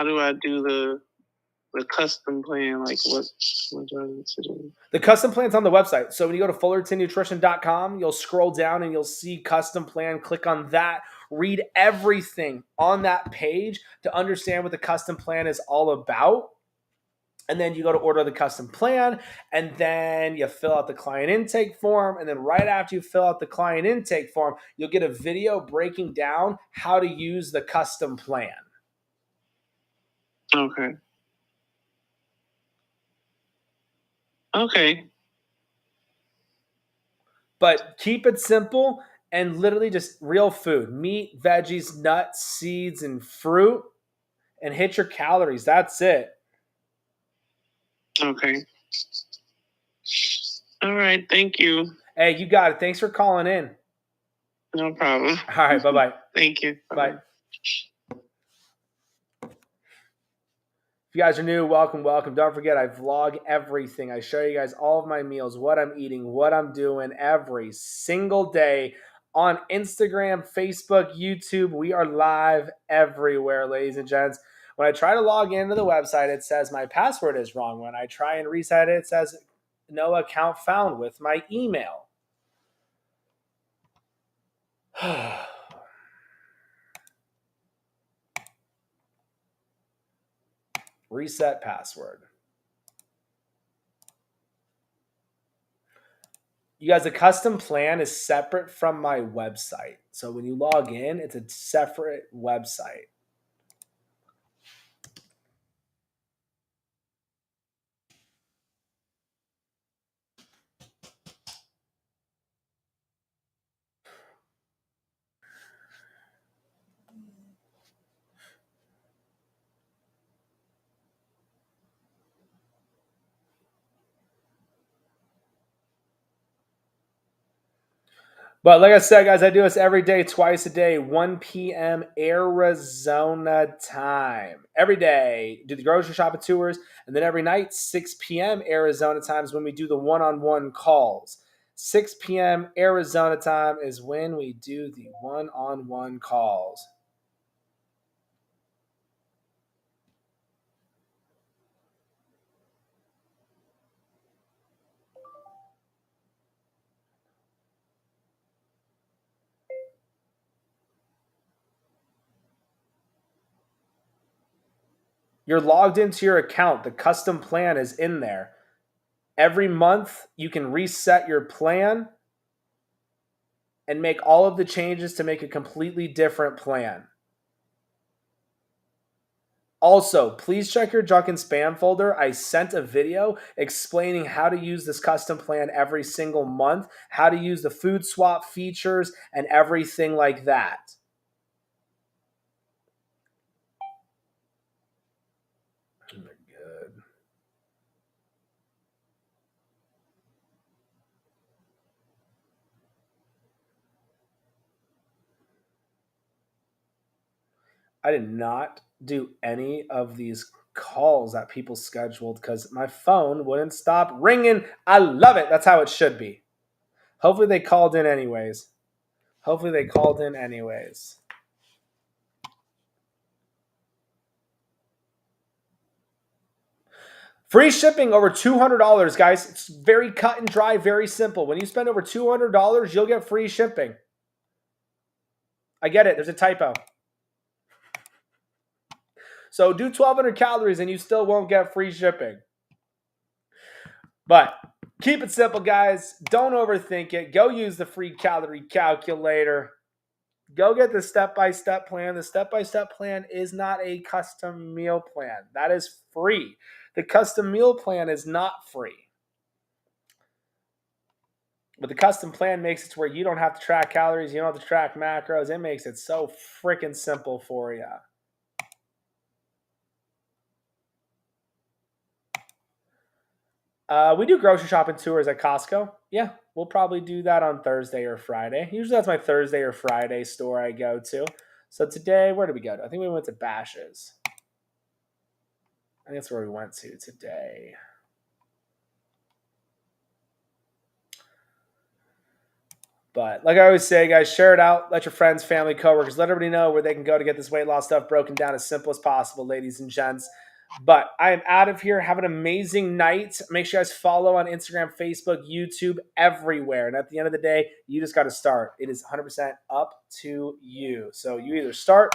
do I do the custom plan? Like what do I need to do? The custom plan's on the website. So when you go to fullertonnutrition.com, you'll scroll down and you'll see custom plan. Click on that. Read everything on that page to understand what the custom plan is all about. And then you go to order the custom plan, and then you fill out the client intake form. And then right after you fill out the client intake form, you'll get a video breaking down how to use the custom plan. Okay. Okay. But keep it simple and literally just real food: meat, veggies, nuts, seeds, and fruit, and hit your calories. That's it. Okay. All right. Thank you. Hey, you got it. Thanks for calling in. No problem. All right. Bye-bye. Thank you. Bye. If you guys are new, welcome. Don't forget, I vlog everything. I show you guys all of my meals, what I'm eating, what I'm doing every single day on Instagram, Facebook, YouTube. We are live everywhere, ladies and gents. When I try to log into the website, it says my password is wrong. When I try and reset it, it says no account found with my email. Reset password. You guys, the custom plan is separate from my website. So when you log in, it's a separate website. But like I said, guys, I do this every day, twice a day, 1 p.m. Arizona time. Every day, do the grocery shopping tours. And then every night, 6 p.m. Arizona time is when we do the one-on-one calls. 6 p.m. Arizona time is when we do the one-on-one calls. You're logged into your account. The custom plan is in there. Every month, you can reset your plan and make all of the changes to make a completely different plan. Also, please check your junk and spam folder. I sent a video explaining how to use this custom plan every single month, how to use the food swap features, and everything like that. Oh my God. I did not do any of these calls that people scheduled because my phone wouldn't stop ringing. I love it. That's how it should be. Hopefully they called in anyways. Free shipping over $200, guys. It's very cut and dry, very simple. When you spend over $200, you'll get free shipping. I get it. There's a typo. So do 1,200 calories and you still won't get free shipping. But keep it simple, guys. Don't overthink it. Go use the free calorie calculator. Go get the step-by-step plan. The step-by-step plan is not a custom meal plan. That is free. The custom meal plan is not free. But the custom plan makes it to where you don't have to track calories. You don't have to track macros. It makes it so freaking simple for you. We do grocery shopping tours at Costco. Yeah, we'll probably do that on Thursday or Friday. Usually that's my Thursday or Friday store I go to. So today, where did we go to? I think we went to Bash's. I think that's where we went to today. But like I always say, guys, share it out. Let your friends, family, coworkers, let everybody know where they can go to get this weight loss stuff broken down as simple as possible, ladies and gents. But I am out of here. Have an amazing night. Make sure you guys follow on Instagram, Facebook, YouTube, everywhere. And at the end of the day, you just got to start. It is 100% up to you. So you either start